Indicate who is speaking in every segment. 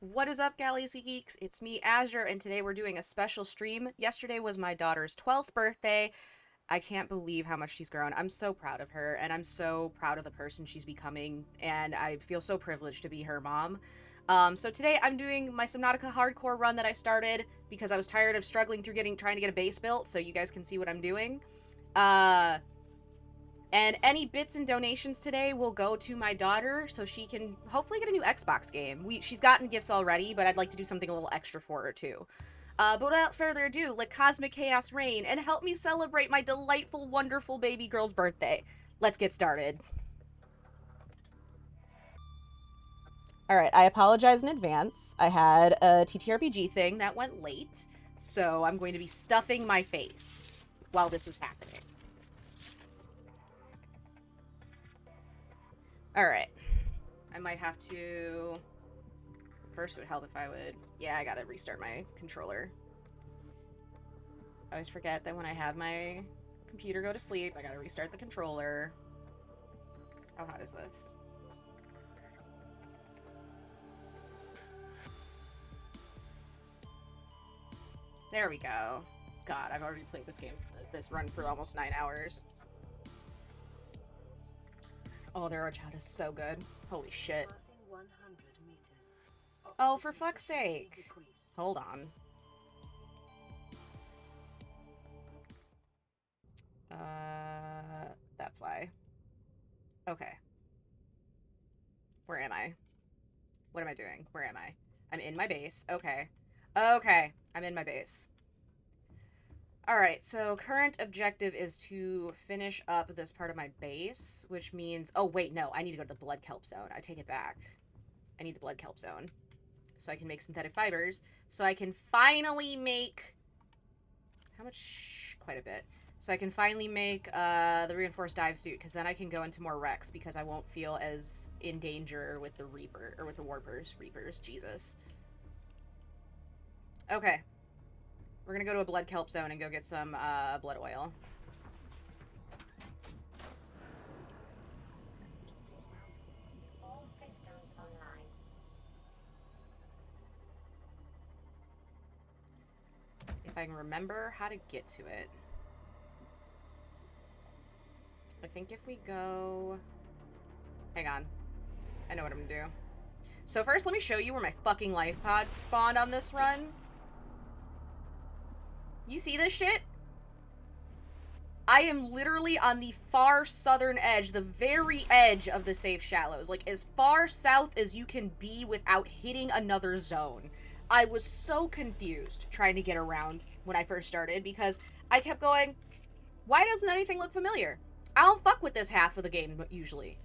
Speaker 1: What is up, Galaxy Geeks? It's me, Azure, and today we're doing a special stream. Yesterday was my daughter's 12th birthday. I can't believe how much she's grown. I'm so proud of her, and I'm so proud of the person she's becoming, and I feel so privileged to be her mom. So today I'm doing my Subnautica hardcore run that I started because I was tired of struggling through trying to get a base built, so you guys can see what I'm doing. Uh, and any bits and donations today will go to my daughter so she can hopefully get a new Xbox game. She's gotten gifts already, but I'd like to do something a little extra for her too. But without further ado, let Cosmic Chaos reign and help me celebrate my delightful, wonderful baby girl's birthday. Let's get started. Alright, I apologize in advance. I had a TTRPG thing that went late, so I'm going to be stuffing my face while this is happening. Alright. I might have to... First, it would help if I would... Yeah, I gotta restart my controller. I always forget that when I have my computer go to sleep, I gotta restart the controller. How hot is this? There we go. God, I've already played this run for almost 9 hours. Oh, their horchata is so good. Holy shit. Oh, for fuck's sake. Hold on. That's why. Okay. Where am I? What am I doing? Where am I? I'm in my base. Okay. Okay. I'm in my base. Alright, so current objective is to finish up this part of my base, which means... Oh, wait, no. I need to go to the blood kelp zone. I take it back. I need the blood kelp zone. So I can make synthetic fibers. So I can finally make... How much? Quite a bit. So I can finally make the reinforced dive suit, because then I can go into more wrecks, because I won't feel as in danger with the Reaper, or with the Reapers, Jesus. Okay. We're gonna go to a blood kelp zone and go get some blood oil.
Speaker 2: All systems online.
Speaker 1: If I can remember how to get to it. I think if we go... Hang on. I know what I'm gonna do. So first, let me show you where my fucking life pod spawned on this run. You see this shit? I am literally on the far southern edge, the very edge of the safe shallows. Like, as far south as you can be without hitting another zone. I was so confused trying to get around when I first started, because I kept going, why doesn't anything look familiar? I don't fuck with this half of the game, usually.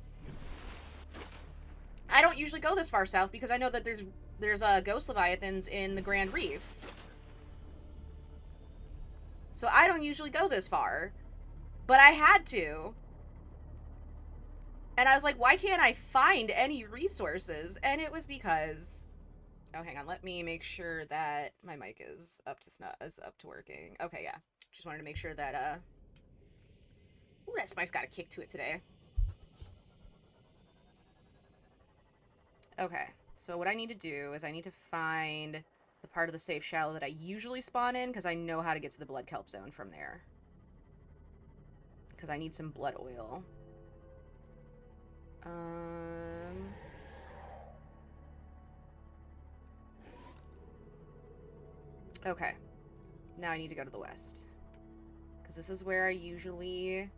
Speaker 1: I don't usually go this far south because I know that there's ghost leviathans in the Grand Reef. So I don't usually go this far. But I had to. And I was like, why can't I find any resources? And it was because... Oh, hang on. Let me make sure that my mic is up to working. Okay, yeah. Just wanted to make sure that, Ooh, that spice got a kick to it today. Okay. So what I need to do is I need to find the part of the safe shallow that I usually spawn in, because I know how to get to the blood kelp zone from there. Because I need some blood oil. Okay. Now I need to go to the west. Because this is where I usually...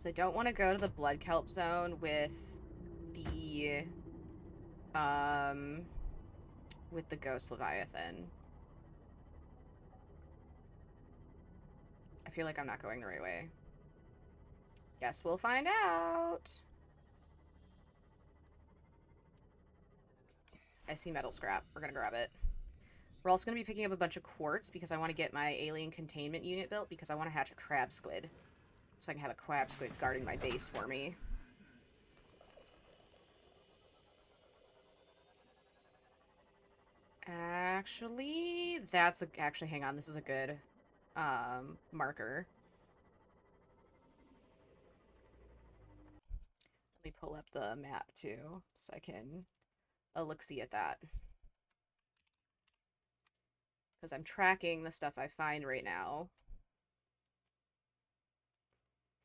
Speaker 1: I don't want to go to the blood kelp zone with the ghost leviathan. I feel like I'm not going the right way. Guess we'll find out. I see metal scrap. We're gonna grab it. We're also gonna be picking up a bunch of quartz because I want to get my alien containment unit built, because I want to hatch a crab squid. So I can have a crab squid guarding my base for me. Actually, actually, hang on. This is a good marker. Let me pull up the map too, so I can look-see at that. Because I'm tracking the stuff I find right now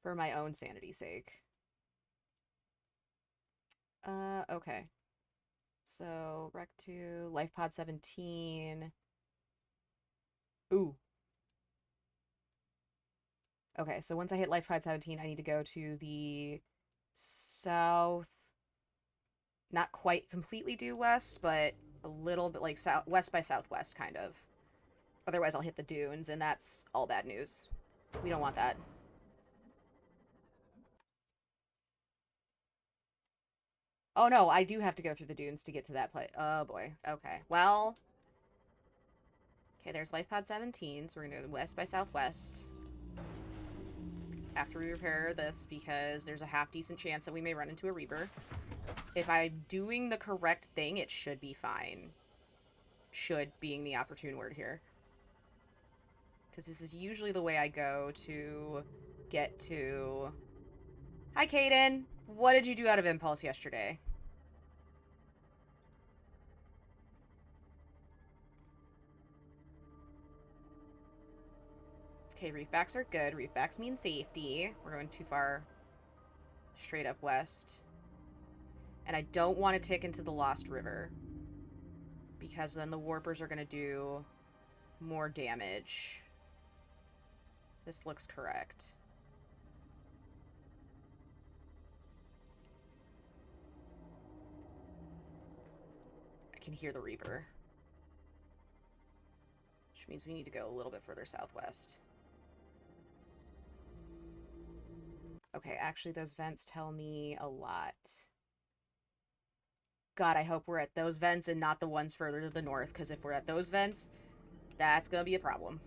Speaker 1: for my own sanity's sake. Okay. So, Rec 2, Life Pod 17. Ooh. Okay, so once I hit Life Pod 17, I need to go to the south, not quite completely due west, but a little bit like south, west by southwest, kind of. Otherwise, I'll hit the dunes, and that's all bad news. We don't want that. Oh no, I do have to go through the dunes to get to that place. Oh boy. Okay. Well. Okay, there's Life Pod 17, so we're gonna go west by southwest. After we repair this, because there's a half-decent chance that we may run into a Reaper. If I'm doing the correct thing, it should be fine. Should being the opportune word here. Because this is usually the way I go to get to... Hi, Kaden. What did you do out of impulse yesterday? Okay, reefbacks are good. Reefbacks mean safety. We're going too far straight up west. And I don't want to tick into the Lost River. Because then the warpers are going to do more damage. This looks correct. I can hear the Reaper. Which means we need to go a little bit further southwest. Okay, actually those vents tell me a lot. God, I hope we're at those vents and not the ones further to the north, because if we're at those vents, that's gonna be a problem.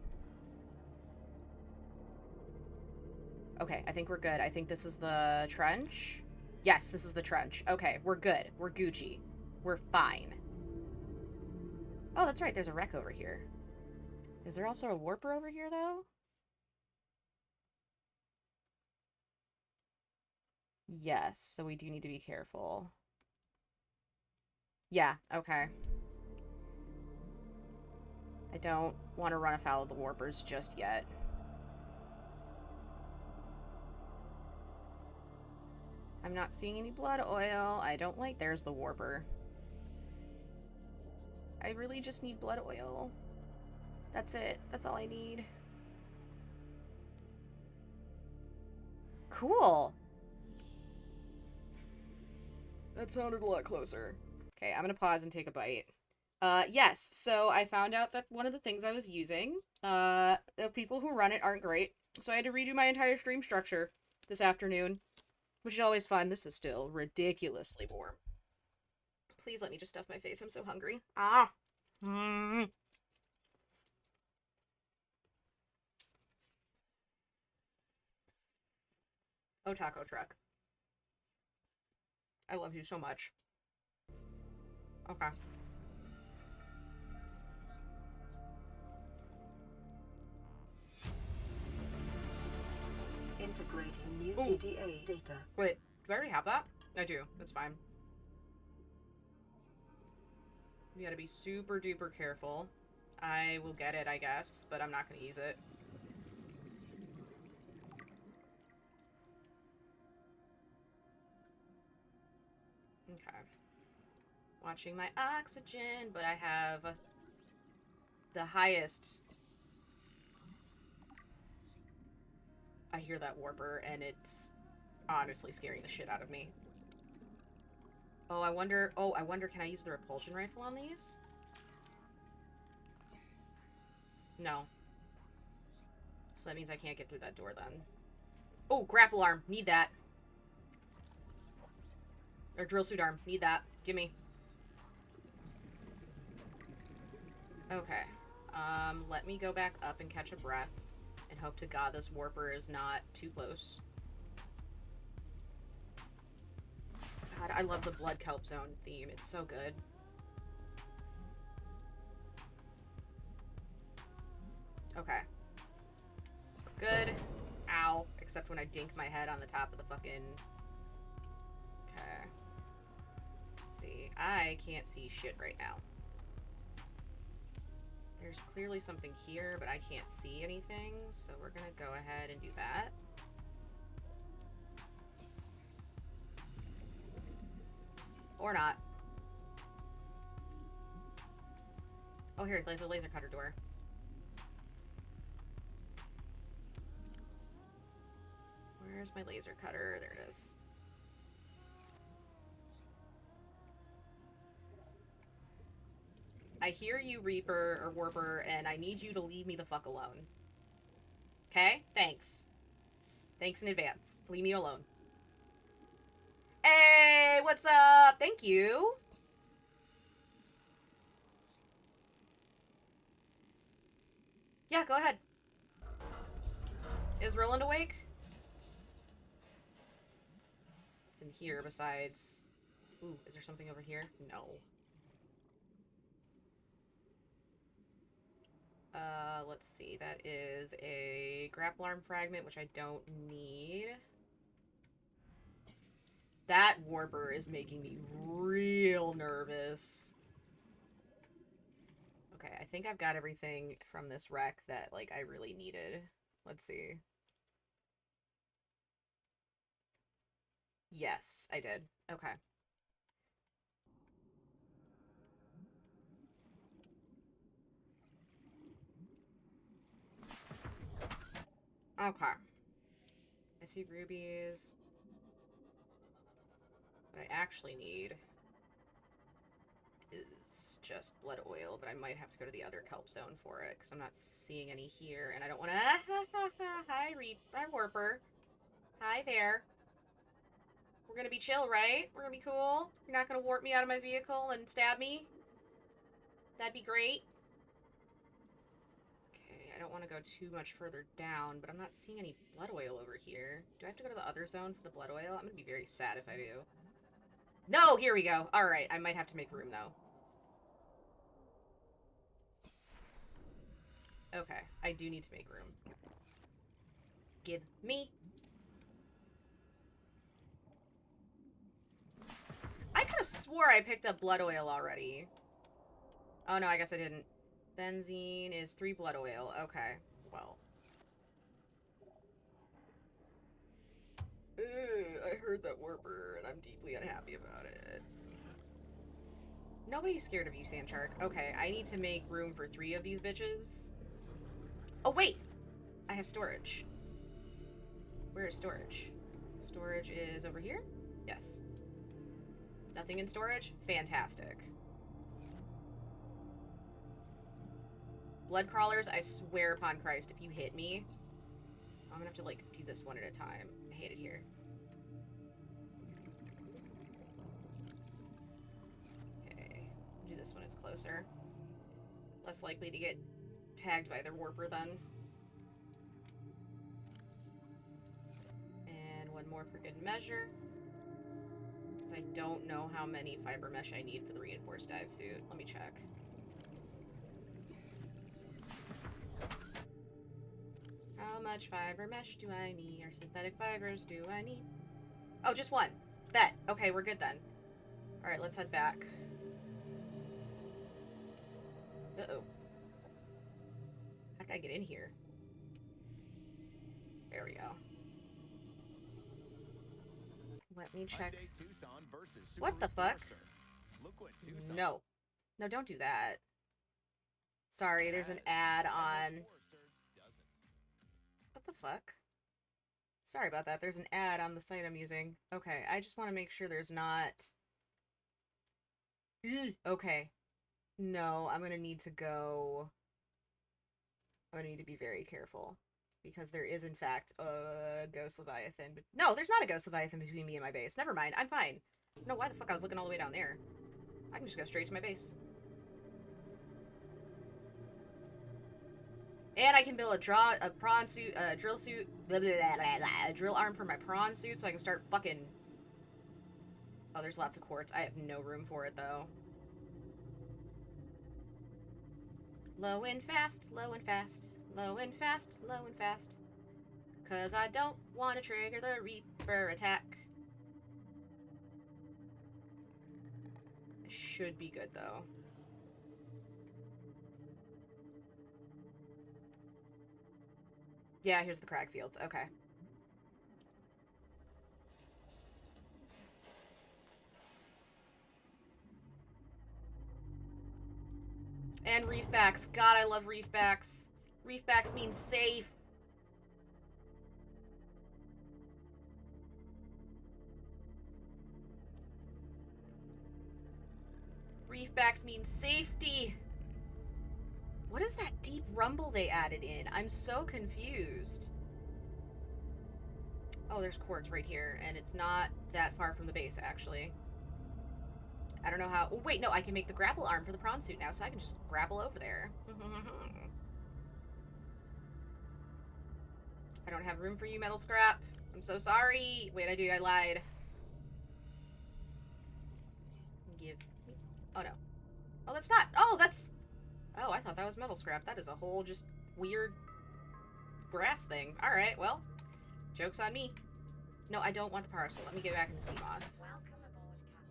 Speaker 1: Okay, I think we're good. I think this is the trench. Yes, this is the trench. Okay, we're good. We're Gucci. We're fine. Oh, that's right. There's a wreck over here. Is there also a warper over here, though? Yes, so we do need to be careful. Yeah, okay. I don't want to run afoul of the warpers just yet. I'm not seeing any blood oil. I don't like... There's the warper. I really just need blood oil. That's it. That's all I need. Cool. That sounded a lot closer. Okay, I'm gonna pause and take a bite. Yes, so I found out that one of the things I was using, the people who run it aren't great. So I had to redo my entire stream structure this afternoon, which is always fun. This is still ridiculously warm. Please let me just stuff my face. I'm so hungry. Ah. Mm. Oh, taco truck. I love you so much. Okay.
Speaker 2: Integrating new
Speaker 1: Ooh.
Speaker 2: PDA data.
Speaker 1: Wait, do I already have that? I do. That's fine. You gotta be super duper careful. I will get it, I guess, but I'm not gonna use it. Okay. Watching my oxygen, but I have the highest. I hear that warper, and it's honestly scaring the shit out of me. Oh, I wonder, can I use the repulsion rifle on these? No. So that means I can't get through that door then. Oh, grapple arm. Need that. Or drill suit arm. Need that. Gimme. Okay. Let me go back up and catch a breath. And hope to God this warper is not too close. God, I love the blood kelp zone theme. It's so good. Okay. Good. Ow. Except when I dink my head on the top of the fucking... Okay. Let's see. I can't see shit right now. There's clearly something here, but I can't see anything, so we're gonna go ahead and do that. Or not. Oh, here, there's a laser cutter door. Where's my laser cutter? There it is. I hear you, Reaper or Warper, and I need you to leave me the fuck alone. Okay? Thanks. Thanks in advance. Leave me alone. Hey, what's up? Thank you. Yeah, go ahead. Is Roland awake? What's in here besides... Ooh, is there something over here? No. Let's see. That is a grapple arm fragment, which I don't need. That Warper is making me real nervous. Okay, I think I've got everything from this wreck that, like, I really needed. Let's see. Yes, I did. Okay. Okay. I see rubies. What I actually need is just blood oil, but I might have to go to the other kelp zone for it, because I'm not seeing any here, and I don't want to... Hi, Hi, Warper. Hi there. We're gonna be chill, right? We're gonna be cool? You're not gonna warp me out of my vehicle and stab me? That'd be great. Okay, I don't want to go too much further down, but I'm not seeing any blood oil over here. Do I have to go to the other zone for the blood oil? I'm gonna be very sad if I do. No, here we go. Alright, I might have to make room, though. Okay, I do need to make room. Give me. I could have swore I picked up blood oil already. Oh, no, I guess I didn't. Benzene is 3 blood oil. Okay, well. I heard that Warper, and I'm deeply unhappy about it. Nobody's scared of you, Sandshark. Okay, I need to make room for 3 of these bitches. Oh, wait! I have storage. Where is storage? Storage is over here? Yes. Nothing in storage? Fantastic. Blood crawlers, I swear upon Christ, if you hit me... I'm gonna have to, like, do this one at a time. I hate it here. Okay. Do this when it's closer. Less likely to get tagged by their Warper then. And one more for good measure. Because I don't know how many fiber mesh I need for the reinforced dive suit. Let me check. How much fiber mesh do I need? Or synthetic fibers do I need? Oh, just one. Bet. Okay, we're good then. Alright, let's head back. Uh-oh. How did I get in here? There we go. Let me check. What the fuck? No. No, don't do that. Sorry, there's an ad on... What the fuck? Sorry about that. There's an ad on the site I'm using. Okay, I just want to make sure there's not... Okay. No, I'm gonna need to go... I'm gonna need to be very careful. Because there is, in fact, a ghost leviathan. But no, there's not a ghost leviathan between me and my base. Never mind, I'm fine. I don't know why the fuck I was looking all the way down there. I can just go straight to my base. And I can build a prawn suit, a drill suit, blah, blah, blah, blah, blah, a drill arm for my prawn suit so I can start fucking... Oh, there's lots of quartz. I have no room for it, though. Low and fast, low and fast, low and fast, low and fast. 'Cause I don't want to trigger the Reaper attack. Should be good, though. Yeah, here's the crag fields. Okay. And reefbacks. God, I love reefbacks. Reefbacks means safe. Reefbacks means safety. What is that deep rumble they added in? I'm so confused. Oh, there's quartz right here, and it's not that far from the base, actually. I don't know how... Oh, wait, no, I can make the grapple arm for the prawn suit now, so I can just grapple over there. I don't have room for you, metal scrap. I'm so sorry. Wait, I do. I lied. Give me... Oh, no. Oh, that's not... Oh, that's... Oh, I thought that was metal scrap. That is a whole just weird grass thing. Alright, well, joke's on me. No, I don't want the parcel. Let me get back in the sea moth.
Speaker 2: Welcome aboard, Captain.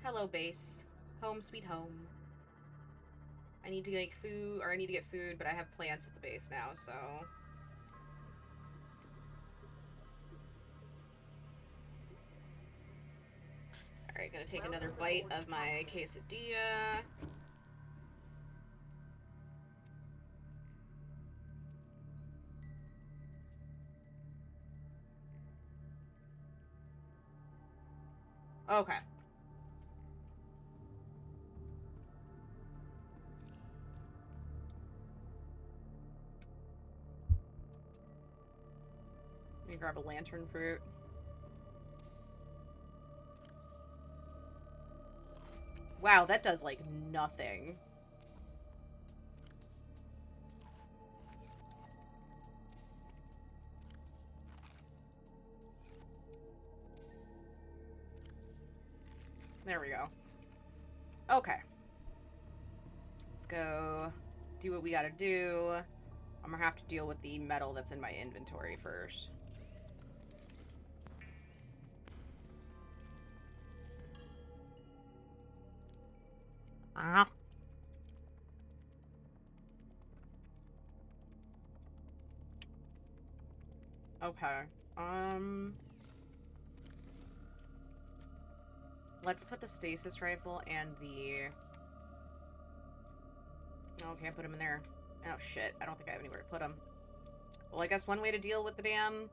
Speaker 1: Hello, base. Home sweet home. I need to make food, or I need to get food, but I have plants at the base now, so... Alright, gonna take another bite of my quesadilla. Okay. Let me grab a lantern fruit. Wow, that does, like, nothing. There we go. Okay. Let's go do what we gotta do. I'm gonna have to deal with the metal that's in my inventory first. Ah. Okay. Let's put the stasis rifle and the... Oh, can't put him in there. Oh, shit. I don't think I have anywhere to put him. Well, I guess one way to deal with the damn...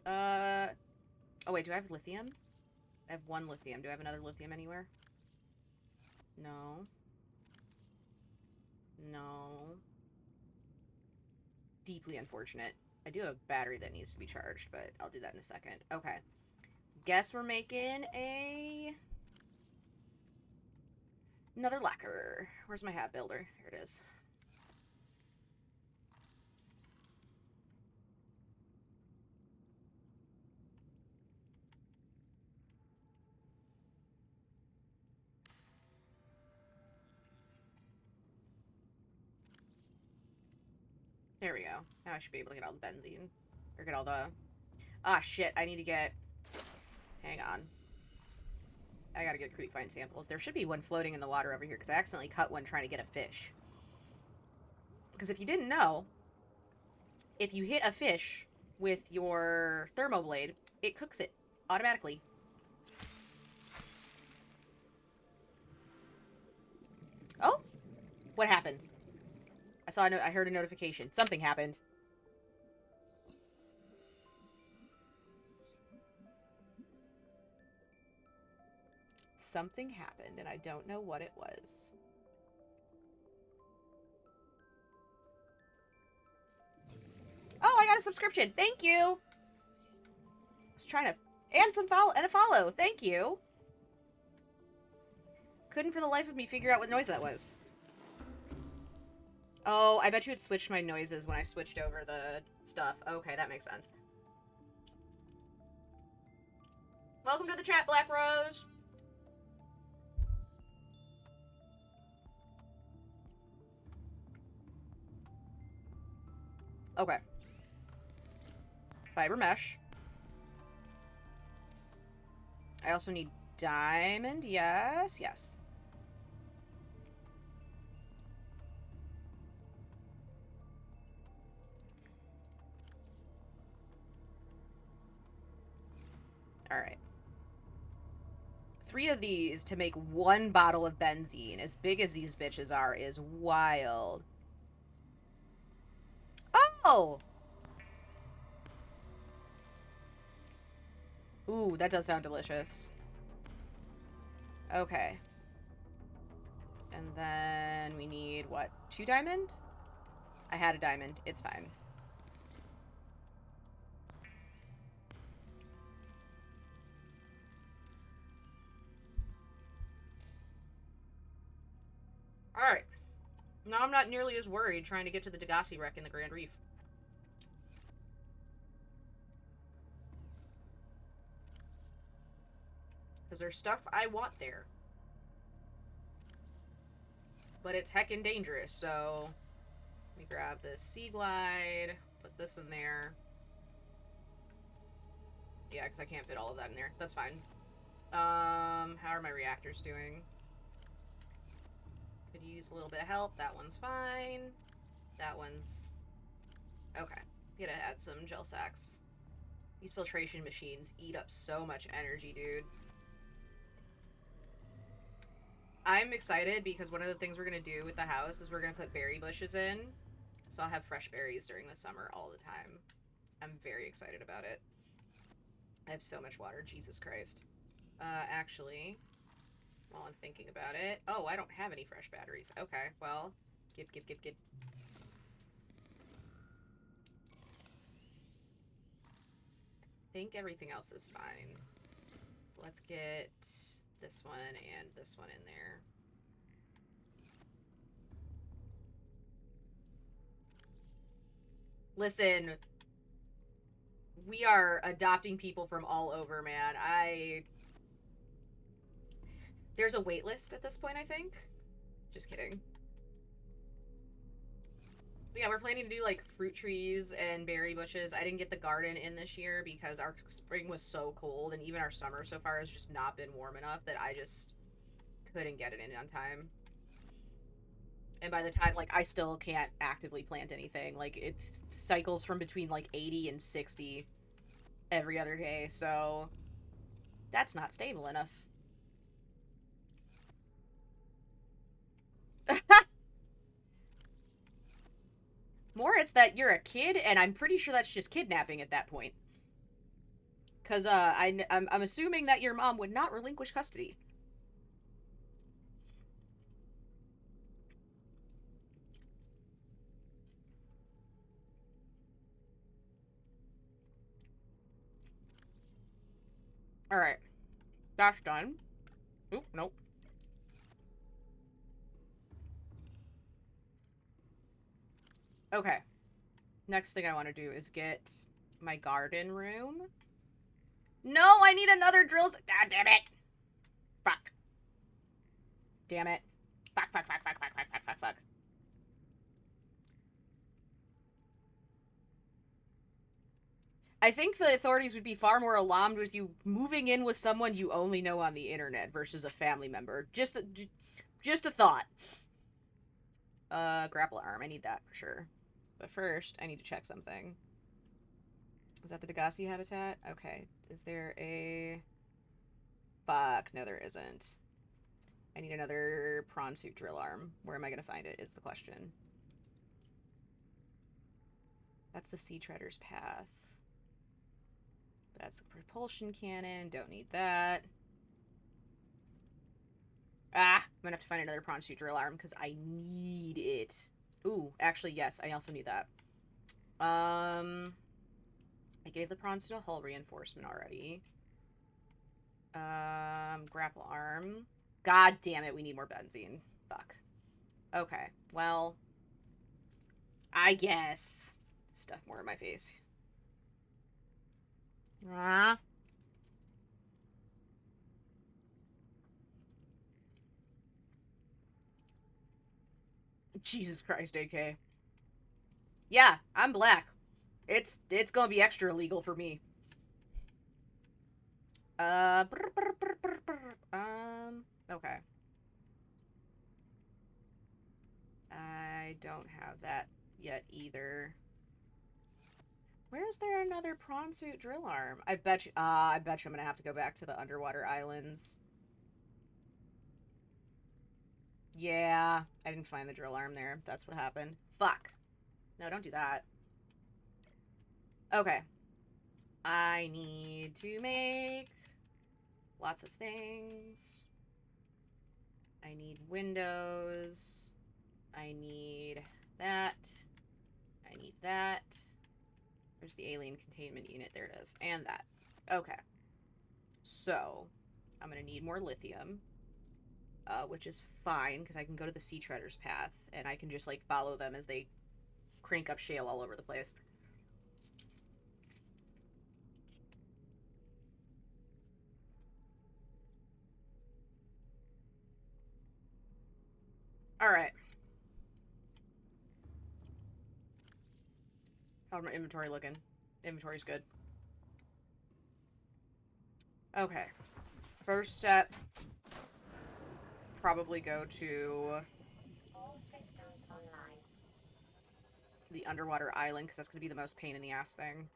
Speaker 1: Oh, wait, do I have lithium? I have one lithium. Do I have another lithium anywhere? No. No. Deeply unfortunate. I do have a battery that needs to be charged, but I'll do that in a second. Okay. Guess we're making another lacquer. Where's my hat builder? There it is. There we go. Now I should be able to get all the benzene. Or get all the... Ah, shit. I need to get... Hang on. I gotta get creek find samples. There should be one floating in the water over here, because I accidentally cut one trying to get a fish. Because if you didn't know, if you hit a fish with your thermoblade, it cooks it automatically. Oh! What happened? I heard a notification. Something happened. Something happened, and I don't know what it was. Oh, I got a subscription. Thank you. I was trying to... And a follow. Thank you. Couldn't for the life of me figure out what noise that was. Oh, I bet you it switched my noises when I switched over the stuff. Okay, that makes sense. Welcome to the chat, Black Rose. Okay. Fiber mesh. I also need diamond. Yes, yes. All right. 3 of these to make 1 bottle of benzene, as big as these bitches are, is wild. Oh! Ooh, that does sound delicious. Okay. And then we need, what, 2 diamond? I had a diamond. It's fine. Alright. Now I'm not nearly as worried trying to get to the Degassi wreck in the Grand Reef. Because there's stuff I want there. But it's heckin' dangerous, so... Let me grab this Sea Glide, put this in there. Yeah, because I can't fit all of that in there. That's fine. How are my reactors doing? Could use a little bit of help. That one's fine. That one's... Okay. Gotta add some gel sacks. These filtration machines eat up so much energy, dude. I'm excited because one of the things we're gonna do with the house is we're gonna put berry bushes in. So I'll have fresh berries during the summer all the time. I'm very excited about it. I have so much water. Jesus Christ. Actually, while I'm thinking about it... Oh, I don't have any fresh batteries. Okay, well... Get. I think everything else is fine. Let's get this one and this one in there. Listen, we are adopting people from all over, man. There's a wait list at this point, I think. Just kidding. But yeah, we're planning to do, like, fruit trees and berry bushes. I didn't get the garden in this year because our spring was so cold, and even our summer so far has just not been warm enough that I just couldn't get it in on time. And by the time, like, I still can't actively plant anything. Like, it cycles from between, like, 80 and 60 every other day, so that's not stable enough. More it's that you're a kid, and I'm pretty sure that's just kidnapping at that point. Because I'm assuming that your mom would not relinquish custody. Alright. That's done. Oop, nope. Okay. Next thing I want to do is get my garden room. No, I need another drill. God damn it. Fuck. Damn it. Fuck. I think the authorities would be far more alarmed with you moving in with someone you only know on the internet versus a family member. Just a thought. Grapple arm. I need that for sure. But first, I need to check something. Is that the Degassi habitat? Okay. Is there a... Fuck. No, there isn't. I need another prawn suit drill arm. Where am I going to find it is the question. That's the Sea Treader's Path. That's the propulsion cannon. Don't need that. Ah! I'm going to have to find another prawn suit drill arm because I need it. Ooh, actually, yes. I also need that. I gave the prawns to a hull reinforcement already. Grapple arm. God damn it, we need more benzene. Fuck. Okay, well, I guess. Stuff more in my face. Ah. Jesus Christ, AK. Yeah, I'm black. It's gonna be extra illegal for me. Okay. I don't have that yet either. Where is there another prawn suit drill arm? I bet you I'm gonna have to go back to the underwater islands. Yeah, I didn't find the drill arm there. That's what happened. Fuck. No, don't do that. Okay. I need to make lots of things. I need windows. I need that. I need that. There's the alien containment unit. There it is. And that. Okay. So, I'm going to need more lithium, which is fine, because I can go to the Sea Treaders path, and I can just, like, follow them as they crank up shale all over the place. Alright. How's my inventory looking? Inventory's good. Okay. First step, probably go to
Speaker 2: All systems online.
Speaker 1: the underwater island, because that's going to be the most pain in the ass thing.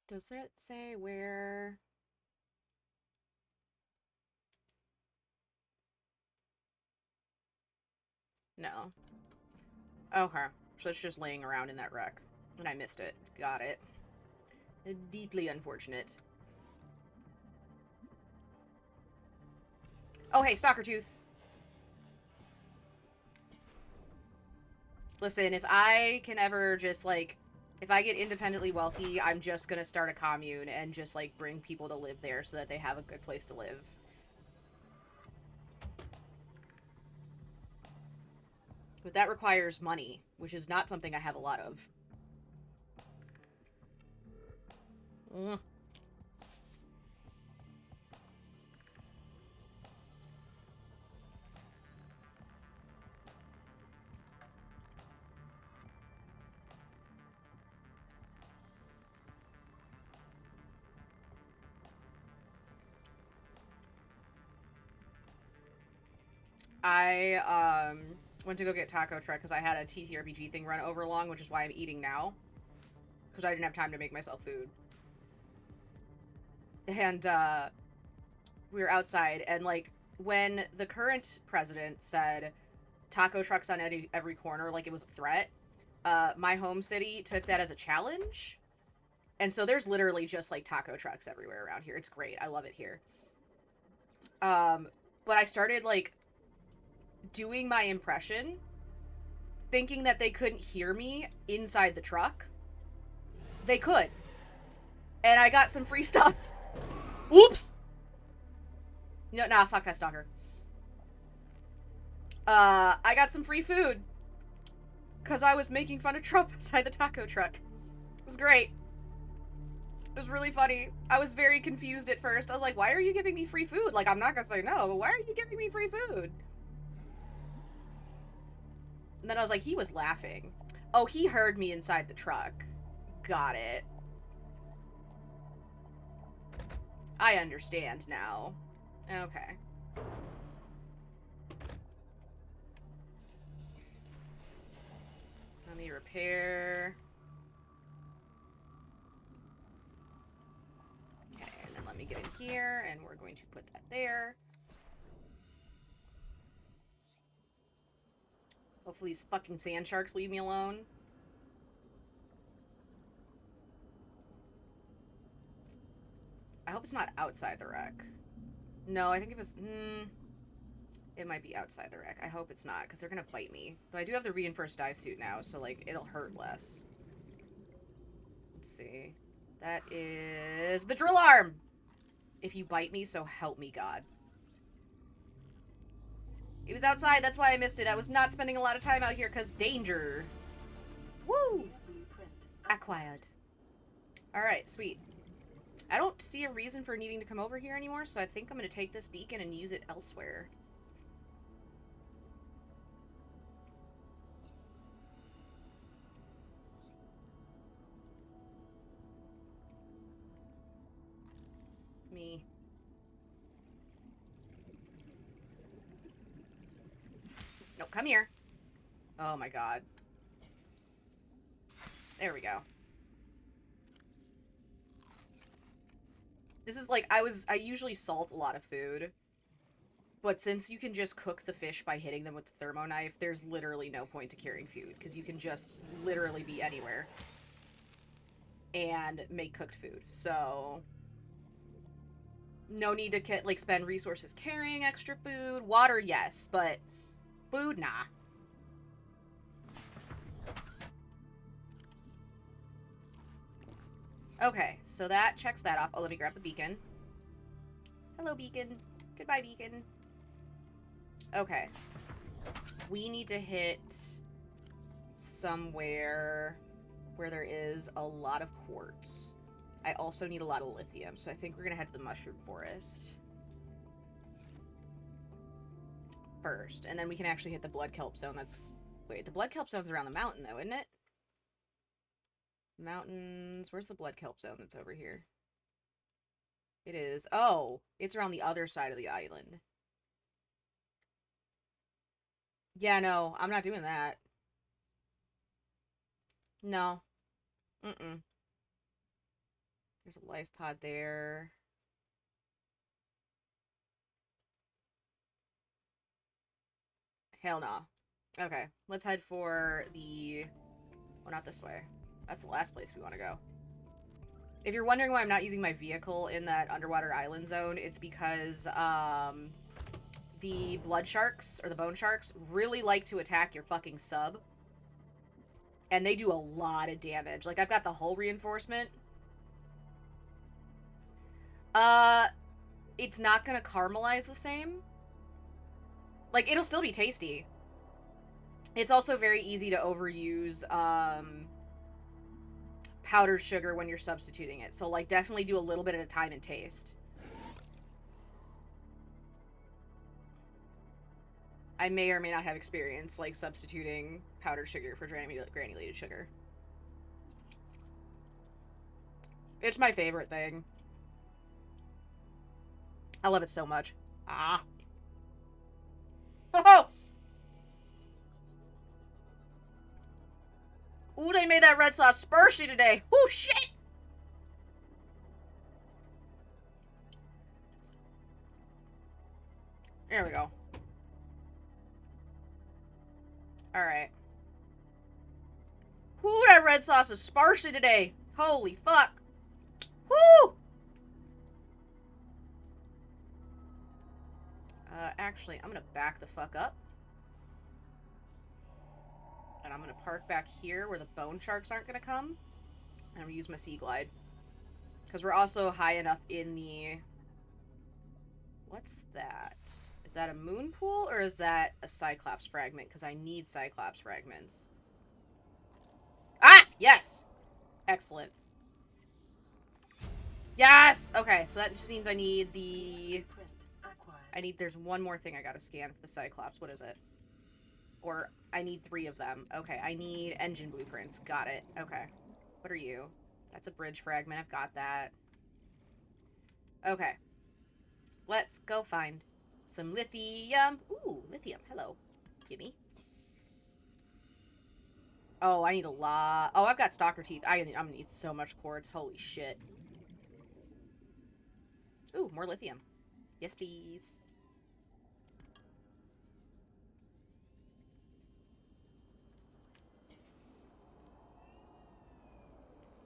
Speaker 1: Does it say where? No. Okay. So it's just laying around in that wreck. And I missed it. Got it. Deeply unfortunate. Oh, hey, Stalker Tooth. Listen, if I can ever just, like, if I get independently wealthy, I'm just gonna start a commune and just, like, bring people to live there so that they have a good place to live. But that requires money, which is not something I have a lot of. Mm. I went to go get taco truck because I had a TTRPG thing run over long, which is why I'm eating now. Because I didn't have time to make myself food. And we were outside, and, like, when the current president said taco trucks on every corner, like it was a threat, my home city took that as a challenge. And so there's literally just, like, taco trucks everywhere around here. It's great. I love it here. But I started, like, doing my impression, thinking that they couldn't hear me inside the truck. They could. And I got some free stuff. Oops! No, nah, fuck that stalker. I got some free food. Because I was making fun of Trump inside the taco truck. It was great. It was really funny. I was very confused at first. I was like, why are you giving me free food? Like, I'm not gonna say no, but why are you giving me free food? And then I was like, he was laughing. Oh, he heard me inside the truck. Got it. I understand now. Okay. Let me repair. Okay, and then let me get in here, and we're going to put that there. Hopefully these fucking sand sharks leave me alone. I hope it's not outside the wreck. No, I think it was... it might be outside the wreck. I hope it's not, because they're gonna bite me. But I do have the reinforced dive suit now, so, like, it'll hurt less. Let's see. That is the drill arm! If you bite me, so help me God. It was outside, that's why I missed it. I was not spending a lot of time out here, because danger. Woo! Acquired. Alright, sweet. I don't see a reason for needing to come over here anymore, so I think I'm going to take this beacon and use it elsewhere. Me. No, come here. Oh my god. There we go. This is like, I usually salt a lot of food. But since you can just cook the fish by hitting them with the thermo knife, there's literally no point to curing food, because you can just literally be anywhere and make cooked food. So no need to like spend resources carrying extra food. Water, yes, but food, nah. Okay, so that checks that off. Oh, let me grab the beacon. Hello, beacon. Goodbye, beacon. Okay. We need to hit somewhere where there is a lot of quartz. I also need a lot of lithium, so I think we're gonna head to the mushroom forest first, and then we can actually hit the blood kelp zone. That's... Wait, the blood kelp zone's around the mountain, though, isn't it? Mountains... Where's the blood kelp zone that's over here? It is... Oh! It's around the other side of the island. Yeah, no, I'm not doing that. No. Mm-mm. There's a life pod there. Hell no. Okay, let's head for the... Well, not this way. That's the last place we want to go. If you're wondering why I'm not using my vehicle in that underwater island zone, it's because, the blood sharks, or the bone sharks, really like to attack your fucking sub. And they do a lot of damage. Like, I've got the hull reinforcement. It's not gonna caramelize the same. Like, it'll still be tasty. It's also very easy to overuse, powdered sugar when you're substituting it. So, like, definitely do a little bit at a time and taste. I may or may not have experience, like, substituting powdered sugar for granulated sugar. It's my favorite thing. I love it so much. Ah. Oh! Ooh, they made that red sauce spursy today. Ooh, shit! There we go. Alright. Ooh, that red sauce is sparsy today. Holy fuck. Woo! Actually, I'm gonna back the fuck up. And I'm gonna park back here where the bone sharks aren't gonna come. And I'm gonna use my sea glide. Because we're also high enough in the... What's that? Is that a moon pool or is that a Cyclops fragment? Because I need Cyclops fragments. Ah! Yes! Excellent. Yes! Okay, so that just means I need the... There's one more thing I gotta scan for the Cyclops. What is it? Or, I need 3 of them. Okay, I need engine blueprints. Got it. Okay. What are you? That's a bridge fragment. I've got that. Okay. Let's go find some lithium. Ooh, lithium. Hello. Gimme. Oh, I need a lot. Oh, I've got stalker teeth. I'm gonna need so much quartz. Holy shit. Ooh, more lithium. Yes, please.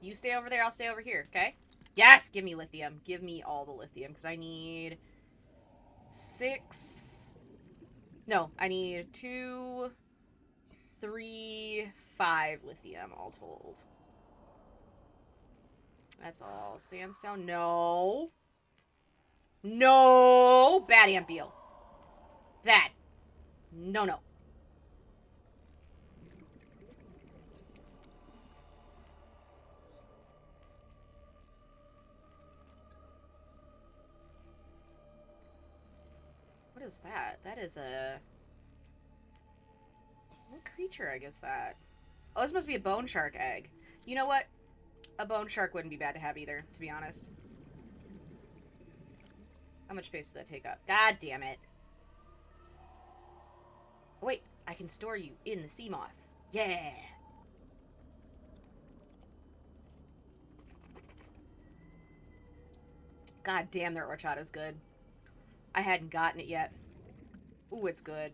Speaker 1: You stay over there, I'll stay over here, okay? Yes! Give me lithium. Give me all the lithium, because I need 6... No, I need 2, 3, 5 lithium, all told. That's all. Sandstone? No. No! Bad Ampiel. Bad. No, no. What is that? That is a... What creature egg is that? Oh, this must be a bone shark egg. You know what? A bone shark wouldn't be bad to have either, to be honest. How much space did that take up? God damn it. Oh, wait. I can store you in the sea moth. Yeah! God damn, their horchata's good. I hadn't gotten it yet. Ooh, it's good.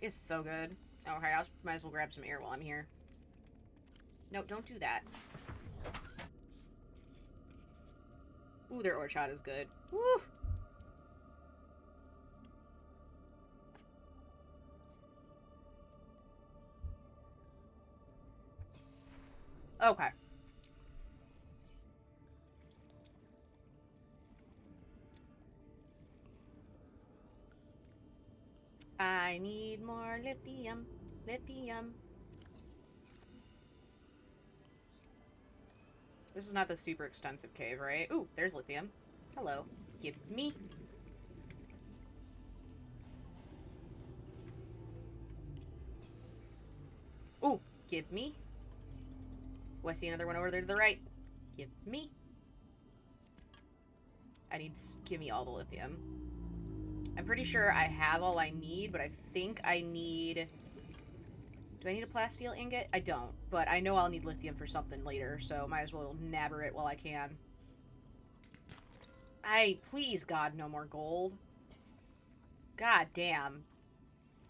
Speaker 1: It's so good. Oh, okay, I might as well grab some air while I'm here. No, don't do that. Ooh, their horchata's good. Woo! Okay. I need more lithium. Lithium. This is not the super extensive cave, right? Ooh, there's lithium. Hello. Give me. Ooh, give me. Oh, I see another one over there to the right. Give me. I need... Give me all the lithium. I'm pretty sure I have all I need, but I think I need... Do I need a plasteel ingot? I don't, but I know I'll need lithium for something later, so might as well nabber it while I can. Please, God, no more gold. God damn.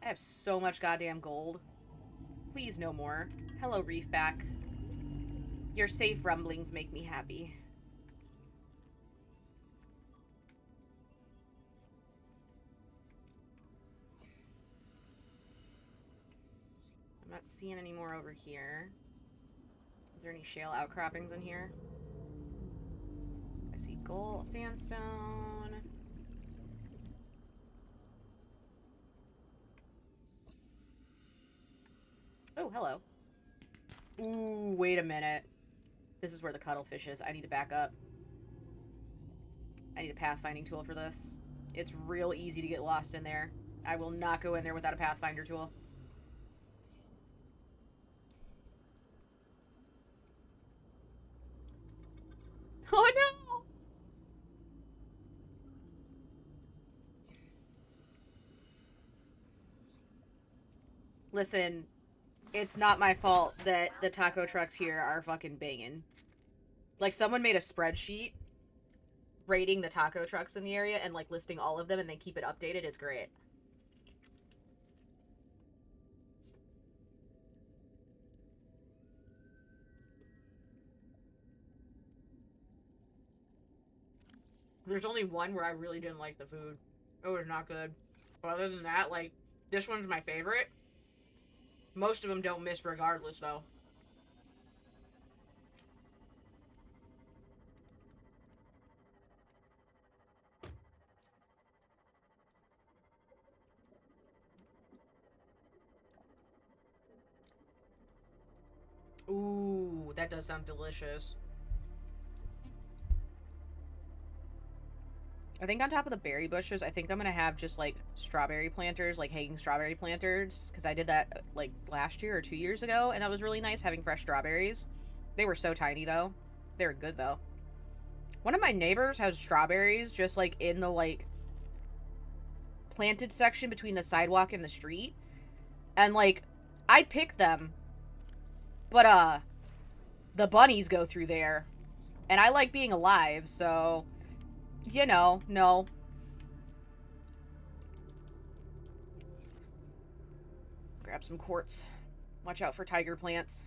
Speaker 1: I have so much goddamn gold. Please, no more. Hello, Reefback. Your safe rumblings make me happy. I'm not seeing any more over here. Is there any shale outcroppings in here? I see gold, sandstone. Oh, hello. Ooh, wait a minute. This is where the cuttlefish is. I need to back up. I need a pathfinding tool for this. It's real easy to get lost in there. I will not go in there without a pathfinder tool. Oh no! Listen, it's not my fault that the taco trucks here are fucking banging. Like, someone made a spreadsheet rating the taco trucks in the area and, like, listing all of them, and they keep it updated. It's great. There's only one where I really didn't like the food. It was not good. But other than that, like, this one's my favorite. Most of them don't miss regardless, though. Ooh, that does sound delicious. I think on top of the berry bushes, I think I'm gonna have just, like, strawberry planters, like hanging strawberry planters, because I did that, like, last year or 2 years ago, and that was really nice, having fresh strawberries. They were so tiny, though. They were good, though. One of my neighbors has strawberries just, like, in the, like, planted section between the sidewalk and the street, and, like, I'd pick them, but, the bunnies go through there, and I like being alive, so... You know, no. Grab some quartz. Watch out for tiger plants.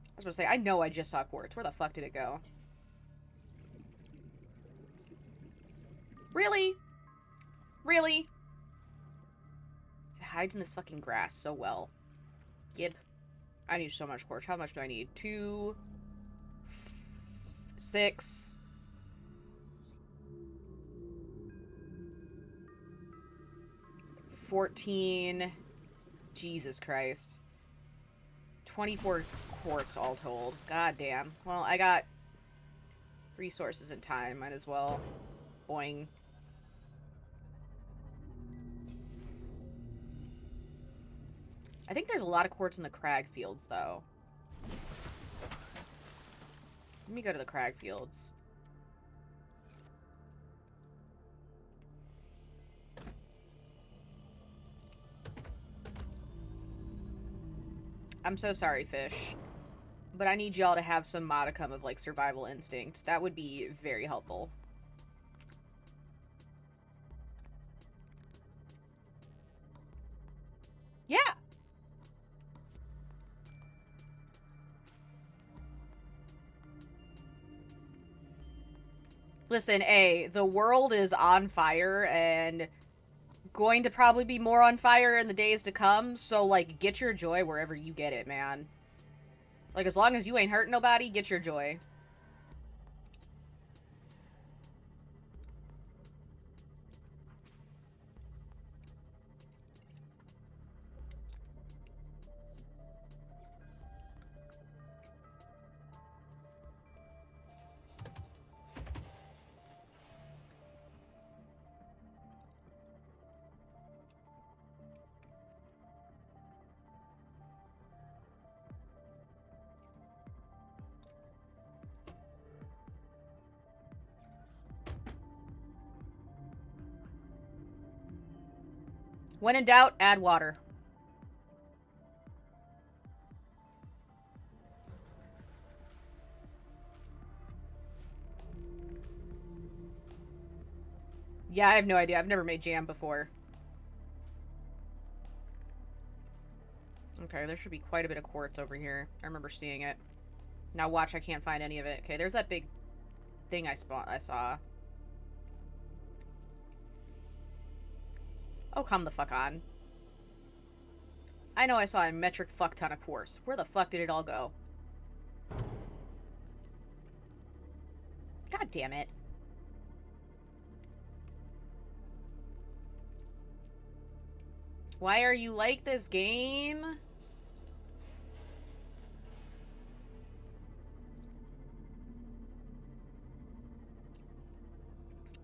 Speaker 1: I was gonna say, I know I just saw quartz. Where the fuck did it go? Really? Really? It hides in this fucking grass so well. Gib. I need so much quartz. How much do I need? 2... 6... 14... Jesus Christ. 24 quartz all told. God damn. Well, I got resources and time. Might as well. Boing. I think there's a lot of quartz in the crag fields, though. Let me go to the crag fields. I'm so sorry, fish. But I need y'all to have some modicum of, like, survival instinct. That would be very helpful. Yeah! Listen, the world is on fire, and going to probably be more on fire in the days to come, so, like, get your joy wherever you get it, man. Like, as long as you ain't hurting nobody, get your joy. When in doubt, add water. Yeah, I have no idea. I've never made jam before. Okay, there should be quite a bit of quartz over here. I remember seeing it. Now watch, I can't find any of it. Okay, there's that big thing I saw. Oh, come the fuck on. I know I saw a metric fuck ton of quartz. Where the fuck did it all go? God damn it. Why are you like this, game?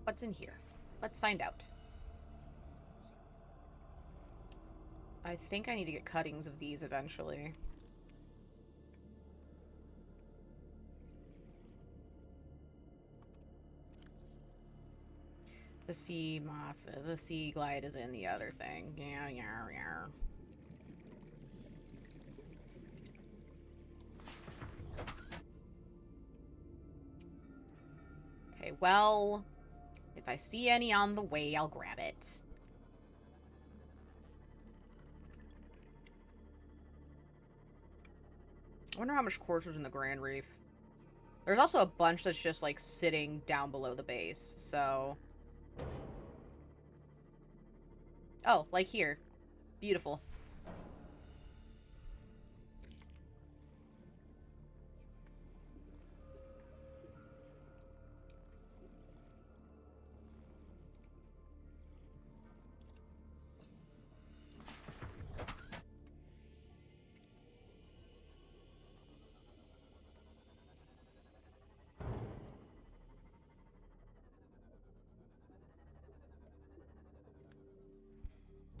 Speaker 1: What's in here? Let's find out. I think I need to get cuttings of these eventually. The sea moth, the sea glide is in the other thing. Yeah, yeah, yeah. Okay, well, if I see any on the way, I'll grab it. I wonder how much quartz was in the Grand Reef. There's also a bunch that's just, like, sitting down below the base, so... Oh, like here. Beautiful.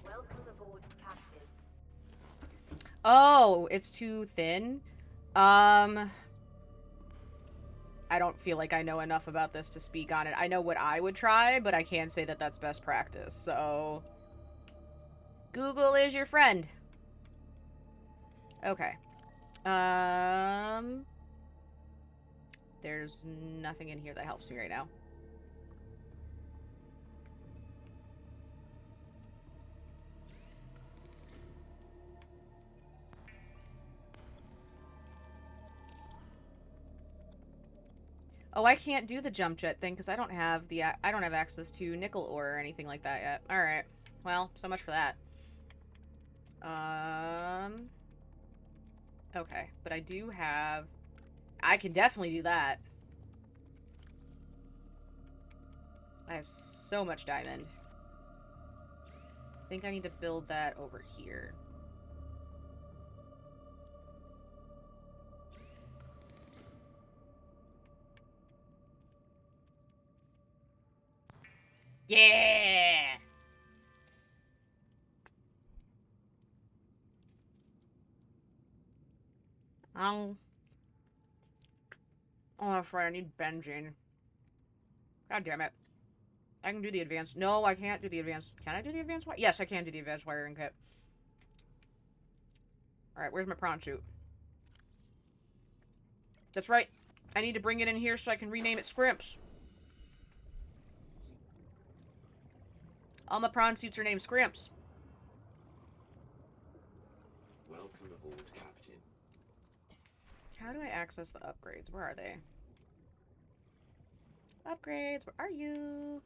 Speaker 2: Welcome aboard, Captain.
Speaker 1: Oh, it's too thin? I don't feel like I know enough about this to speak on it. I know what I would try, but I can't say that that's best practice, so... Google is your friend. Okay. There's nothing in here that helps me right now. Oh, I can't do the jump jet thing because I don't have access to nickel ore or anything like that yet. All right. Well, so much for that. Okay, but I do have... I can definitely do that. I have so much diamond. I think I need to build that over here. Yeah! Oh, that's right. I need benzene. God damn it. I can do the advanced. No, I can't do the advanced. Can I do the advanced? Yes, I can do the advanced wiring kit. Alright, where's my prawn suit? That's right. I need to bring it in here so I can rename it Scrimps. All my prawn suits are named Scrimps.
Speaker 3: Welcome aboard, Captain.
Speaker 1: How do I access the upgrades? Where are they? Upgrades, where are you?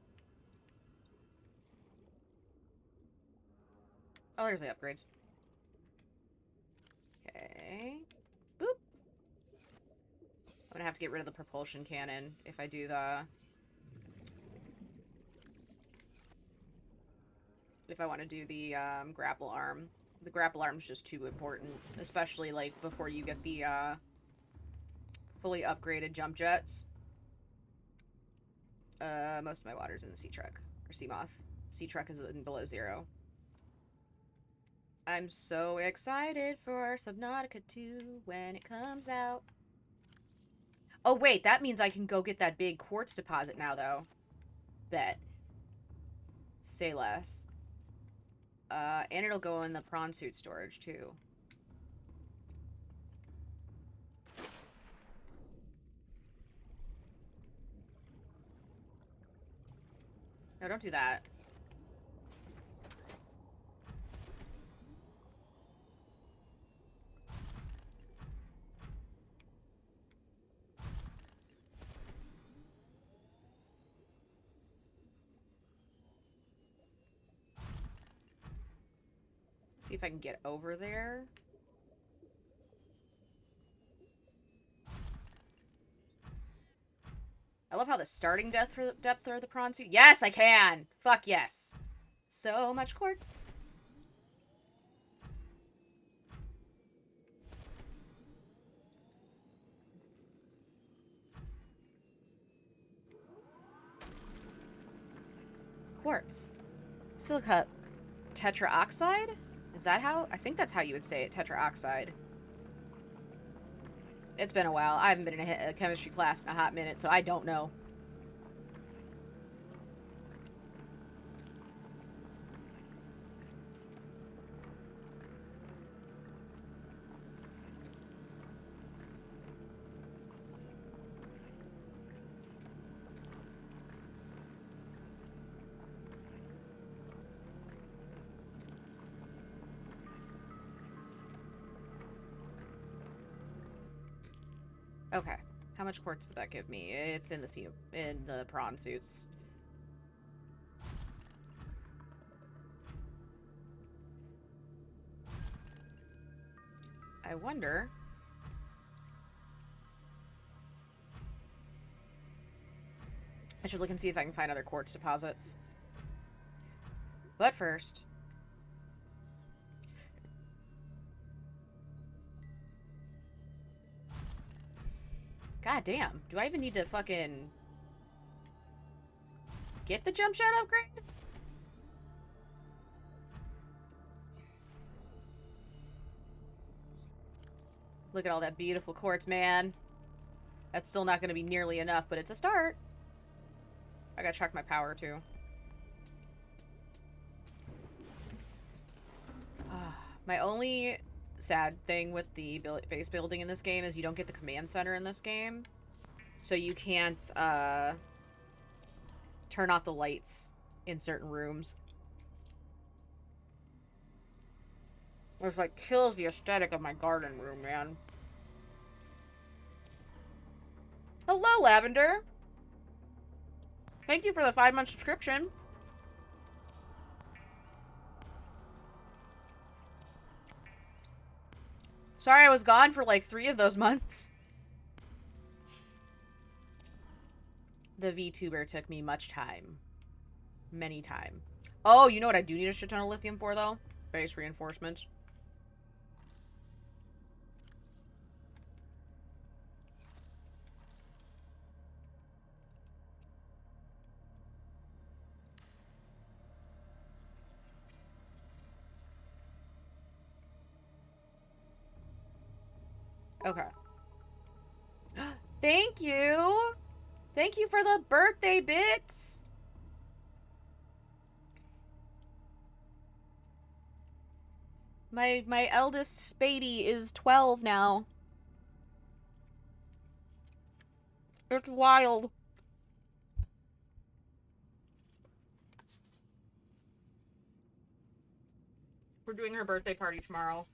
Speaker 1: Oh, there's the upgrades. Okay. Boop. I'm gonna have to get rid of the propulsion cannon if I do the... If I want to do the grapple arm. The grapple arm's just too important. Especially, like, before you get the fully upgraded jump jets. Most of my water's in the sea truck. Or sea moth. Sea truck is in below 0. I'm so excited for Subnautica 2 when it comes out. Oh, wait, that means I can go get that big quartz deposit now, though. Bet. Say less. And it'll go in the prawn suit storage, too. No, don't do that. See if I can get over there. I love how the starting depth for the prawn suit. Yes, I can! Fuck yes. So much quartz. Quartz. Silica tetraoxide? Is that how? I think that's how you would say it, tetraoxide. It's been a while. I haven't been in a chemistry class in a hot minute, so I don't know. Okay. How much quartz did that give me? It's in the prawn suits. I wonder. I should look and see if I can find other quartz deposits. But first. God damn. Do I even need to fucking get the jump jet upgrade? Look at all that beautiful quartz, man. That's still not going to be nearly enough, but it's a start. I gotta check my power, too. My only sad thing with the base building in this game is you don't get the command center in this game. So you can't, turn off the lights in certain rooms. Which, like, kills the aesthetic of my garden room, man. Hello, Lavender! Thank you for the 5-month subscription. Sorry I was gone for, like, 3 of those months. The VTuber took me much time. Many time. Oh, you know what I do need a shit ton of lithium for, though? Base reinforcements. Okay. Thank you! Thank you for the birthday bits! My eldest baby is 12 now. It's wild. We're doing her birthday party tomorrow.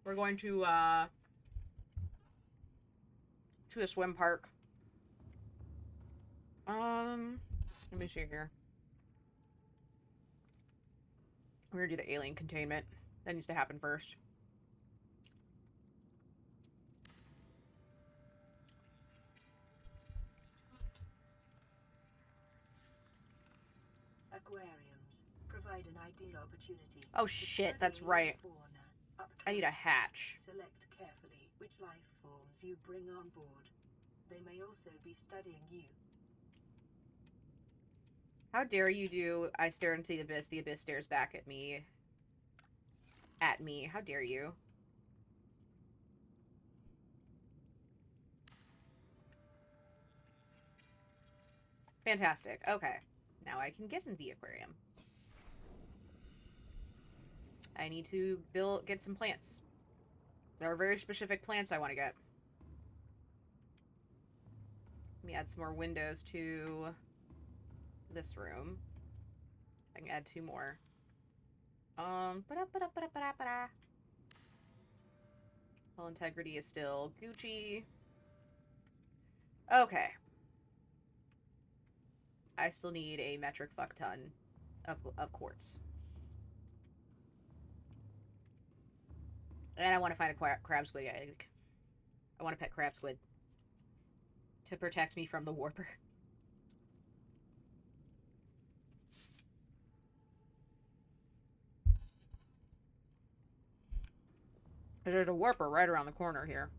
Speaker 1: We're going to a swim park. Let me see here. We're gonna do the alien containment. That needs to happen first.
Speaker 2: Aquariums provide an ideal opportunity.
Speaker 1: Oh shit, that's right. I need a hatch.
Speaker 2: Select carefully which life forms you bring on board. They may also be studying you.
Speaker 1: How dare you do I stare into the abyss stares back at me. How dare you? Fantastic. Okay. Now I can get into the aquarium. I need to get some plants. There are very specific plants I want to get. Let me add some more windows to this room. I can add 2 more. Well, integrity is still Gucci. Okay. I still need a metric fuck ton of quartz. And I want to find a crab squid egg. I want to pet crab squid. To protect me from the warper. There's a warper right around the corner here.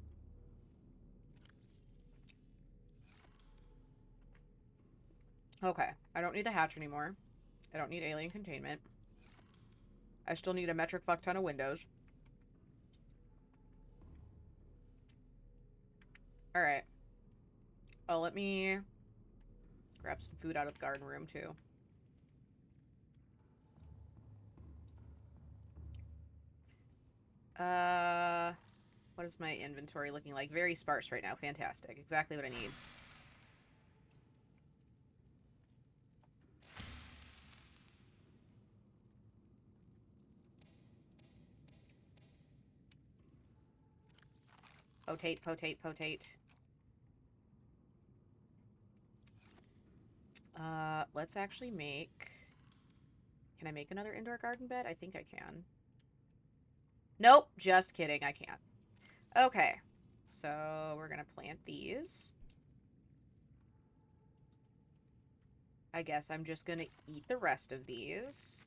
Speaker 1: Okay. I don't need the hatch anymore. I don't need alien containment. I still need a metric fuck ton of windows. Alright. Oh, let me grab some food out of the garden room, too. What is my inventory looking like? Very sparse right now. Fantastic. Exactly what I need. Potate, potate, potate. Let's actually make... Can I make another indoor garden bed? I think I can. Nope, just kidding, I can't. Okay, so we're gonna plant these. I guess I'm just gonna eat the rest of these.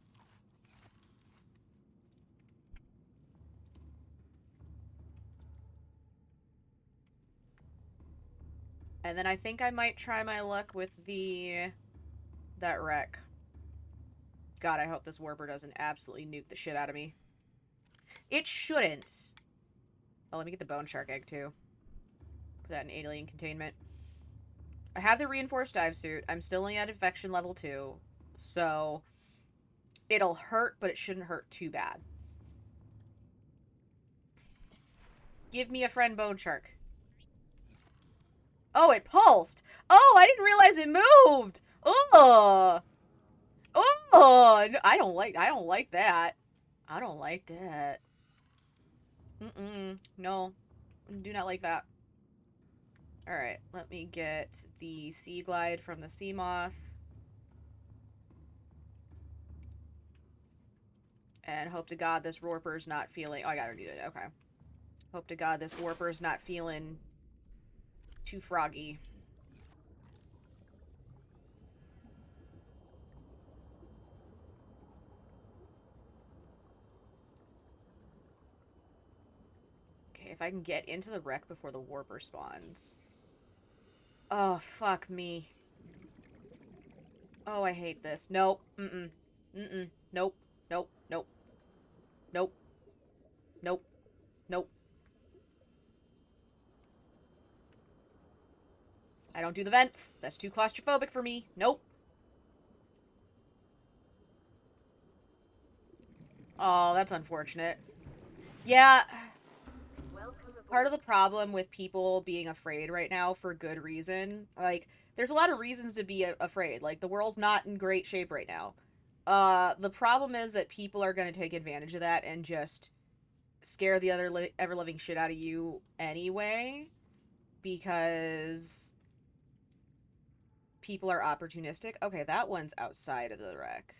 Speaker 1: And then I think I might try my luck with that wreck. God, I hope this warper doesn't absolutely nuke the shit out of me. It shouldn't. Oh, let me get the bone shark egg, too. Put that in alien containment. I have the reinforced dive suit. I'm still only at infection level 2. So, it'll hurt, but it shouldn't hurt too bad. Give me a friend, bone shark. Oh, it pulsed. Oh, I didn't realize it moved. Oh. Oh, no, I don't like that. I don't like that. No. Do not like that. Alright, let me get the sea glide from the sea moth. And hope to God this warper's not feeling... Oh, I gotta read it. Okay. Hope to God this warper's not feeling too froggy. Okay, if I can get into the wreck before the warper spawns. Oh, fuck me. Oh, I hate this. Nope. Nope. Nope. Nope. Nope. Nope. Nope. I don't do the vents. That's too claustrophobic for me. Nope. Oh, that's unfortunate. Yeah, part of the problem with people being afraid right now for good reason, like, there's a lot of reasons to be afraid. Like, the world's not in great shape right now. The problem is that people are going to take advantage of that and just scare the other ever living shit out of you anyway, because people are opportunistic. Okay, that one's outside of the wreck.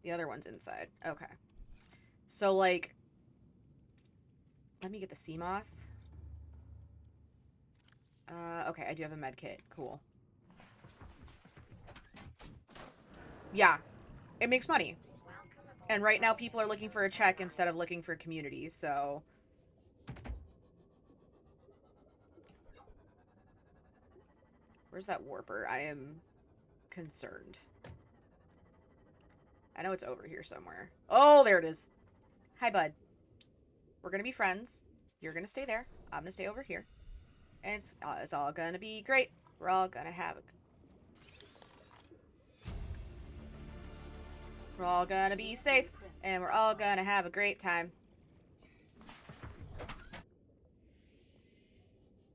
Speaker 1: The other one's inside. Okay. So, like, let me get the sea moth. Okay, I do have a med kit. Cool. Yeah, it makes money. And right now people are looking for a check instead of looking for community, so... Where's that warper? I am concerned. I know it's over here somewhere. Oh, there it is. Hi, bud. We're gonna be friends. You're gonna stay there. I'm gonna stay over here. And it's all gonna be great. We're all gonna have a... We're all gonna be safe. And we're all gonna have a great time.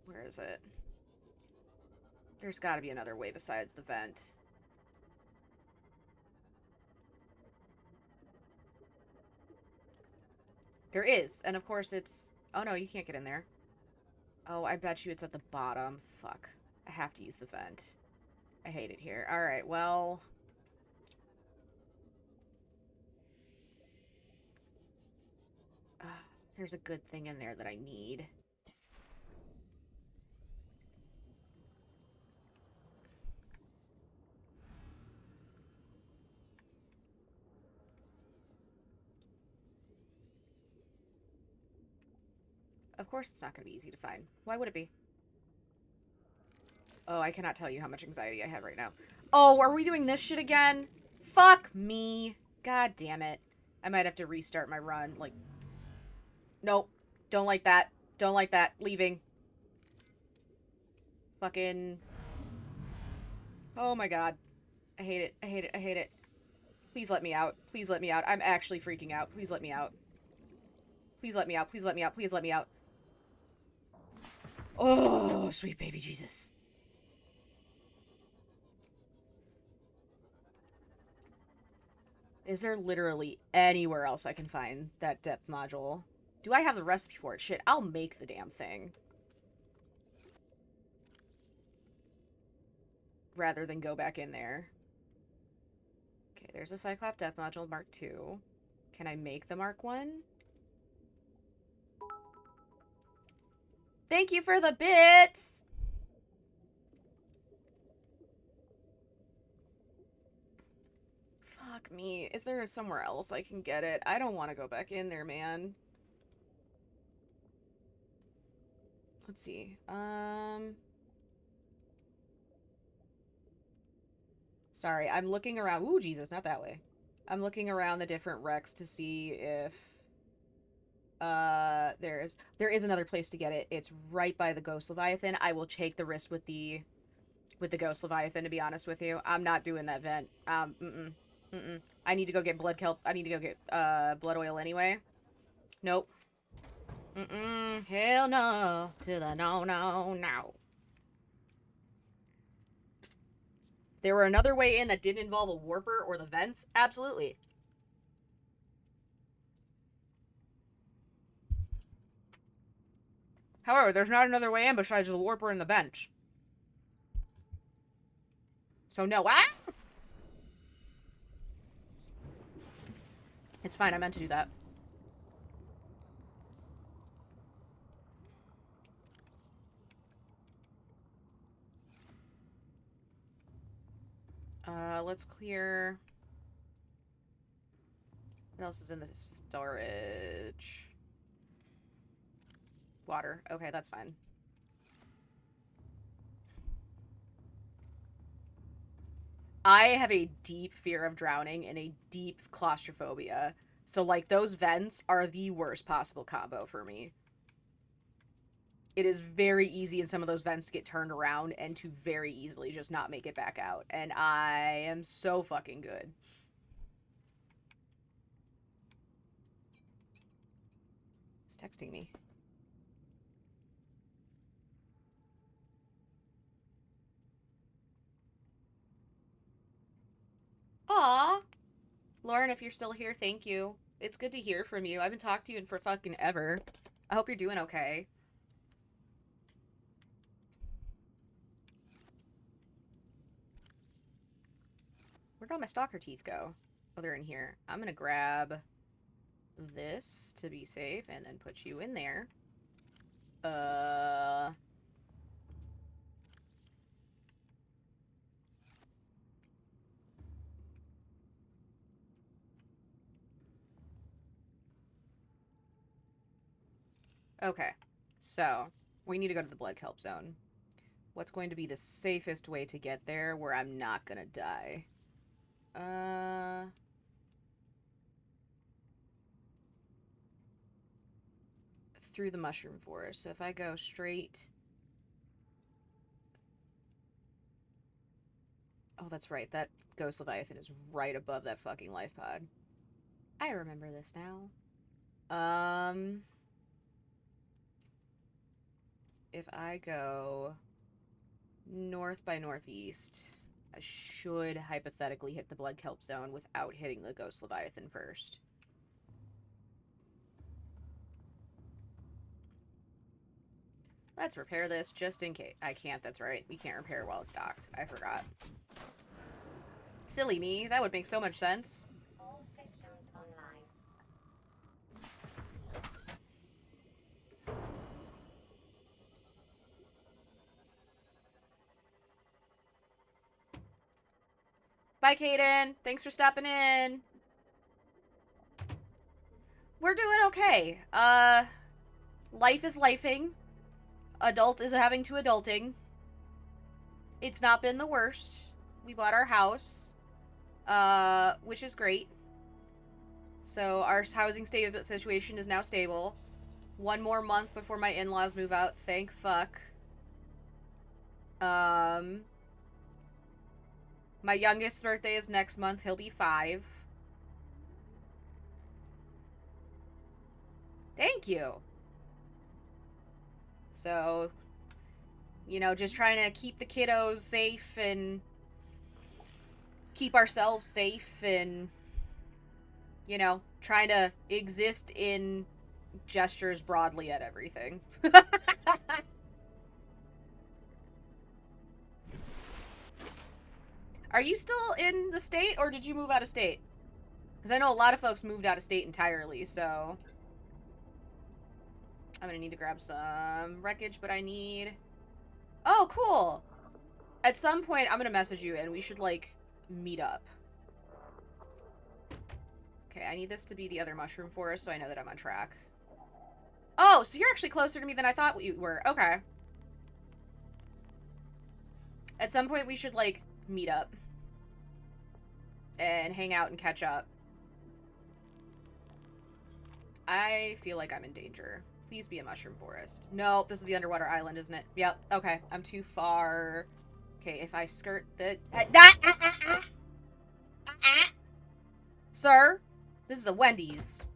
Speaker 1: Where is it? There's gotta be another way besides the vent. There is. And of course it's... Oh no, you can't get in there. Oh, I bet you it's at the bottom. Fuck. I have to use the vent. I hate it here. Alright, well... there's a good thing in there that I need. Of course it's not going to be easy to find. Why would it be? Oh, I cannot tell you how much anxiety I have right now. Oh, are we doing this shit again? Fuck me. God damn it. I might have to restart my run. Like, nope. Don't like that. Don't like that. Leaving. Fucking... Oh my god. I hate it. I hate it. I hate it. Please let me out. Please let me out. I'm actually freaking out. Please let me out. Please let me out. Please let me out. Please let me out. Oh, sweet baby Jesus. Is there literally anywhere else I can find that depth module? Do I have the recipe for it? Shit, I'll make the damn thing. Rather than go back in there. Okay, there's a Cyclop depth module Mark II. Can I make the Mark 1? Thank you for the bits! Fuck me. Is there somewhere else I can get it? I don't want to go back in there, man. Let's see. Sorry, I'm looking around. Ooh, Jesus, not that way. I'm looking around the different wrecks to see if... there is another place to get it. It's right by the Ghost Leviathan. I will take the risk with the Ghost Leviathan, to be honest with you. I'm not doing that vent. I need to go get blood kelp. I need to go get, blood oil anyway. Nope. Hell no. To the no, no, no. There were another way in that didn't involve a warper or the vents? Absolutely. However, there's not another way in besides the warper and the vents. So no. Ah! It's fine, I meant to do that. Let's clear... What else is in the storage? Water. Okay, that's fine. I have a deep fear of drowning and a deep claustrophobia. So, like, those vents are the worst possible combo for me. it is very easy in some of those vents to get turned around and to very easily just not make it back out. And I am so fucking good. He's texting me. Aw. Lauren, if you're still here, thank you. It's good to hear from you. I haven't talked to you in for fucking ever. I hope you're doing okay. Where'd all my stalker teeth go? Oh, they're in here. I'm gonna grab this to be safe and then put you in there. Okay. So, we need to go to the blood kelp zone. What's going to be the safest way to get there where I'm not gonna die? Through the mushroom forest. So if I go straight... Oh, that's right. That ghost leviathan is right above that fucking life pod. I remember this now. If I go north by northeast, I should hypothetically hit the blood kelp zone without hitting the ghost leviathan first. Let's repair this just in case. I can't, that's right. We can't repair while it's docked. I forgot. Silly me. That would make so much sense.
Speaker 4: All systems online.
Speaker 1: Bye, Kaden. Thanks for stopping in. We're doing okay. Life is lifing. Adult is having to adulting. It's not been the worst. We bought our house, which is great. So our housing situation is now stable. 1 more month before my in-laws move out. Thank fuck. My youngest birthday is next month. He'll be 5. Thank you. So, you know, just trying to keep the kiddos safe and keep ourselves safe and, you know, trying to exist in gestures broadly at everything. Are you still in the state, or did you move out of state? Because I know a lot of folks moved out of state entirely, so... I'm gonna need to grab some wreckage, but I need... Oh, cool! At some point, I'm gonna message you, and we should, like, meet up. Okay, I need this to be the other mushroom forest, so I know that I'm on track. Oh, so you're actually closer to me than I thought you were. Okay. At some point, we should, like, meet up. And hang out and catch up. I feel like I'm in danger. Please be a mushroom forest. No, this is the underwater island, isn't it? Yep. Okay, I'm too far. Okay, if I skirt the... Sir? This is a Wendy's.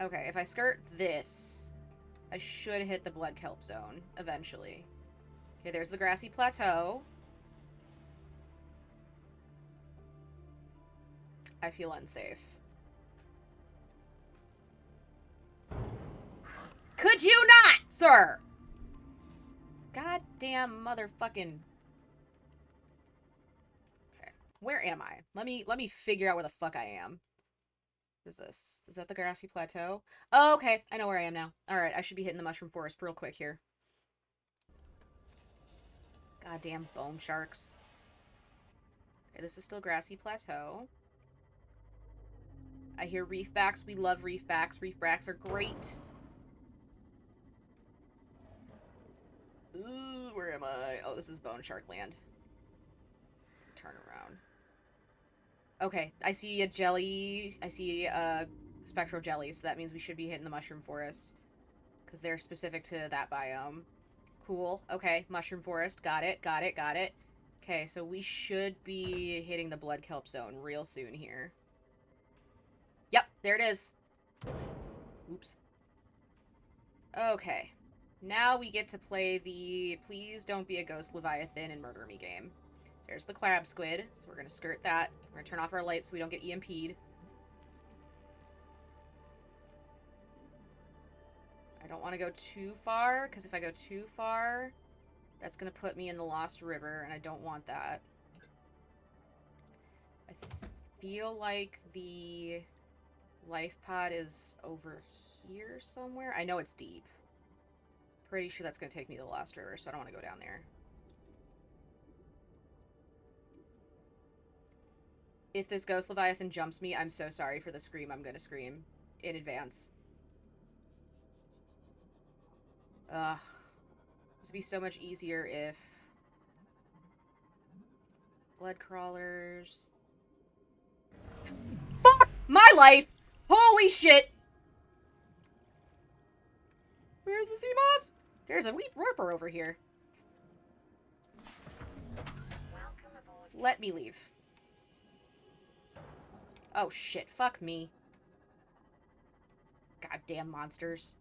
Speaker 1: Okay, if I skirt this, I should hit the blood kelp zone eventually. Okay, there's the grassy plateau. I feel unsafe. Could you not, sir? Goddamn motherfucking... Okay, where am I? Let me figure out where the fuck I am. What is this? Is that the grassy plateau? Oh, okay, I know where I am now. Alright, I should be hitting the mushroom forest real quick here. Goddamn bone sharks. Okay, this is still grassy plateau. I hear reefbacks. We love reefbacks. Reefbacks are great. Ooh, where am I? Oh, this is bone shark land. Turn around. Okay, I see a jelly. I see a spectral jelly, so that means we should be hitting the mushroom forest. because they're specific to that biome. Cool. Okay, mushroom forest. Got it, got it, got it. Okay, so we should be hitting the blood kelp zone real soon here. Yep, there it is. Oops. Okay. Now we get to play the please don't be a ghost leviathan and murder me game. There's the crab squid, so we're going to skirt that. We're going to turn off our lights so we don't get EMP'd. I don't want to go too far, because if I go too far, that's going to put me in the Lost River, and I don't want that. I feel like the life pod is over here somewhere. I know it's deep. Pretty sure that's going to take me to the Lost River, so I don't want to go down there. If this ghost leviathan jumps me, I'm so sorry for the scream I'm going to scream in advance. Ugh. This would be so much easier if... Blood crawlers... Fuck my life! Holy shit! Where's the sea moth? There's a wheat warper over here.
Speaker 4: Welcome aboard.
Speaker 1: Let me leave. Oh shit, fuck me. Goddamn monsters.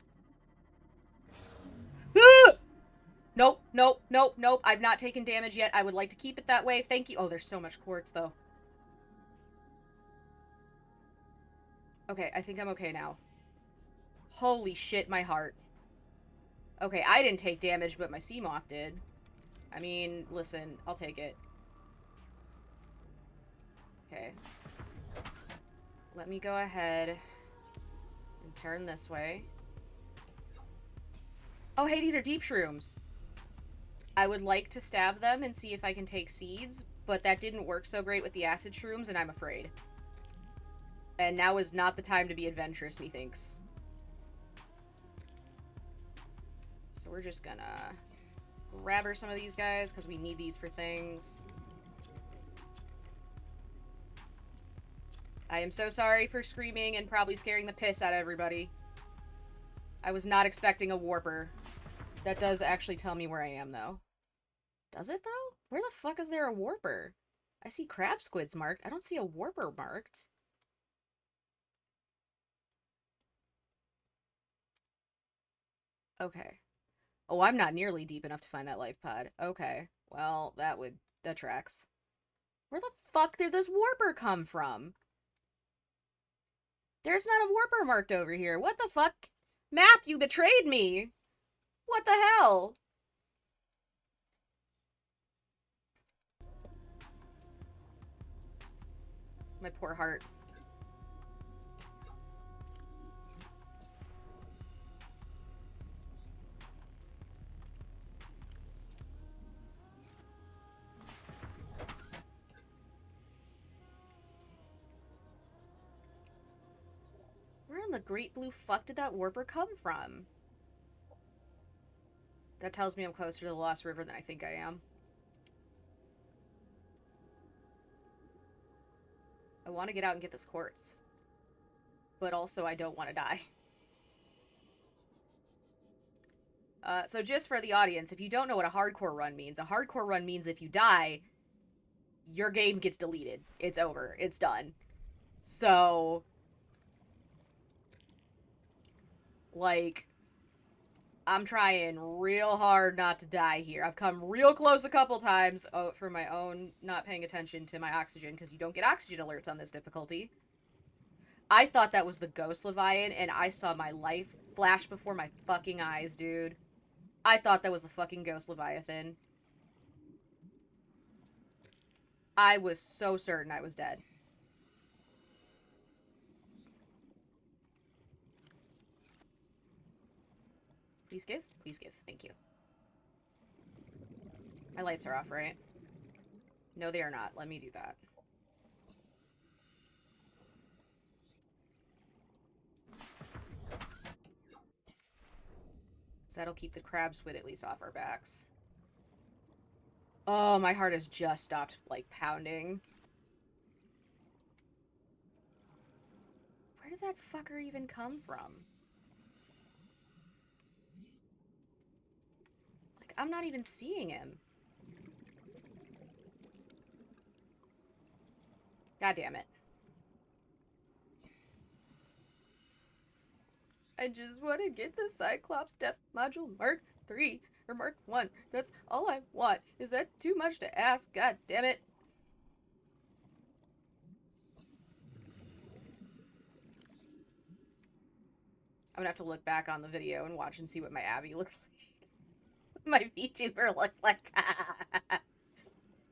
Speaker 1: Ah! Nope, nope, nope, nope. I've not taken damage yet. I would like to keep it that way. Thank you. Oh, there's so much quartz, though. Okay, I think I'm okay now. Holy shit, my heart. Okay, I didn't take damage, but my sea moth did. I mean, listen, I'll take it. Okay. Let me go ahead and turn this way. Oh, hey, these are deep shrooms. I would like to stab them and see if I can take seeds, but that didn't work so great with the acid shrooms, and I'm afraid. And now is not the time to be adventurous, methinks. So we're just gonna grab her some of these guys, because we need these for things. I am so sorry for screaming and probably scaring the piss out of everybody. I was not expecting a warper. That does actually tell me where I am, though. Does it, though? Where the fuck is there a warper? I see crab squids marked. I don't see a warper marked. Okay. Oh, I'm not nearly deep enough to find that life pod. Okay. Well, that tracks. Where the fuck did this warper come from? There's not a warper marked over here. What the fuck? Map, you betrayed me! What the hell? My poor heart. Where in the great blue fuck did that warper come from? That tells me I'm closer to the Lost River than I think I am. I want to get out and get this quartz. But also I don't want to die. So just for the audience, if you don't know what a hardcore run means, a hardcore run means if you die, your game gets deleted. It's over. It's done. So, like, I'm trying real hard not to die here. I've come real close a couple times for my own not paying attention to my oxygen, because you don't get oxygen alerts on this difficulty. I thought that was the ghost Leviathan, and I saw my life flash before my fucking eyes, dude. I thought that was the fucking ghost Leviathan. I was so certain I was dead. Please give? Please give. Thank you. My lights are off, right? No, they are not. Let me do that. So that'll keep the crab squid at least off our backs. Oh, my heart has just stopped, like, pounding. Where did that fucker even come from? I'm not even seeing him. God damn it. I just want to get the Cyclops Depth Module Mark 3 or Mark 1. That's all I want. Is that too much to ask? God damn it. I'm gonna have to look back on the video and watch and see what my Abby looked like. My VTuber looked like.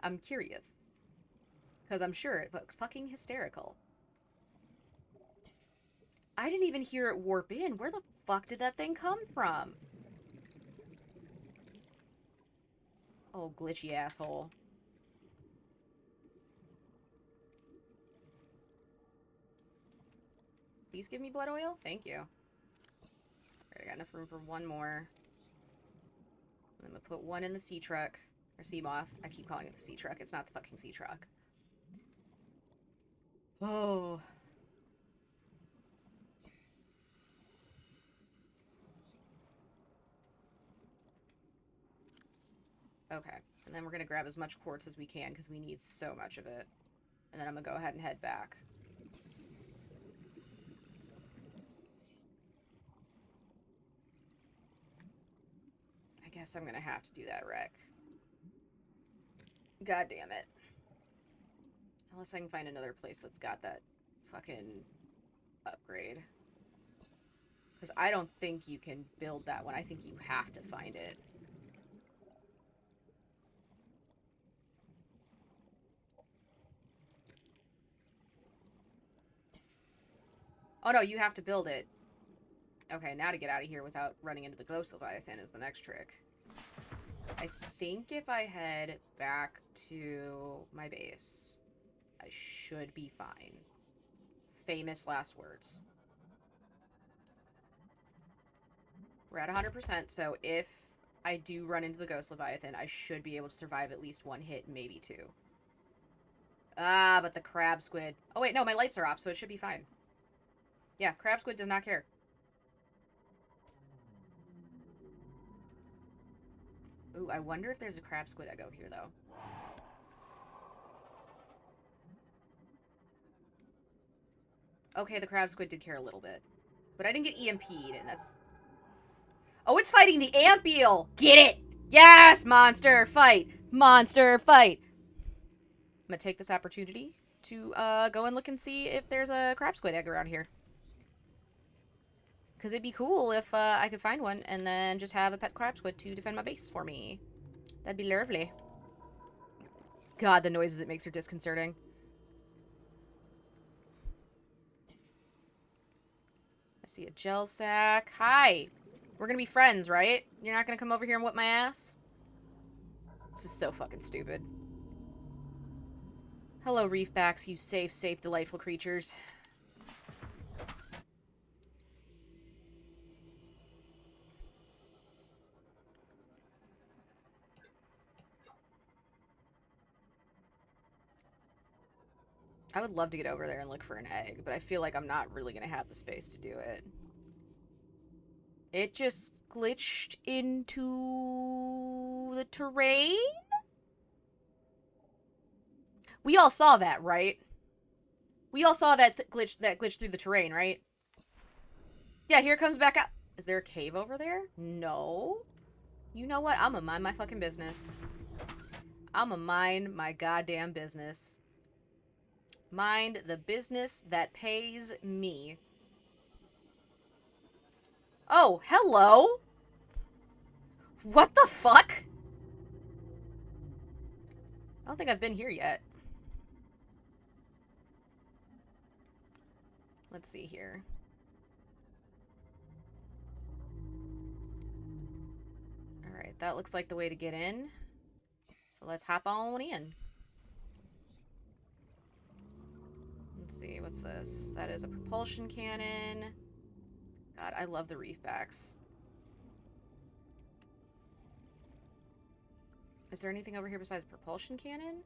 Speaker 1: I'm curious. Because I'm sure it looked fucking hysterical. I didn't even hear it warp in. Where the fuck did that thing come from? Oh, glitchy asshole. Please give me blood oil? Thank you. Alright, I got enough room for one more. I'm gonna put one in the sea truck. Or sea moth. I keep calling it the sea truck. It's not the fucking sea truck. Oh. Okay. And then we're gonna grab as much quartz as we can because we need so much of it. And then I'm gonna go ahead and head back. I guess I'm gonna have to do that, Rick. God damn it. Unless I can find another place that's got that fucking upgrade. Because I don't think you can build that one. I think you have to find it. Oh no, you have to build it. Okay, now to get out of here without running into the Ghost Leviathan is the next trick. I think if I head back to my base, I should be fine. Famous last words. We're at 100%, so if I do run into the Ghost Leviathan, I should be able to survive at least one hit, maybe two. Ah, but the crab squid. Oh wait, no, my lights are off, so it should be fine. Yeah, crab squid does not care. Ooh, I wonder if there's a crab squid egg out here, though. Okay, the crab squid did care a little bit. But I didn't get EMP'd, and that's... Oh, it's fighting the ant eel! Get it! Yes, monster fight! Monster fight! I'm gonna take this opportunity to go and look and see if there's a crab squid egg around here. Because it'd be cool if I could find one and then just have a pet crab squid to defend my base for me. That'd be lovely. God, the noises it makes are disconcerting. I see a gel sack. Hi! We're gonna be friends, right? You're not gonna come over here and whip my ass? This is so fucking stupid. Hello, reefbacks, you safe, delightful creatures. I would love to get over there and look for an egg, but I feel like I'm not really gonna have the space to do it. It just glitched into the terrain? We all saw that, right? We all saw that glitch through the terrain, right? Yeah, here it comes back out. Is there a cave over there? No. You know what? I'ma mind my fucking business. I'ma mind my goddamn business. Mind the business that pays me. Oh, hello? What the fuck? I don't think I've been here yet. Let's see here. Alright, that looks like the way to get in. So let's hop on in. Let's see, what's this? That is a propulsion cannon. God, I love the reefbacks. Is there anything over here besides propulsion cannon?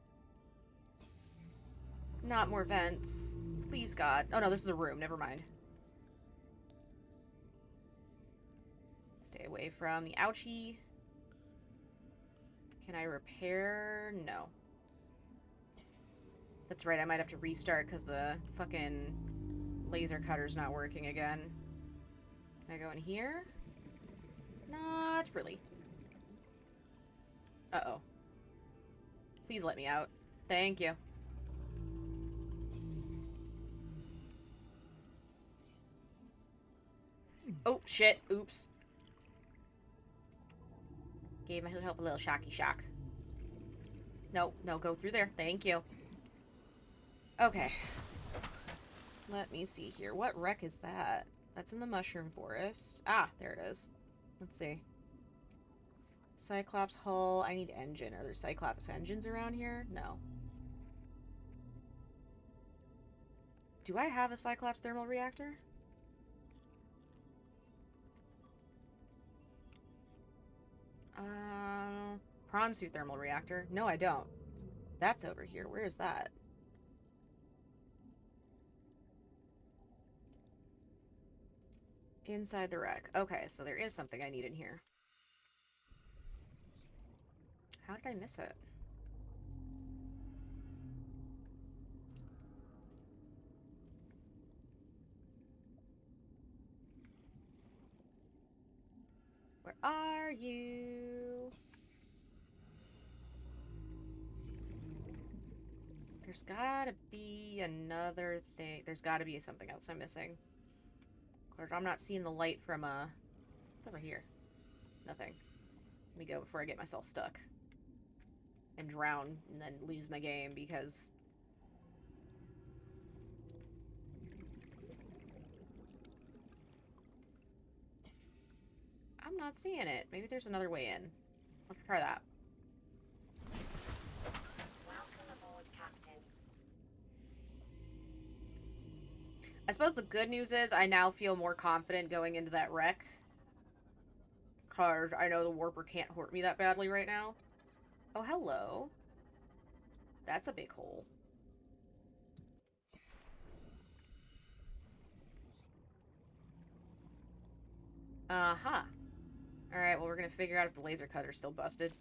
Speaker 1: Not more vents. Please, God. Oh, no, this is a room. Never mind. Stay away from the ouchie. Can I repair? No. That's right, I might have to restart because the fucking laser cutter's not working again. Can I go in here? Not really. Uh-oh. Please let me out. Thank you. Oh, shit. Oops. Gave myself a little shocky shock. No, no, go through there. Thank you. Okay. Let me see here. What wreck is that? That's in the mushroom forest. Ah, there it is. Let's see. Cyclops hull. I need engine. Are there Cyclops engines around here? No. Do I have a Cyclops thermal reactor? Prawn suit thermal reactor. No, I don't. That's over here. Where is that? Inside the wreck. Okay, so there is something I need in here. How did I miss it? Where are you? There's gotta be another thing. There's gotta be something else I'm missing. Of course, I'm not seeing the light from, what's over here? Nothing. Let me go before I get myself stuck. And drown, and then lose my game, because... I'm not seeing it. Maybe there's another way in. Let's try that.
Speaker 4: Welcome aboard, Captain.
Speaker 1: I suppose the good news is I now feel more confident going into that wreck. Because I know the warper can't hurt me that badly right now. Oh, hello. That's a big hole. Uh-huh. Alright, well, we're gonna figure out if the laser cutter's still busted.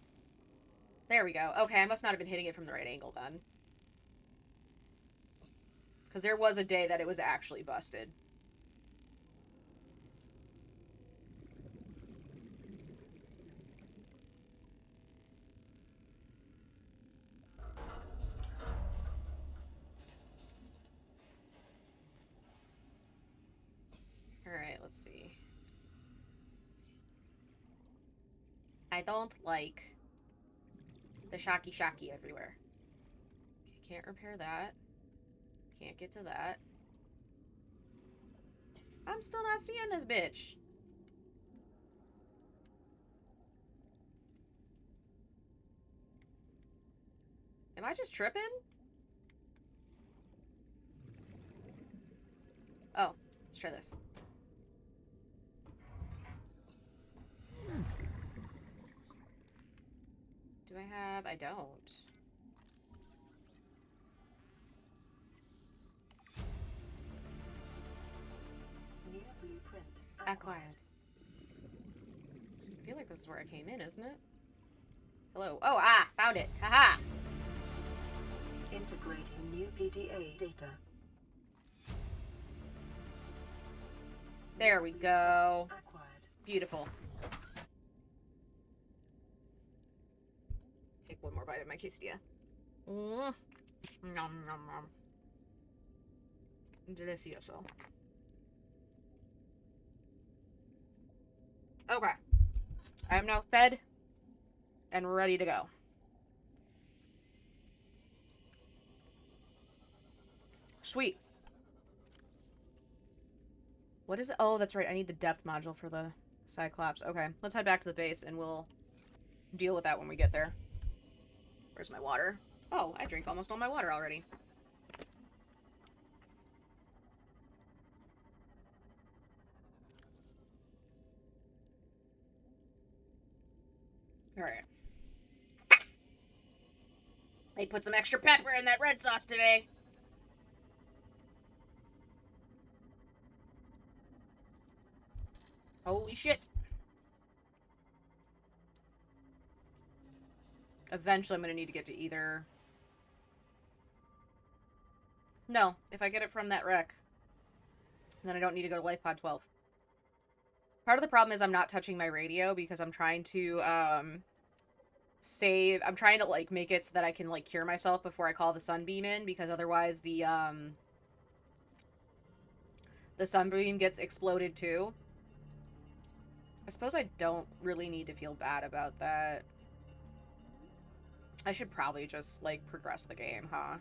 Speaker 1: There we go. Okay, I must not have been hitting it from the right angle then. Because there was a day that it was actually busted. Alright, let's see. I don't like the shocky shocky everywhere. Okay, can't repair that. Can't get to that. I'm still not seeing this bitch. Am I just tripping? Oh, let's try this. Do I have? I don't.
Speaker 2: New blueprint
Speaker 1: Acquired. I feel like this is where I came in, isn't it? Hello. Oh, found it. Haha.
Speaker 2: Integrating new PDA data.
Speaker 1: There we go.
Speaker 2: Acquired.
Speaker 1: Beautiful. Take one more bite of my quesadilla. Nom nom nom. Delicioso. Okay. I am now fed and ready to go. Sweet. What is it? Oh, that's right. I need the depth module for the Cyclops. Okay, let's head back to the base and we'll deal with that when we get there. Where's my water? Oh, I drank almost all my water already. Alright. They put some extra pepper in that red sauce today. Holy shit. Eventually I'm going to need to get to either... No, if I get it from that wreck, then I don't need to go to Life Pod 12. Part of the problem is I'm not touching my radio because I'm trying to, save... I'm trying to, like, make it so that I can, like, cure myself before I call the Sunbeam in, because otherwise the Sunbeam gets exploded too. I suppose I don't really need to feel bad about that. I should probably just, like, progress the game, huh?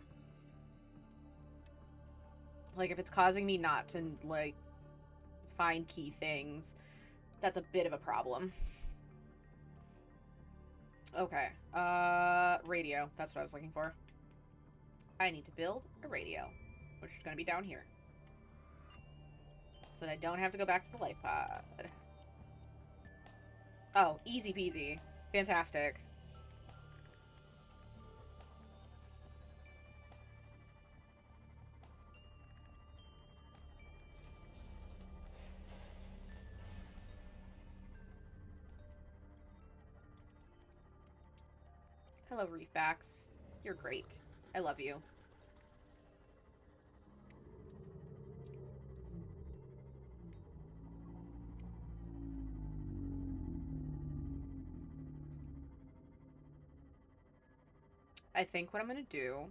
Speaker 1: Like, if it's causing me not to, like, find key things, that's a bit of a problem. Okay. Radio. That's what I was looking for. I need to build a radio, which is going to be down here. So that I don't have to go back to the life pod. Oh, easy peasy. Fantastic. Hello, Reefbacks. You're great. I love you. I think what I'm gonna do...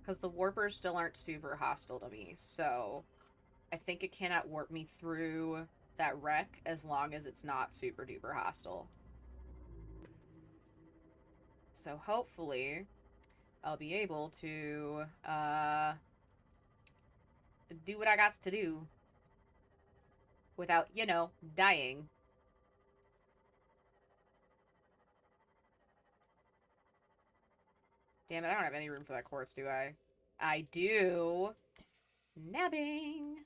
Speaker 1: Because the warpers still aren't super hostile to me, so... I think it cannot warp me through that wreck as long as it's not super duper hostile. So hopefully I'll be able to do what I got to do without, you know, dying. Damn it, I don't have any room for that quartz, do I? I do. Nabbing.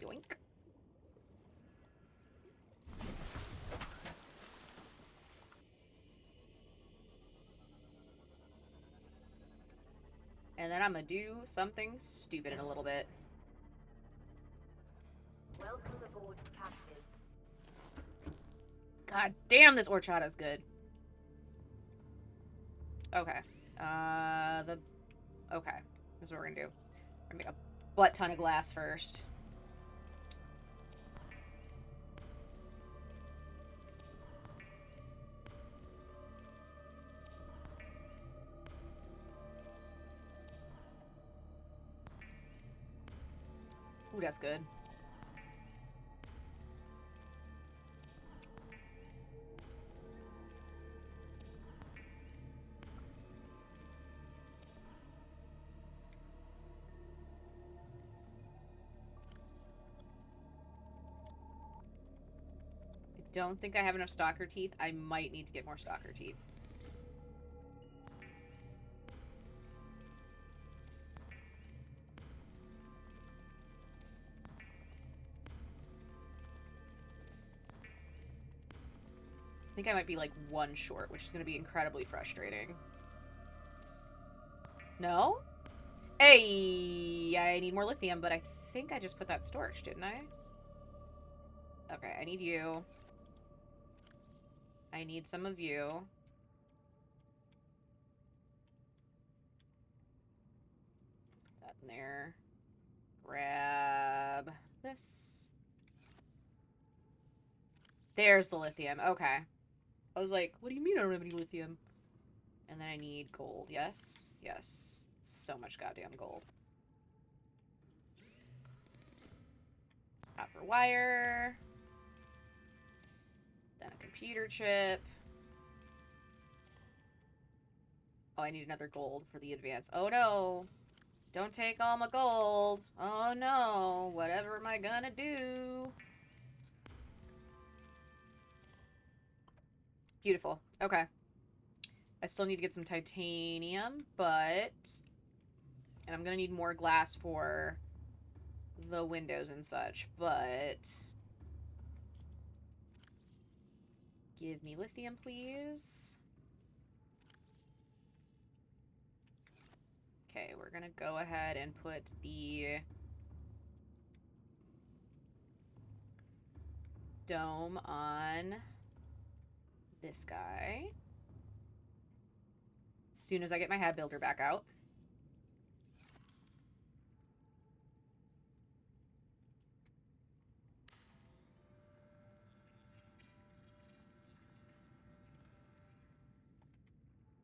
Speaker 1: Yoink. And then I'm gonna do something stupid in a little bit.
Speaker 4: Welcome aboard, Captain.
Speaker 1: God damn, this horchata is good. Okay. Okay. This is what we're gonna do. We're gonna make a butt ton of glass first. Ooh, that's good. I don't think I have enough stalker teeth. I might need to get more stalker teeth. I think I might be like one short, which is going to be incredibly frustrating. No? Hey, I need more lithium, but I think I just put that in storage, didn't I? Okay, I need you. I need some of you. Put that in there. Grab this. There's the lithium. Okay. I was like, what do you mean I don't have any lithium? And then I need gold. Yes? Yes. So much goddamn gold. Copper wire. Then a computer chip. Oh, I need another gold for the advance. Oh no! Don't take all my gold! Oh no! Whatever am I gonna do? Beautiful. Okay. I still need to get some titanium, but... And I'm gonna need more glass for the windows and such, but... Give me lithium, please. Okay, we're gonna go ahead and put the dome on this guy. As soon as I get my head builder back out.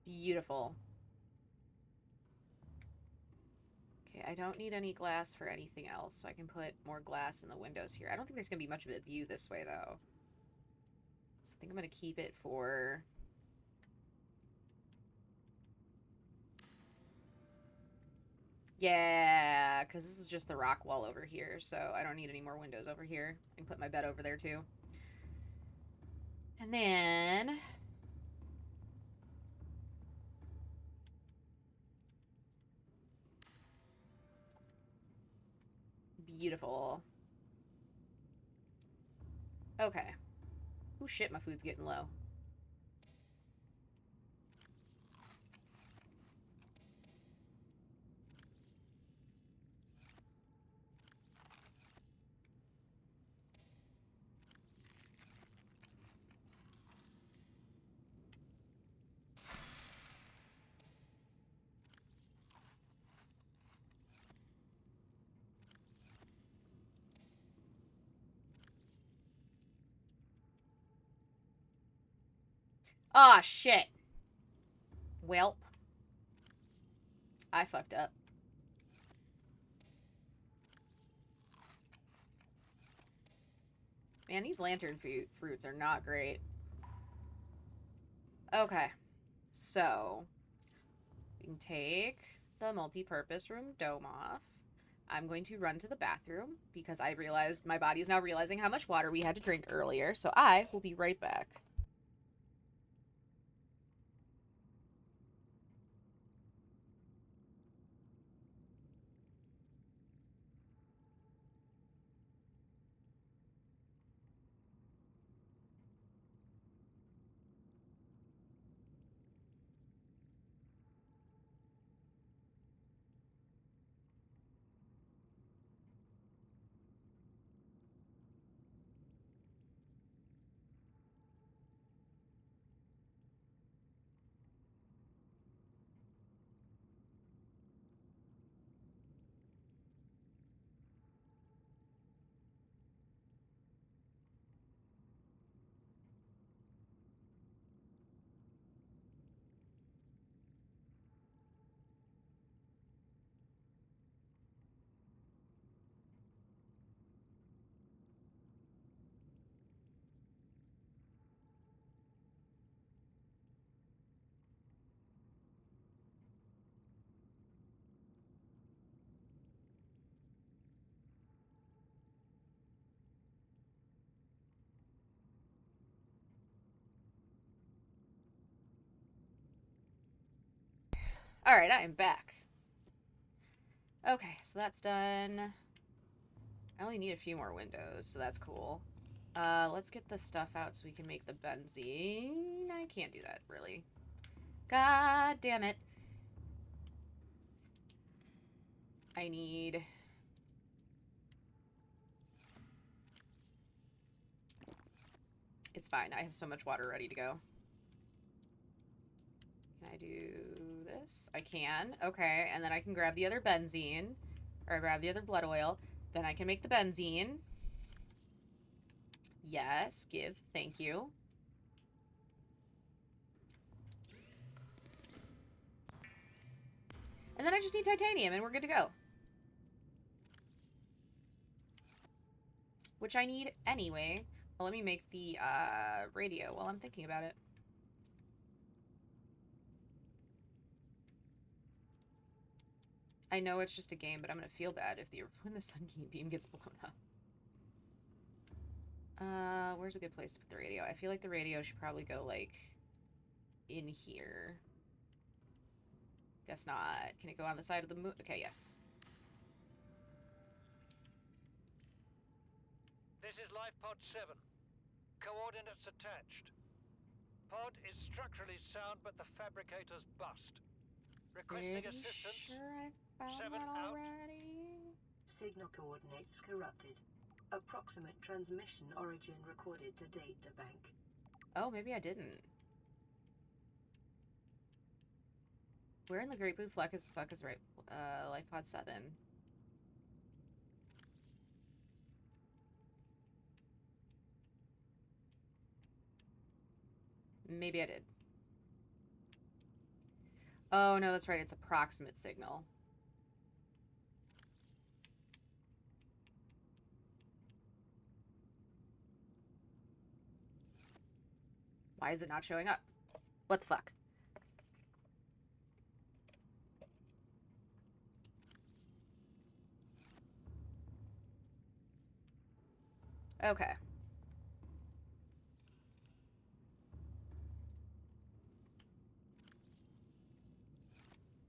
Speaker 1: Beautiful. Okay, I don't need any glass for anything else, so I can put more glass in the windows here. I don't think there's going to be much of a view this way, though. So I think I'm going to keep it for... Yeah, because this is just the rock wall over here, so I don't need any more windows over here. I can put my bed over there, too. And then... Beautiful. Okay. Oh shit, my food's getting low. Aw, shit. Welp. I fucked up. Man, these lantern fruits are not great. Okay. So, we can take the multi-purpose room dome off. I'm going to run to the bathroom because I realized my body is now realizing how much water we had to drink earlier. So I will be right back. Alright, I am back. Okay, so that's done. I only need a few more windows, so that's cool. Let's get the stuff out so we can make the benzene. I can't do that, really. God damn it. I need... It's fine. I have so much water ready to go. Can I do this? I can. Okay, and then I can grab the other benzene. Or grab the other blood oil. Then I can make the benzene. Yes, give. Thank you. And then I just need titanium and we're good to go. Which I need anyway. Well, let me make the radio while I'm thinking about it. I know it's just a game, but I'm gonna feel bad if when the sun beam gets blown up. Where's a good place to put the radio? I feel like the radio should probably go, like, in here. Guess not. Can it go on the side of the moon? Okay, yes.
Speaker 5: This is Life Pod 7. Coordinates attached. Pod is structurally sound, but the fabricator's bust. Requesting
Speaker 1: Pretty
Speaker 5: assistance.
Speaker 1: sure I found
Speaker 5: 7
Speaker 1: that
Speaker 5: out.
Speaker 1: already.
Speaker 2: Signal coordinates corrupted. Approximate transmission origin recorded to data bank.
Speaker 1: Oh, maybe I didn't. Where in the Great Blue Fuck is right? Life Pod 7. Maybe I did. Oh, no, that's right. It's approximate signal. Why is it not showing up? What the fuck? Okay.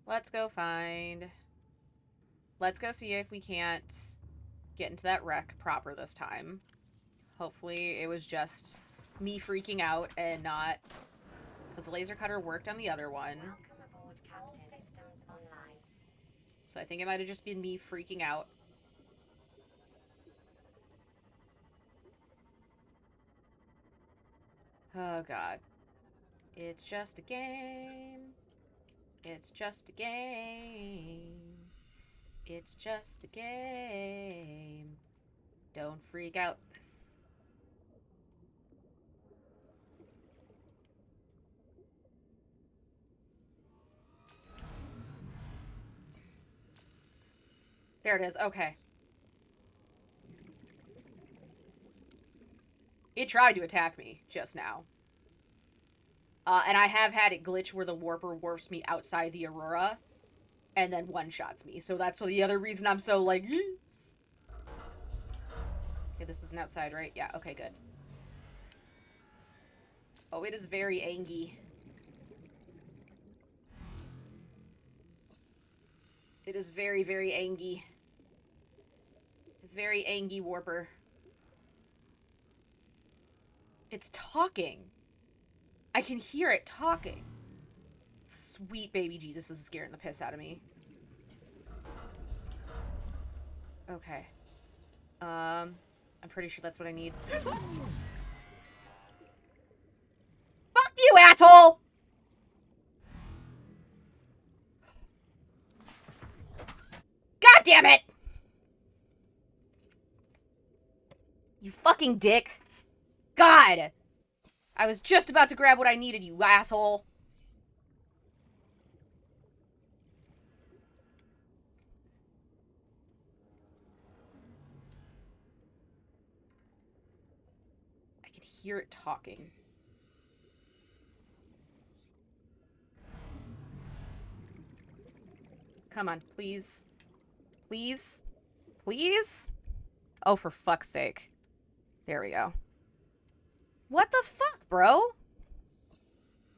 Speaker 1: Let's go find... Let's go see if we can't get into that wreck proper this time. Hopefully it was just me freaking out and not... Because the laser cutter worked on the other one.
Speaker 4: Welcome aboard, Captain. All systems online.
Speaker 1: So I think it might have just been me freaking out. Oh, God. It's just a game. It's just a game. It's just a game. Don't freak out. There it is. Okay. It tried to attack me just now. And I have had it glitch where the warper warps me outside the Aurora and then one-shots me. So that's the other reason I'm so like... Okay, this isn't outside, right? Yeah, okay, good. Oh, it is very angy. It is very, very angy. Very angy warper. It's talking. I can hear it talking. Sweet baby Jesus, this is scaring the piss out of me. Okay. I'm pretty sure that's what I need. Fuck you, asshole! God damn it! You fucking dick. God! I was just about to grab what I needed, you asshole. I can hear it talking. Come on, please. Please? Please? Oh, for fuck's sake. There we go. What the fuck, bro?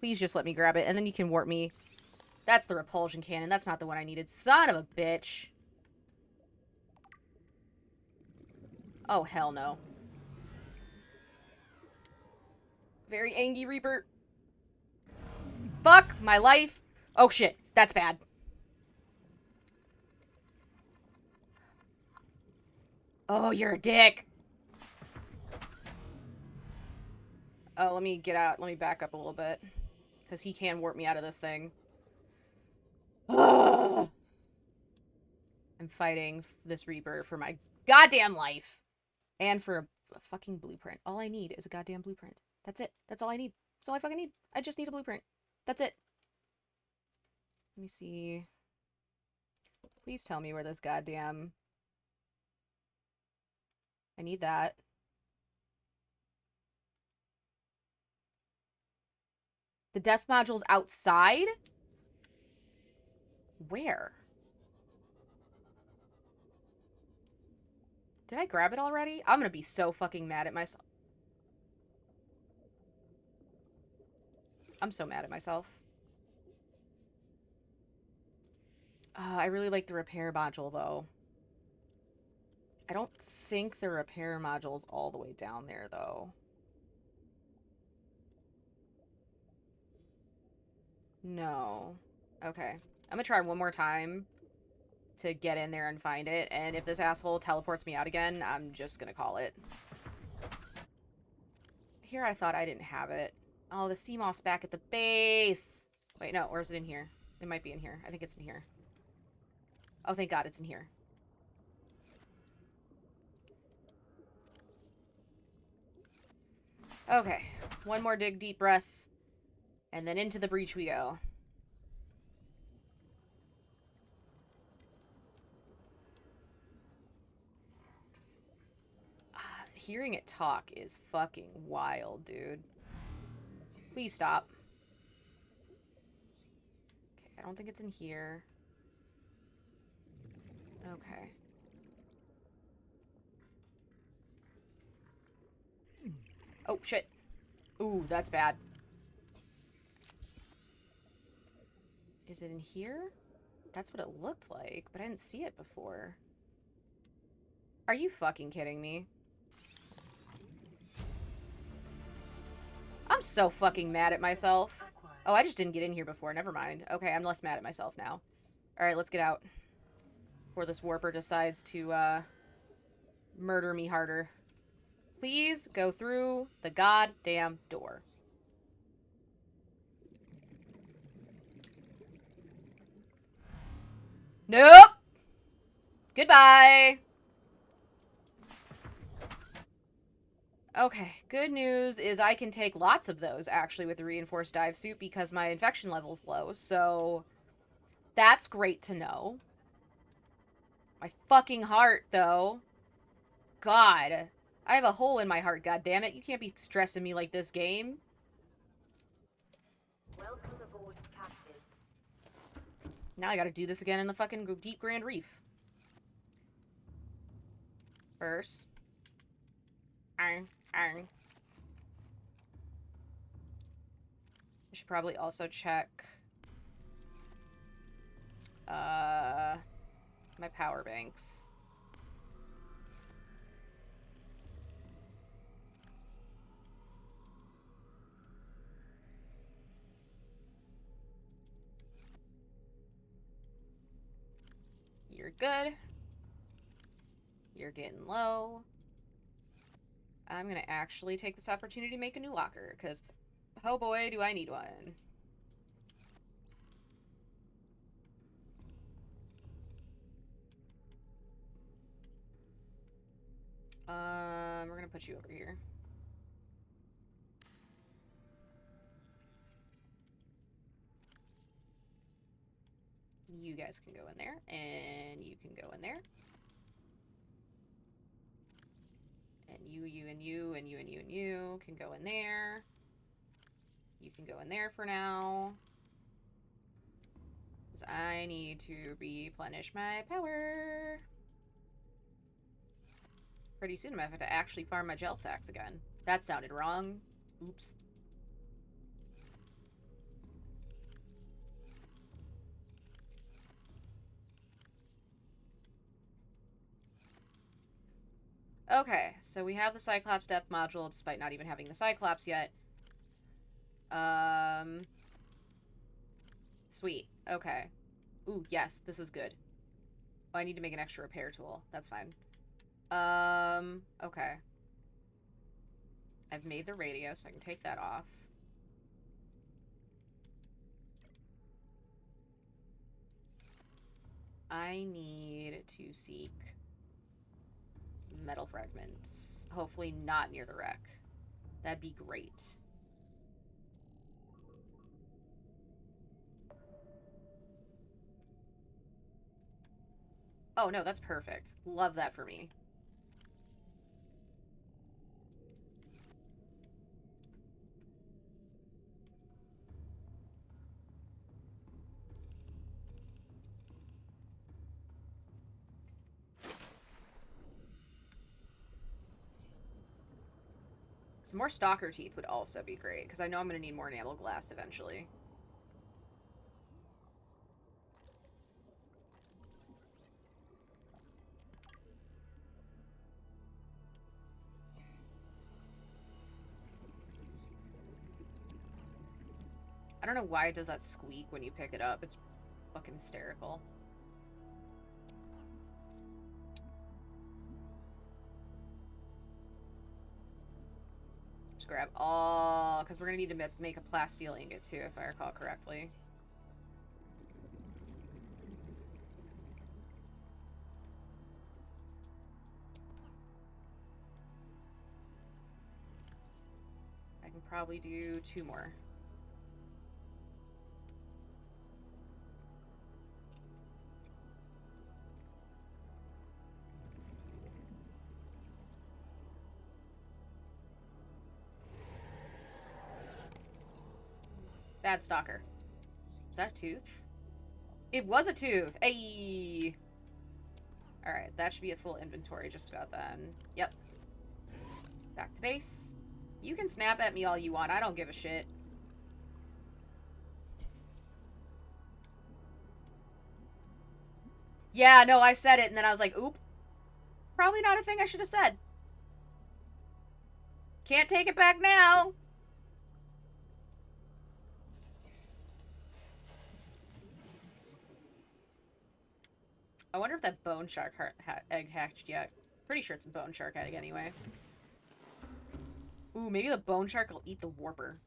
Speaker 1: Please just let me grab it, and then you can warp me. That's the repulsion cannon. That's not the one I needed. Son of a bitch. Oh, hell no. Very angry Reaper. Fuck my life. Oh, shit. That's bad. Oh, you're a dick. Oh, let me get out. Let me back up a little bit. Because he can warp me out of this thing. Ugh. I'm fighting this Reaper for my goddamn life. And for a fucking blueprint. All I need is a goddamn blueprint. That's it. That's all I need. That's all I fucking need. I just need a blueprint. That's it. Let me see. Please tell me where this goddamn... I need that. The death module's outside? Where? Did I grab it already? I'm gonna be so fucking mad at myself. I'm so mad at myself. I really like the repair module, though. I don't think the repair module's all the way down there, though. No. Okay. I'm gonna try one more time to get in there and find it, and if this asshole teleports me out again, I'm just gonna call it. Here I thought I didn't have it. Oh, the sea moth's back at the base. Wait, no, or is it in here? It might be in here. I think it's in here. Oh, thank God it's in here. Okay, one more dig deep breath, and then into the breach we go. Hearing it talk is fucking wild, dude. Please stop. Okay, I don't think it's in here. Okay. Oh, shit. Ooh, that's bad. Is it in here? That's what it looked like, but I didn't see it before. Are you fucking kidding me? I'm so fucking mad at myself. Oh, I just didn't get in here before. Never mind. Okay, I'm less mad at myself now. Alright, let's get out. Before this warper decides to, murder me harder. Please go through the goddamn door. Nope! Goodbye! Okay, good news is I can take lots of those, actually, with the reinforced dive suit because my infection level's low, so that's great to know. My fucking heart, though. God. I have a hole in my heart, goddammit. You can't be stressing me like this, game.
Speaker 4: Welcome aboard, Captain.
Speaker 1: Now I gotta do this again in the fucking deep Grand Reef. First. Arr. I should probably also check my power banks. You're good. You're getting low. I'm gonna actually take this opportunity to make a new locker, because, oh boy, do I need one. We're gonna put you over here. You guys can go in there, and you can go in there. And you, and you, and you, and you, and you can go in there. You can go in there for now. Because I need to replenish my power. Pretty soon I'm gonna have to actually farm my gel sacks again. That sounded wrong. Oops. Okay, so we have the Cyclops depth module, despite not even having the Cyclops yet. Sweet. Okay. Ooh, yes, this is good. Oh, I need to make an extra repair tool. That's fine. Okay. I've made the radio, so I can take that off. I need to seek metal fragments. Hopefully not near the wreck. That'd be great. Oh, no, that's perfect. Love that for me. Some more stalker teeth would also be great, because I know I'm going to need more enamel glass eventually. I don't know why it does that squeak when you pick it up. It's fucking hysterical. grab all, because we're gonna need to make a plasteel ingot too, if I recall correctly. I can probably do 2 more. Bad stalker. Was that a tooth? It was a tooth! Ayy! Alright, that should be a full inventory just about then. Yep. Back to base. You can snap at me all you want, I don't give a shit. Yeah, no, I said it, and then I was like, oop. Probably not a thing I should have said. Can't take it back now! I wonder if that bone shark egg hatched yet. Pretty sure it's a bone shark egg anyway. Ooh, maybe the bone shark will eat the warper.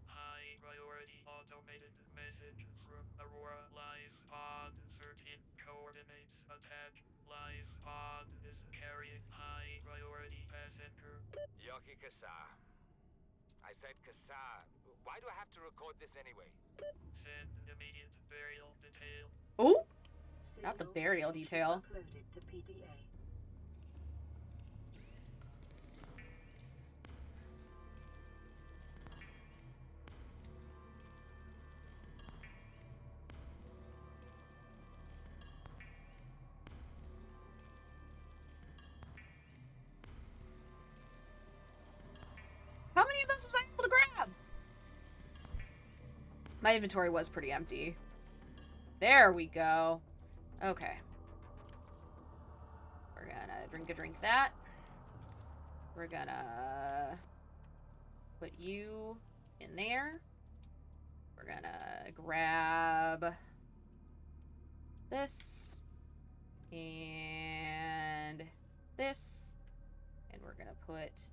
Speaker 6: High priority automated message from Aurora. Live pod 13 coordinates attached. Live pod is carrying high priority passenger.
Speaker 7: Yoki Kasa. I said Kasa. Why do I have to record this anyway?
Speaker 6: Send immediate burial detail.
Speaker 1: Ooh! Not the burial detail.
Speaker 2: Uploaded to PDA.
Speaker 1: How many of those was I able to grab? My inventory was pretty empty. There we go. Okay. We're gonna drink that. We're gonna put you in there. We're gonna grab this and this, and we're gonna put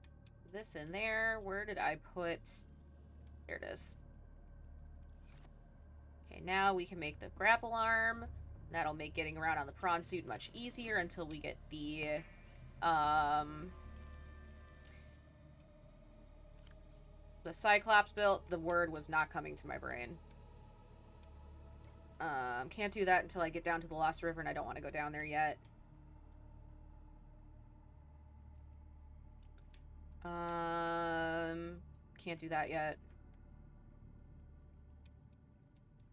Speaker 1: this in there. Where did I put? There it is. Okay, now we can make the grapple arm. That'll make getting around on the prawn suit much easier until we get the Cyclops built. The word was not coming to my brain. Can't do that until I get down to the Lost River, and I don't want to go down there yet. Can't do that yet.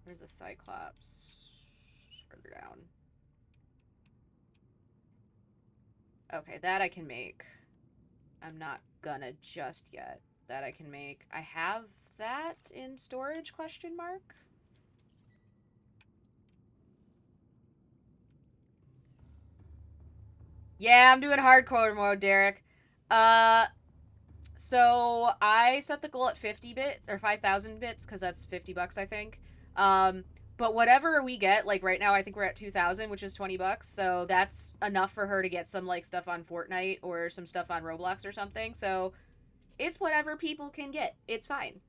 Speaker 1: Where's the Cyclops? Further down. Okay, that I can make. I'm not gonna just yet. That I can make. I have that in storage, question mark? Yeah, I'm doing hardcore mode, Derek. So I set the goal at 50 bits, or 5,000 bits, because that's $50, I think. But whatever we get, like right now I think we're at 2,000, which is $20, so that's enough for her to get some, like, stuff on Fortnite or some stuff on Roblox or something, so it's whatever people can get. It's fine.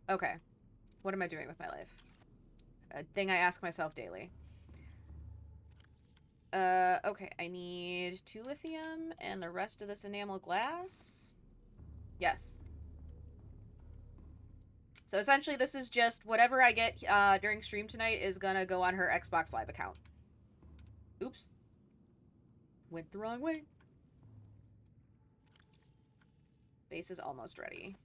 Speaker 1: Okay. What am I doing with my life? A thing I ask myself daily. Okay, I need 2 lithium and the rest of this enamel glass. Yes. So essentially this is just whatever I get during stream tonight is gonna go on her Xbox Live account. Oops. Went the wrong way. Base is almost ready.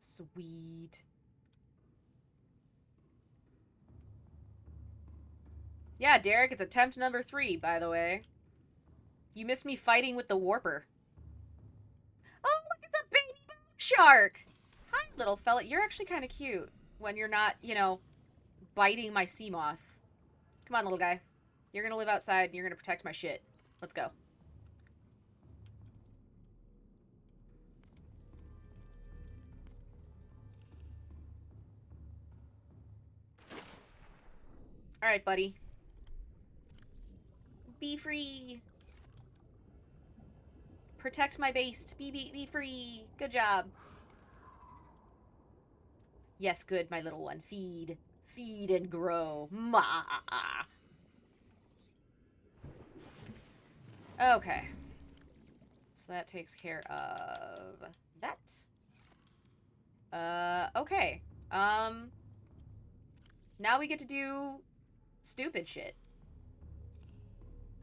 Speaker 1: Sweet. Yeah, Derek, it's attempt number 3, by the way. You missed me fighting with the warper. Oh, look, it's a baby moon shark! Hi, little fella. You're actually kind of cute when you're not, you know, biting my sea moth. Come on, little guy. You're gonna live outside and you're gonna protect my shit. Let's go. Alright, buddy. Be free. Protect my base. Be free. Good job. Yes, good, my little one. Feed. Feed and grow. Ma. Okay. So that takes care of that. Okay. Now we get to do stupid shit.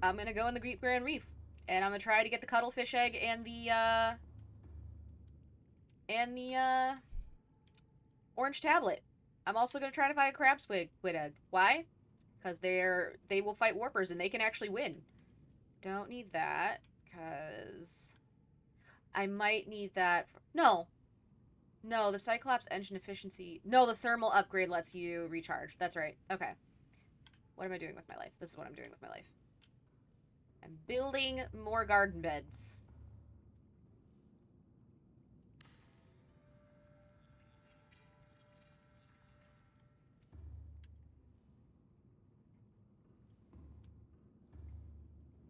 Speaker 1: I'm gonna go in the Great Grand Reef. And I'm gonna try to get the cuttlefish egg and the orange tablet. I'm also gonna try to find a crab squid egg. Why? Because they will fight warpers and they can actually win. Don't need that, because I might need that. No. No, the Cyclops engine efficiency. No, the thermal upgrade lets you recharge. That's right. Okay. What am I doing with my life? This is what I'm doing with my life. I'm building more garden beds.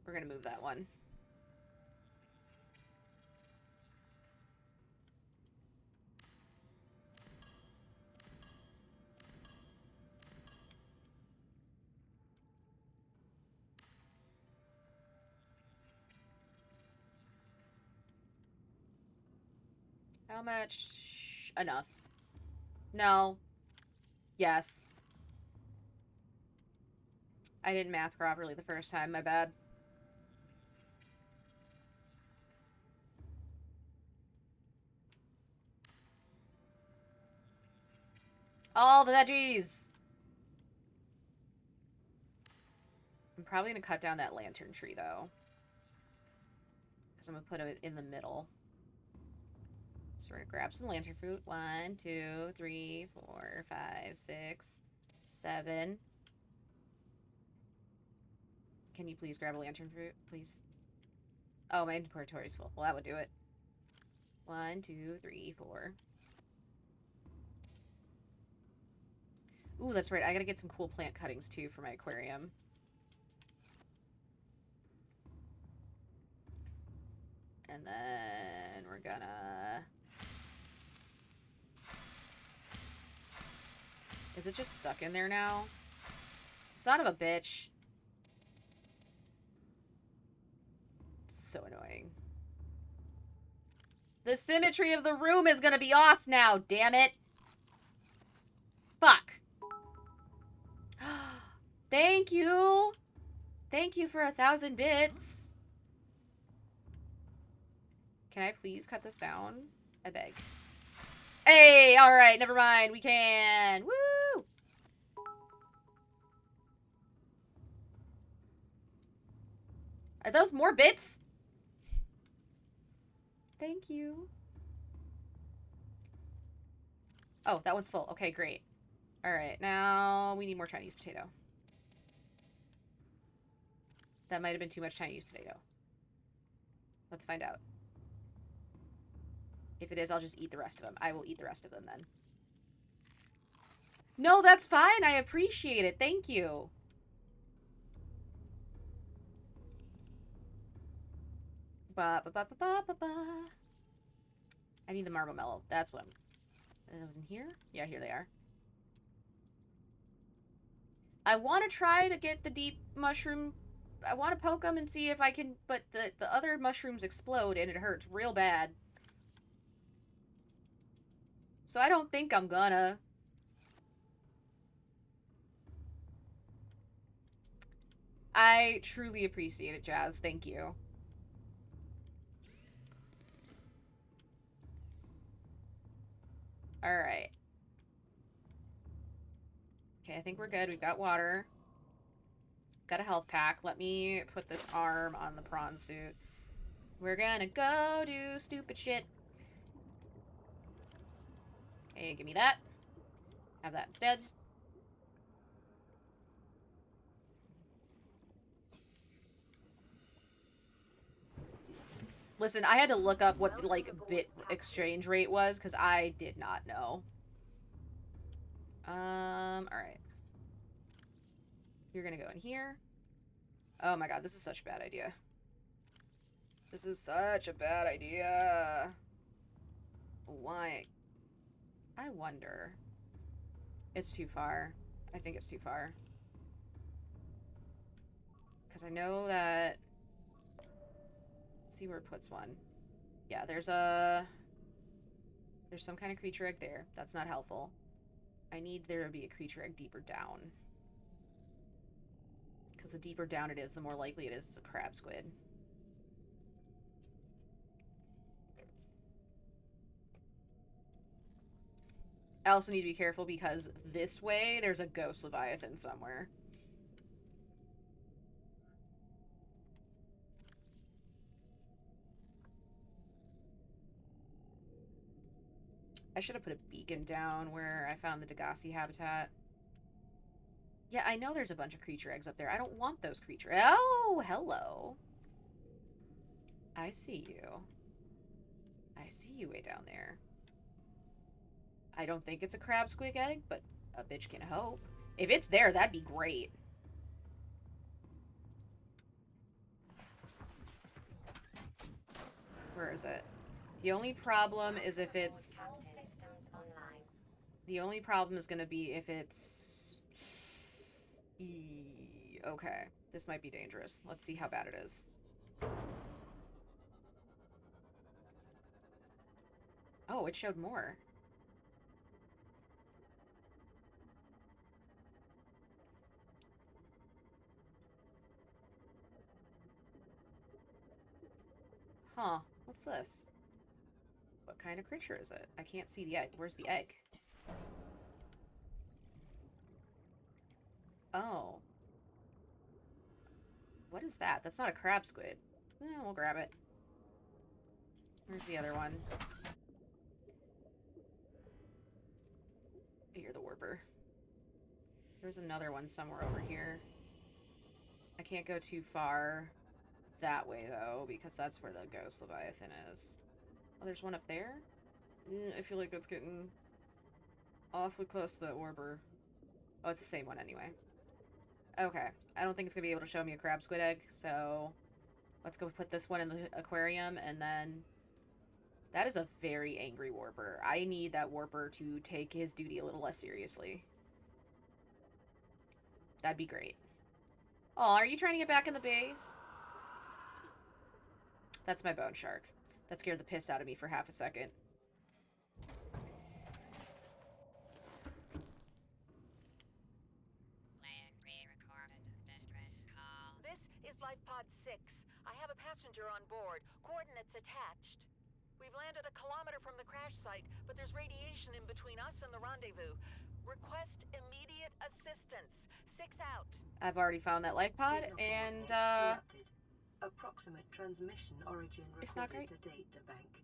Speaker 1: We're gonna move that one. How much? Enough. No. Yes. I didn't math properly the first time. My bad. All the veggies! I'm probably gonna cut down that lantern tree, though. Because I'm gonna put it in the middle. So we're gonna grab some lantern fruit. 1, 2, 3, 4, 5, 6, 7. Can you please grab a lantern fruit, please? Oh, my inventory's full. Well, that would do it. 1, 2, 3, 4. Ooh, that's right. I gotta get some cool plant cuttings, too, for my aquarium. And then we're gonna... Is it just stuck in there now? Son of a bitch. So annoying. The symmetry of the room is gonna be off now, damn it. Fuck. Thank you. Thank you for 1,000 bits. Can I please cut this down? I beg. Hey, alright, never mind. We can. Woo! Are those more bits? Thank you. Oh, that one's full. Okay, great. Alright, now we need more Chinese potato. That might have been too much Chinese potato. Let's find out. If it is, I'll just eat the rest of them. I will eat the rest of them then. No, that's fine. I appreciate it. Thank you. Ba ba ba ba ba ba ba. I need the marble mellow. That's what I'm... It was in here? Yeah, here they are. I want to try to get the deep mushroom. I want to poke them and see if I can... But the other mushrooms explode and it hurts real bad. So I don't think I'm gonna. I truly appreciate it, Jazz. Thank you. Alright. Okay, I think we're good. We've got water. Got a health pack. Let me put this arm on the prawn suit. We're gonna go do stupid shit. Okay, give me that. Have that instead. Listen, I had to look up what the, like, bit exchange rate was, because I did not know. Alright. You're gonna go in here. Oh my god, this is such a bad idea. This is such a bad idea. Why? I wonder. It's too far. I think it's too far. Because I know that... Let's see where it puts one. Yeah, there's some kind of creature egg there. That's not helpful. I need there to be a creature egg deeper down. Because the deeper down it is, the more likely it is it's a crab squid. I also need to be careful because this way there's a ghost leviathan somewhere. I should have put a beacon down where I found the Degassi habitat. Yeah, I know there's a bunch of creature eggs up there. I don't want those creature... Oh, hello. I see you. I see you way down there. I don't think it's a crab squid egg, but a bitch can hope. If it's there, that'd be great. Where is it? The only problem is if it's...
Speaker 4: All systems online.
Speaker 1: The only problem is going to be if it's... Okay. This might be dangerous. Let's see how bad it is. Oh, it showed more. Huh. What's this? What kind of creature is it? I can't see the egg. Where's the egg? Oh. What is that? That's not a crab squid. We'll grab it. Where's the other one? You're the warper. There's another one somewhere over here. I can't go too far that way, though, because that's where the ghost leviathan is. Oh, there's one up there? I feel like that's getting awfully close to the warper. Oh, it's the same one anyway. Okay. I don't think it's going to be able to show me a crab squid egg, so let's go put this one in the aquarium, and then... That is a very angry warper. I need that warper to take his duty a little less seriously. That'd be great. Oh, are you trying to get back in the base? That's my bone shark. That scared the piss out of me for half a second.
Speaker 8: This is Life Pod 6. I have a passenger on board. Coordinates attached. We've landed a kilometer from the crash site, but there's radiation in between us and the rendezvous. Request immediate assistance. 6 out.
Speaker 1: I've already found that life pod, and,
Speaker 2: Approximate transmission origin
Speaker 1: it's not
Speaker 2: reported
Speaker 1: great.
Speaker 2: to data bank.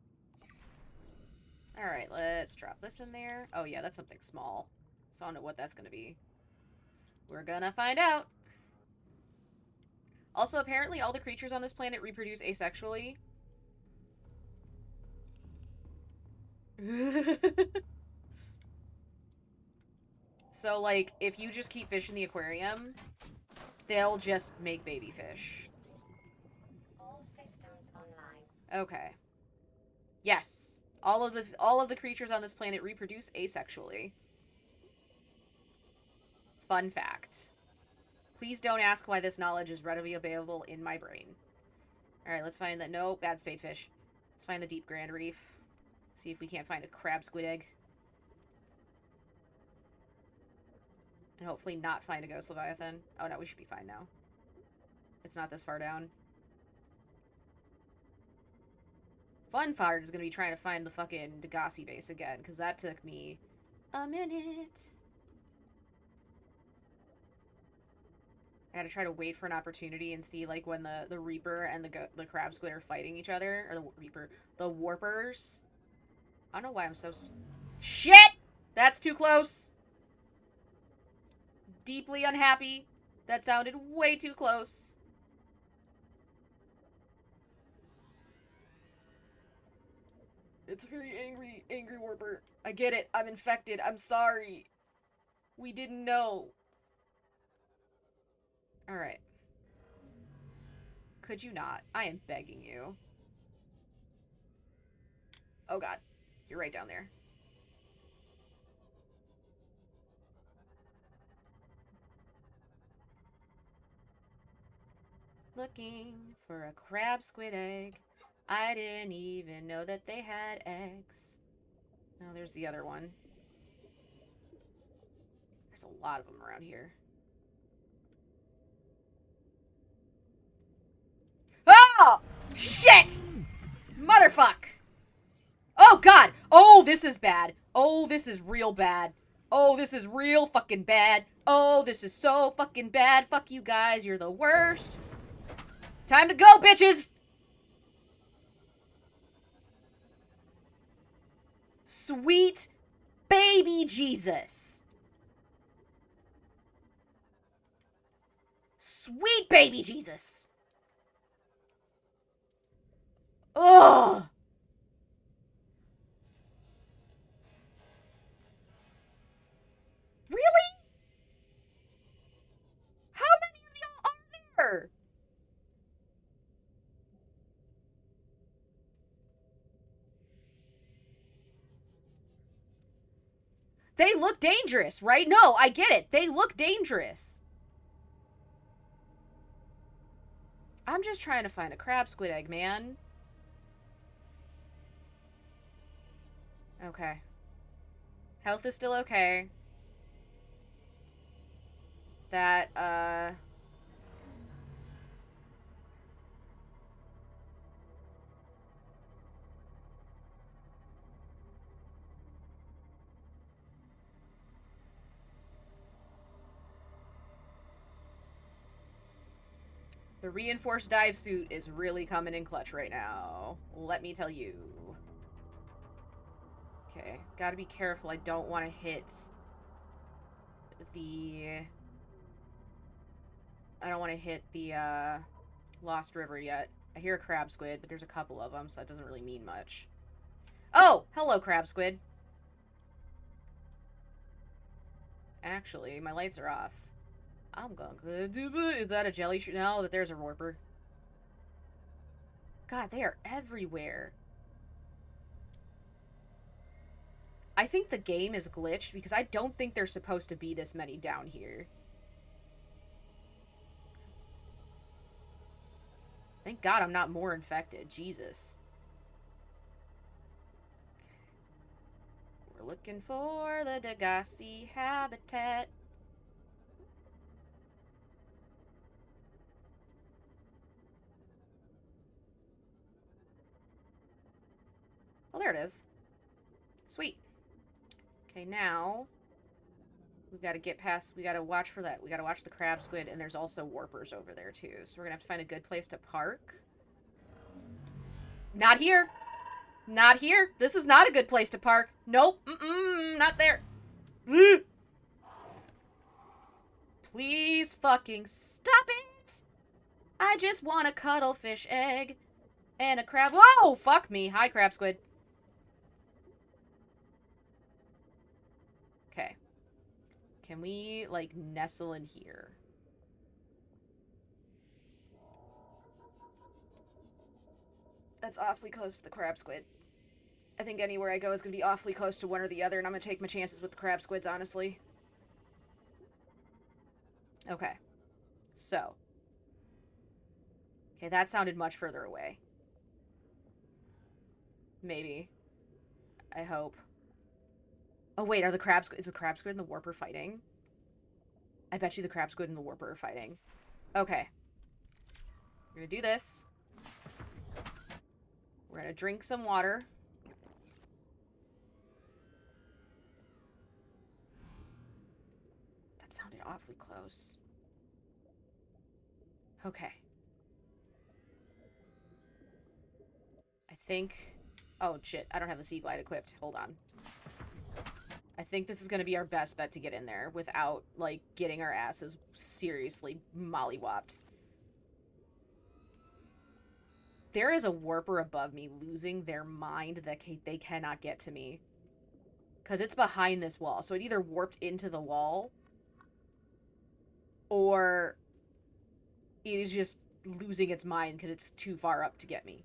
Speaker 1: Alright, let's drop this in there. Oh yeah, that's something small. So I don't know what that's gonna be. We're gonna find out. Also, apparently all the creatures on this planet reproduce asexually. So, like, if you just keep fish in the aquarium, they'll just make baby fish.
Speaker 4: All systems online.
Speaker 1: Okay. Yes. All of the creatures on this planet reproduce asexually. Fun fact. Please don't ask why this knowledge is readily available in my brain. Alright, let's find that. No, bad spadefish. Let's find the deep Grand Reef. See if we can't find a crab squid egg. And hopefully not find a ghost leviathan. Oh no, we should be fine now. It's not this far down. Fun part is going to be trying to find the fucking Degassi base again, because that took me a minute. I gotta try to wait for an opportunity and see, like, when the Reaper and the crab squid are fighting each other. Or the Reaper. The Warpers. I don't know why I'm so... Shit! That's too close! Deeply unhappy. That sounded way too close. It's a very angry warper. I get it. I'm infected. I'm sorry. We didn't know. Alright. Could you not? I am begging you. Oh god. You're right down there. Looking for a crab squid egg. I didn't even know that they had eggs. Oh, there's the other one. There's a lot of them around here. Oh! Shit! Motherfuck! Oh, God! Oh, this is bad. Oh, this is real bad. Oh, this is real fucking bad. Oh, this is so fucking bad. Fuck you guys. You're the worst. Time to go, bitches! Sweet baby Jesus. Sweet baby Jesus. Ugh. Really? How many of y'all are there? They look dangerous, right? No, I get it. They look dangerous. I'm just trying to find a crab squid egg, man. Okay. Health is still okay. That, the reinforced dive suit is really coming in clutch right now. Let me tell you. Okay, gotta be careful. I don't want to hit the... I don't want to hit the, Lost River yet. I hear a crab squid, but there's a couple of them, so that doesn't really mean much. Oh! Hello, crab squid. Actually, my lights are off. I'm gonna do... Is that a jelly shrimp? No, but there's a warper. God, they are everywhere. I think the game is glitched because I don't think there's supposed to be this many down here. Thank God I'm not more infected. Jesus. We're looking for the Degassi habitat. Oh, there it is. Sweet. Okay, now we've got to get past, we got to watch for that. We got to watch the crab squid, and there's also warpers over there, too. So we're going to have to find a good place to park. Not here. Not here. This is not a good place to park. Nope. Not there. Please fucking stop it. I just want a cuttlefish egg and a crab. Whoa, fuck me. Hi, crab squid. Okay. Can we, like, nestle in here? That's awfully close to the crab squid. I think anywhere I go is going to be awfully close to one or the other, and I'm going to take my chances with the crab squids, honestly. Okay. So. Okay, that sounded much further away. Maybe. I hope. Oh, wait, are the crab squid... Is the crab squid and the warper fighting? I bet you the crab squid and the warper are fighting. Okay. We're gonna do this. We're gonna drink some water. That sounded awfully close. Okay. I think... Oh, shit. I don't have the sea glide equipped. Hold on. I think this is going to be our best bet to get in there without, like, getting our asses seriously mollywopped. There is a warper above me losing their mind that they cannot get to me. Because it's behind this wall. So it either warped into the wall, or it is just losing its mind because it's too far up to get me.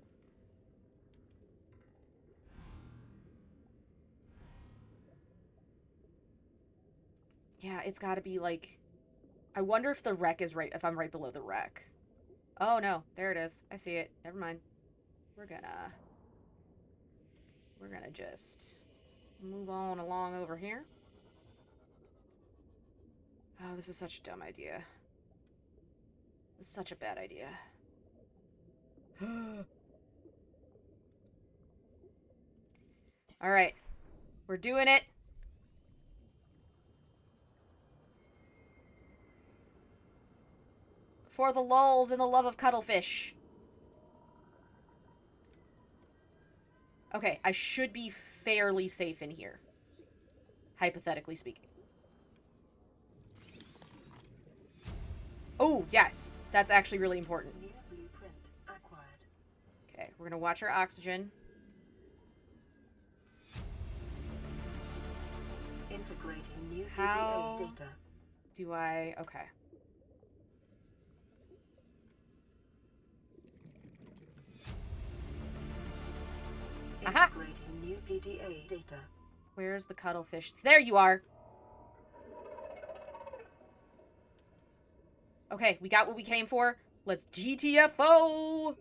Speaker 1: Yeah, it's gotta be like... I wonder if the wreck is right... if I'm right below the wreck. Oh, no. There it is. I see it. Never mind. We're gonna just move on along over here. Oh, this is such a dumb idea. This is such a bad idea. Alright. We're doing it. For the lulz and the love of cuttlefish. Okay, I should be fairly safe in here. Hypothetically speaking. Oh, yes. That's actually really important.
Speaker 2: New blueprint acquired.
Speaker 1: Okay, we're gonna watch our oxygen.
Speaker 2: Integrating new
Speaker 1: How
Speaker 2: PDA data.
Speaker 1: do I... okay. Aha!
Speaker 2: Integrating new PDA data.
Speaker 1: Where's the cuttlefish? There you are! Okay, we got what we came for. Let's GTFO!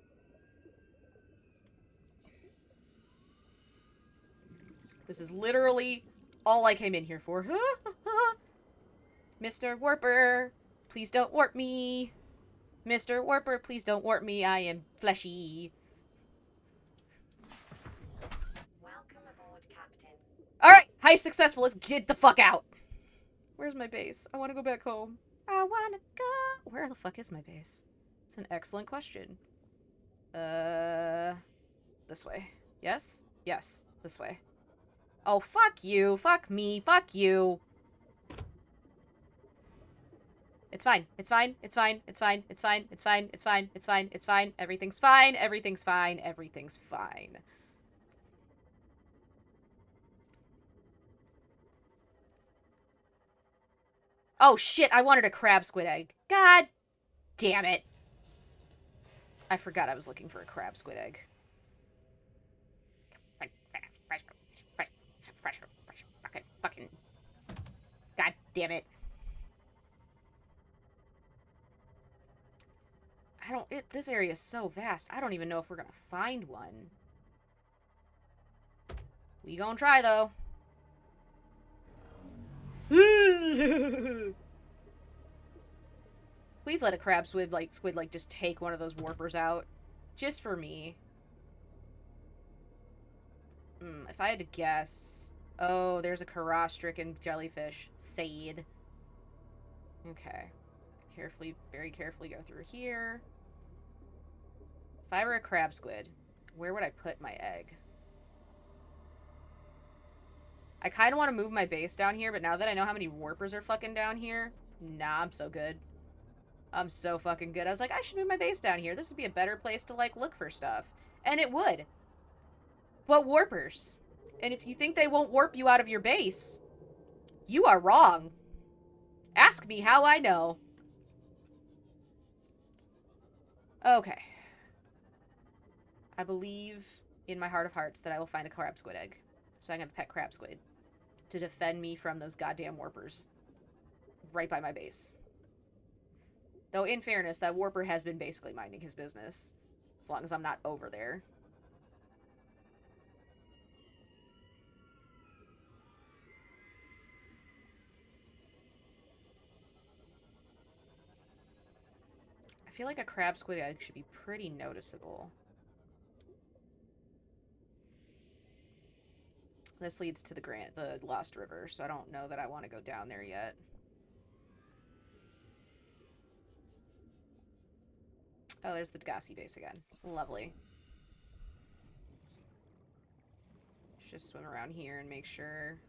Speaker 1: This is literally all I came in here for. Mr. Warper, please don't warp me. Mr. Warper, please don't warp me. I am fleshy.
Speaker 4: Welcome aboard, Captain.
Speaker 1: Alright, heist successful. Let's get the fuck out. Where's my base? I want to go back home. I want to go. Where the fuck is my base? It's an excellent question. This way. Yes? Yes, this way. Oh, fuck you. Fuck me. Fuck you. It's fine. It's fine. It's fine. It's fine. It's fine. It's fine. It's fine. It's fine. It's fine. Everything's fine. Everything's fine. Everything's fine. Oh, shit. I wanted a crab squid egg. God damn it. I forgot I was looking for a crab squid egg. Fucking. God damn it. This area is so vast. I don't even know if we're gonna find one. We gonna try, though. Please let a crab squid just take one of those warpers out. Just for me. If I had to guess... Oh, there's a Kara-stricken jellyfish. Sad. Okay. Carefully, very carefully go through here. If I were a crab squid, where would I put my egg? I kind of want to move my base down here, but now that I know how many warpers are fucking down here, nah, I'm so good. I'm so fucking good. I was like, I should move my base down here. This would be a better place to, like, look for stuff. And it would. But warpers. And if you think they won't warp you out of your base, you are wrong. Ask me how I know. Okay. I believe in my heart of hearts that I will find a crab squid egg. So I'm gonna pet crab squid to defend me from those goddamn warpers. Right by my base. Though, in fairness, that warper has been basically minding his business. As long as I'm not over there. I feel like a crab squid egg should be pretty noticeable. This leads to the Lost River, so I don't know that I want to go down there yet. Oh, there's the Degassi base again. Lovely. Just swim around here and make sure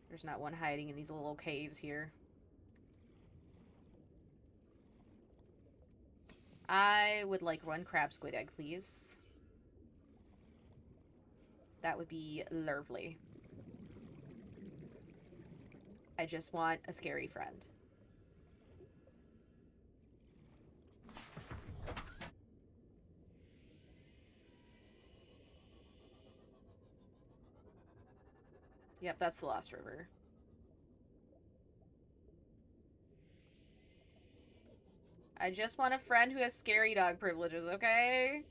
Speaker 1: there's not one hiding in these little caves here. I would like one crab squid egg, please. That would be lovely. I just want a scary friend. Yep, that's the Lost River. I just want a friend who has scary dog privileges, okay?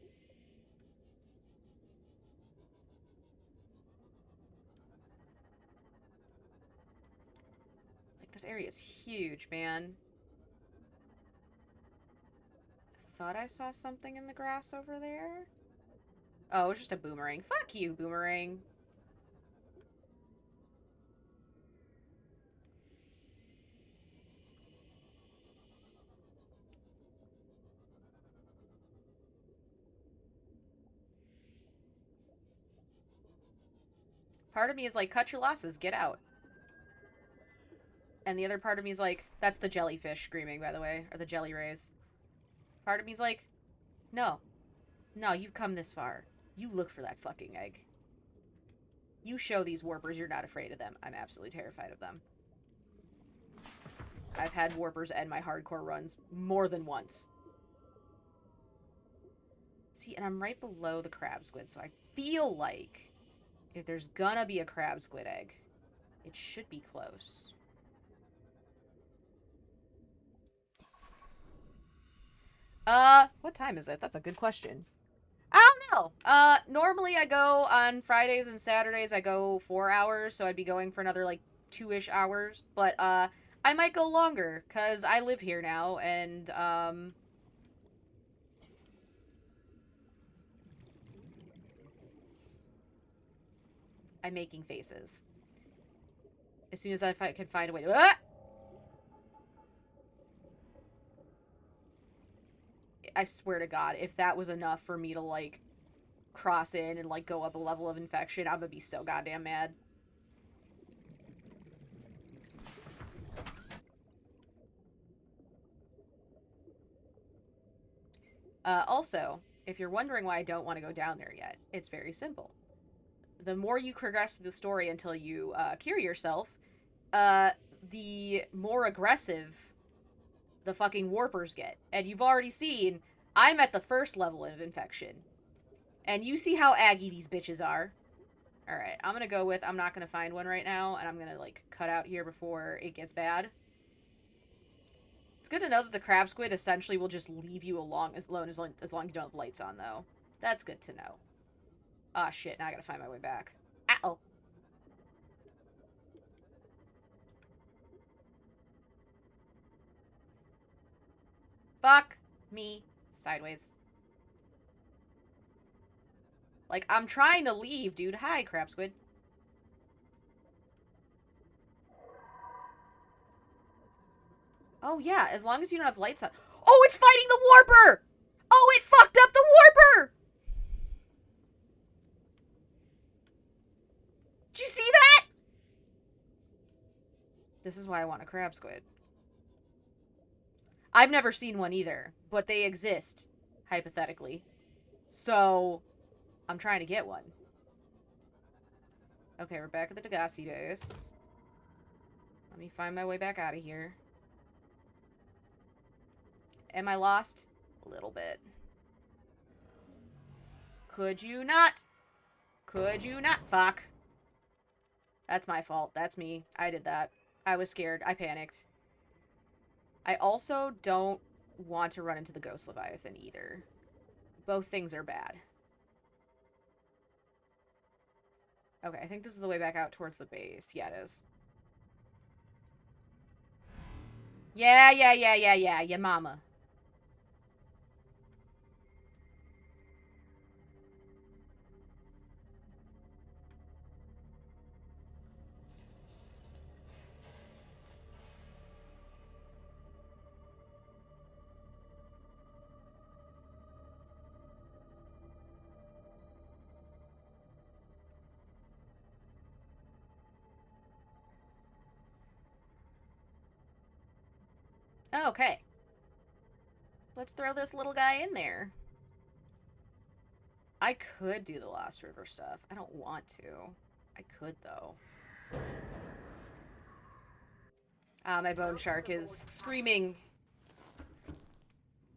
Speaker 1: Like, this area is huge, man. I thought I saw something in the grass over there. Oh, it's just a boomerang. Fuck you, boomerang. Part of me is like, cut your losses, get out. And the other part of me is like, that's the jellyfish screaming, by the way, or the jelly rays. Part of me's like, no. No, you've come this far. You look for that fucking egg. You show these warpers you're not afraid of them. I'm absolutely terrified of them. I've had warpers end my hardcore runs more than once. See, and I'm right below the crab squid, so I feel like if there's gonna be a crab squid egg, it should be close. What time is it? That's a good question. I don't know. Normally I go on Fridays and Saturdays, I go 4 hours, so I'd be going for another, like, 2-ish hours. But, I might go longer, because I live here now, and, I'm making faces. As soon as I can find a way to... Ah! I swear to God, if that was enough for me to, like, cross in and, like, go up a level of infection, I'm gonna be so goddamn mad. Also, if you're wondering why I don't want to go down there yet, it's very simple. The more you progress through the story until you, cure yourself, the more aggressive the fucking warpers get. And you've already seen, I'm at the first level of infection. And you see how aggy these bitches are. Alright, I'm gonna go with, I'm not gonna find one right now, and I'm gonna, like, cut out here before it gets bad. It's good to know that the crab squid essentially will just leave you alone as long as you don't have lights on, though. That's good to know. Ah, shit, now I gotta find my way back. Ow! Fuck me sideways. Like, I'm trying to leave, dude. Hi, crab squid. Oh, yeah, as long as you don't have lights on. Oh, it's fighting the warper! Oh, it fucked up the warper! Did you see that? This is why I want a crab squid. I've never seen one either, but they exist, hypothetically. So, I'm trying to get one. Okay, we're back at the Degassi base. Let me find my way back out of here. Am I lost? A little bit. Could you not? Could you not? Fuck. That's my fault. That's me. I did that. I was scared. I panicked. I also don't want to run into the Ghost Leviathan either. Both things are bad. Okay, I think this is the way back out towards the base. Yeah, it is. Yeah, your mama. Okay. Let's throw this little guy in there. I could do the Lost River stuff. I don't want to. I could, though. My bone shark is screaming.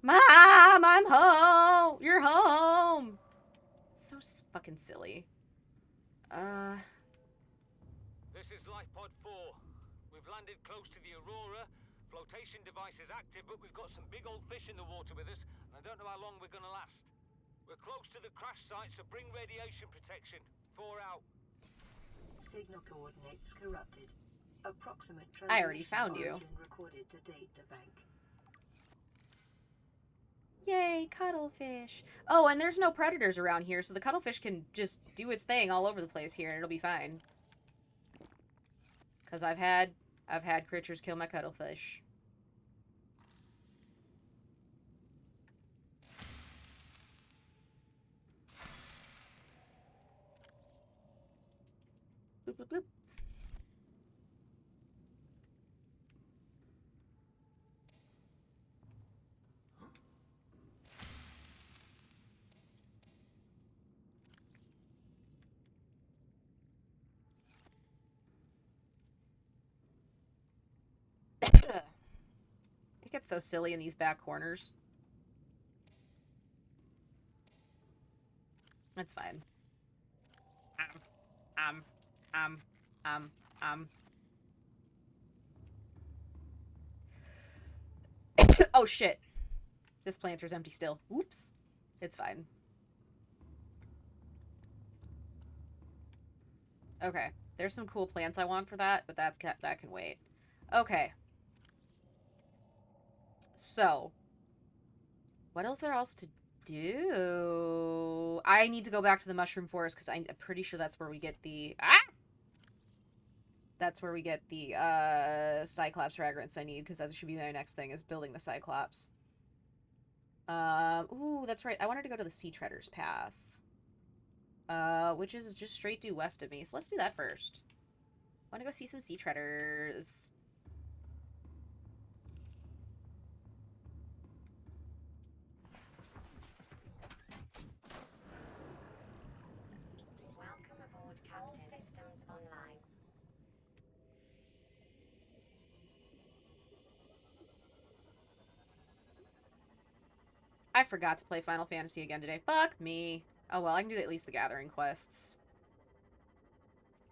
Speaker 1: Mom, I'm home! You're home! So fucking silly.
Speaker 7: This is Life Pod 4. We've landed close to the Aurora. Flotation device is active, but we've got some big old fish in the water with us, and I don't know how long we're gonna last. We're close to the crash site, so bring radiation protection. 4 out.
Speaker 2: Signal coordinates corrupted. Approximate
Speaker 1: I already found you.
Speaker 2: origin recorded to data bank.
Speaker 1: Yay, cuttlefish. Oh, and there's no predators around here, so the cuttlefish can just do its thing all over the place here, and it'll be fine. Because I've had critters kill my cuttlefish. Bloop, bloop, bloop. It gets so silly in these back corners. That's fine. Um. Oh shit. This planter's empty still. Oops. It's fine. Okay. There's some cool plants I want for that, but that can wait. Okay. So, what else there else to do? I need to go back to the mushroom forest because I'm pretty sure that's where we get the that's where we get the Cyclops fragrance I need, because that should be my next thing, is building the Cyclops. Ooh, that's right. I wanted to go to the Sea Treaders path, which is just straight due west of me. So let's do that first. I want to go see some Sea Treaders.
Speaker 4: Welcome aboard, Captain. All systems online.
Speaker 1: I forgot to play Final Fantasy again today. Fuck me. Oh well, I can do at least the gathering quests.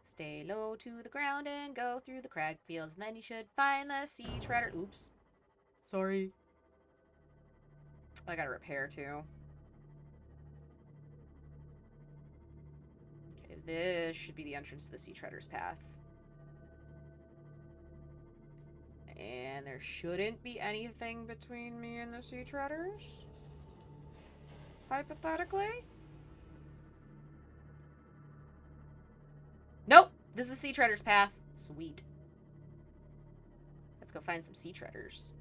Speaker 1: Stay low to the ground and go through the crag fields, and then you should find the Sea Treader. Oops. Sorry. I gotta repair too. Okay, this should be the entrance to the Sea Treader's path. And there shouldn't be anything between me and the Sea Treaders. Hypothetically? Nope! This is the Sea Treader's path. Sweet. Let's go find some Sea Treaders.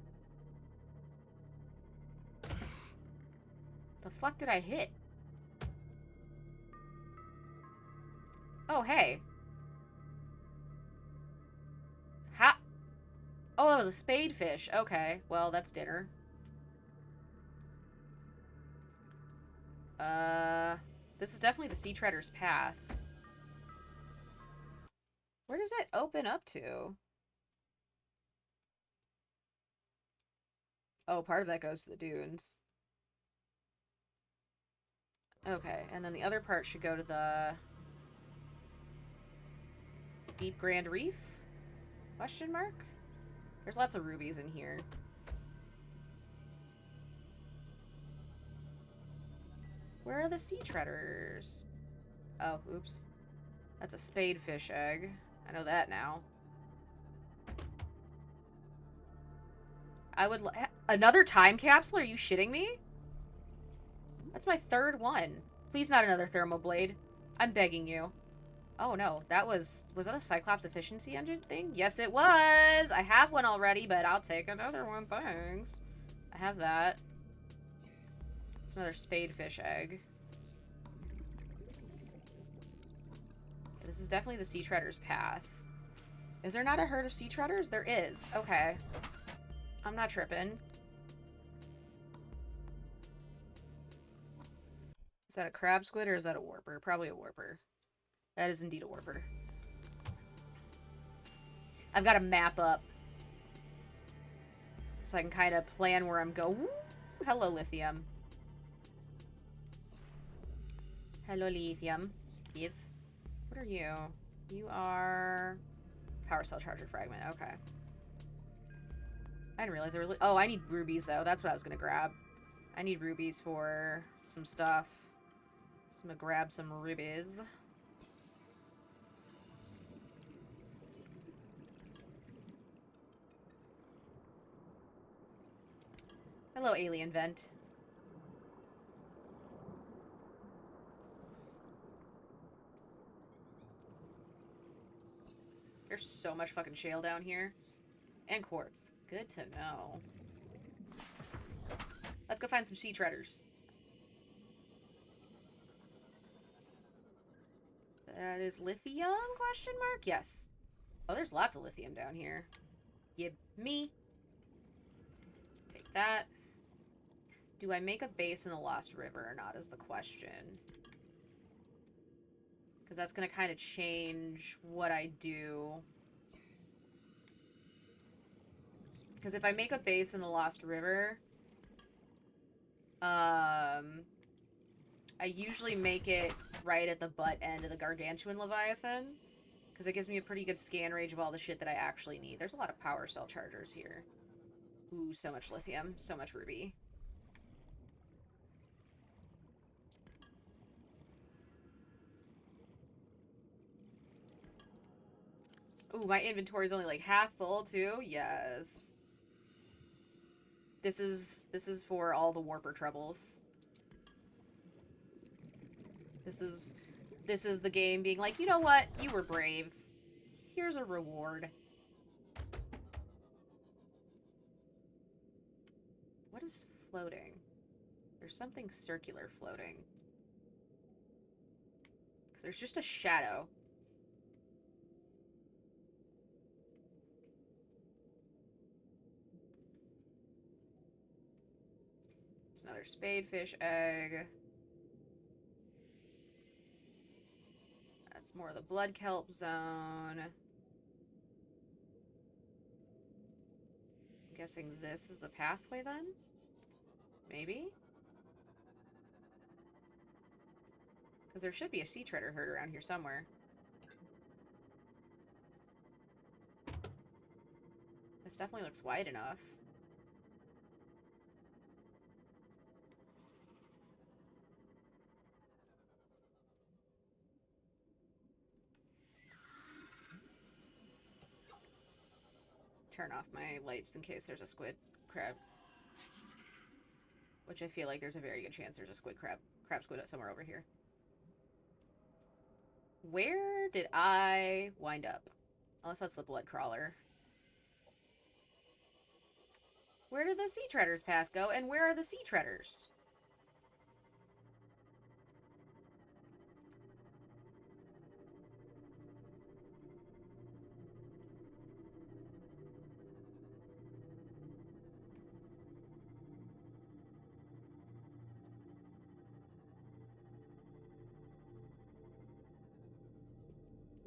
Speaker 1: The fuck did I hit? Oh, hey. Ha! Oh, that was a spadefish. Okay, well, that's dinner. This is definitely the Sea Treader's path. Where does it open up to? Oh, part of that goes to the dunes. Okay, and then the other part should go to the Deep Grand Reef? Question mark? There's lots of rubies in here. Where are the Sea Treaders? Oh, oops. That's a spadefish egg. I know that now. I would another time capsule? Are you shitting me? That's my third one. Please not another thermoblade. I'm begging you. Oh no, that was that a Cyclops efficiency engine thing? Yes, it was! I have one already, but I'll take another one, thanks. I have that. It's another spadefish egg. This is definitely the Sea Treader's path. Is there not a herd of Sea Treaders? There is. Okay. I'm not tripping. Is that a crab squid or is that a warper? Probably a warper. That is indeed a warper. I've got a map up so I can kind of plan where I'm going. Hello, lithium. Hello, lithium. Give. What are you? You are... Power cell charger fragment. Okay. I didn't realize there were... Oh, I need rubies, though. That's what I was going to grab. I need rubies for some stuff. So I'm going to grab some rubies. Hello, alien vent. There's so much fucking shale down here. And quartz. Good to know. Let's go find some sea treaders. That is lithium? Question mark? Yes. Oh, there's lots of lithium down here. Give me. Take that. Do I make a base in the Lost River or not is the question. Because that's going to kind of change what I do. Because if I make a base in the Lost River, I usually make it right at the butt end of the Gargantuan Leviathan. Because it gives me a pretty good scan range of all the shit that I actually need. There's a lot of power cell chargers here. Ooh, so much lithium. So much ruby. Ooh, my inventory's only like half full too. Yes. This is for all the warper troubles. This is the game being like, you know what? You were brave. Here's a reward. What is floating? There's something circular floating. Because there's just a shadow. There's another spadefish egg. That's more of the blood kelp zone. I'm guessing this is the pathway then? Maybe? Because there should be a sea treader herd around here somewhere. This definitely looks wide enough. Turn off my lights in case there's a squid crab. Which I feel like there's a very good chance there's a squid crab squid somewhere over here. Where did I wind up? Unless that's the blood crawler. Where did the sea treader's path go, and where are the sea treaders?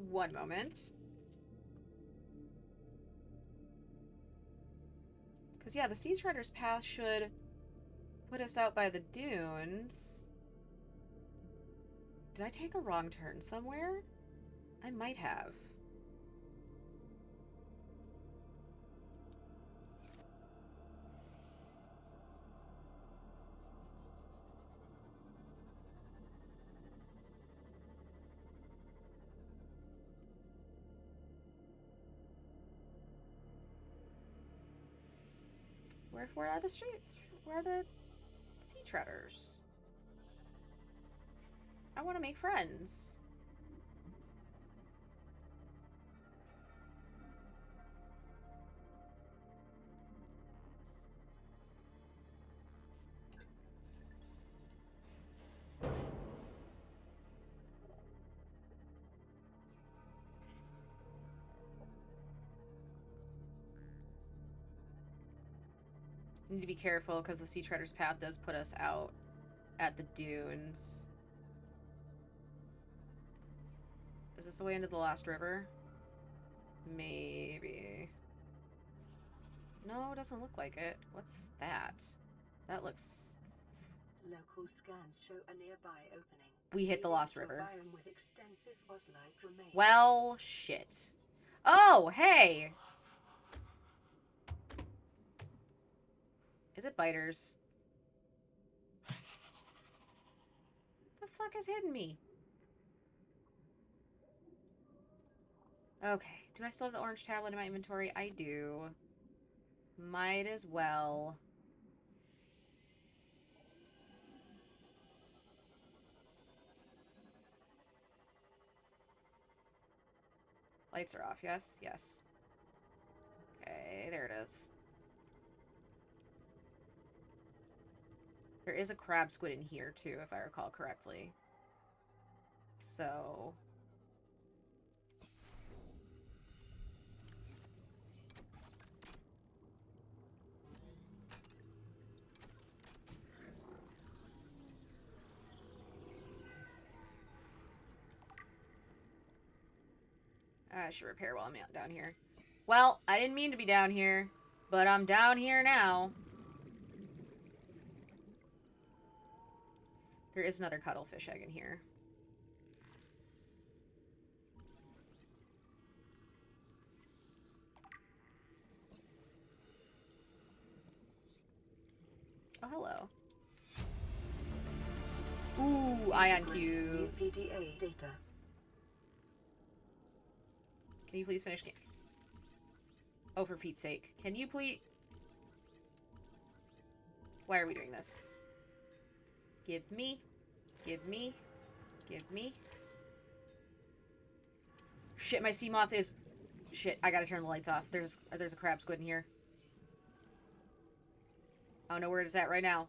Speaker 1: One moment. Because, yeah, the sea treader's path should put us out by the dunes. Did I take a wrong turn somewhere? I might have. Where are the streets? Where are the sea treaders? I want to make friends. Need to be careful because the sea treader's path does put us out at the dunes. this the way into the Lost River? Maybe. No, it doesn't look like it. What's that? That looks...
Speaker 2: Local scans show a nearby opening.
Speaker 1: We hit the Lost
Speaker 2: leading to a
Speaker 1: River.
Speaker 2: biome with extensive fossilized remains.
Speaker 1: Well, shit. Oh, hey! Is it biters? The fuck is hitting me? Okay. Do I still have the orange tablet in my inventory? I do. Might as well. Lights are off, yes? Yes. Okay, there it is. There is a crab squid in here, too, if I recall correctly. So... I should repair while I'm down here. Well, I didn't mean to be down here, but I'm down here now. There is another cuttlefish egg in here. Oh, hello. Ooh, ion cubes.
Speaker 2: PDA data.
Speaker 1: Can you please finish game? Oh, for Pete's sake. Can you please... Why are we doing this? Give me. Give me. Give me. Shit, my sea moth is... Shit, I gotta turn the lights off. There's a crab squid in here. I don't know where it's at right now.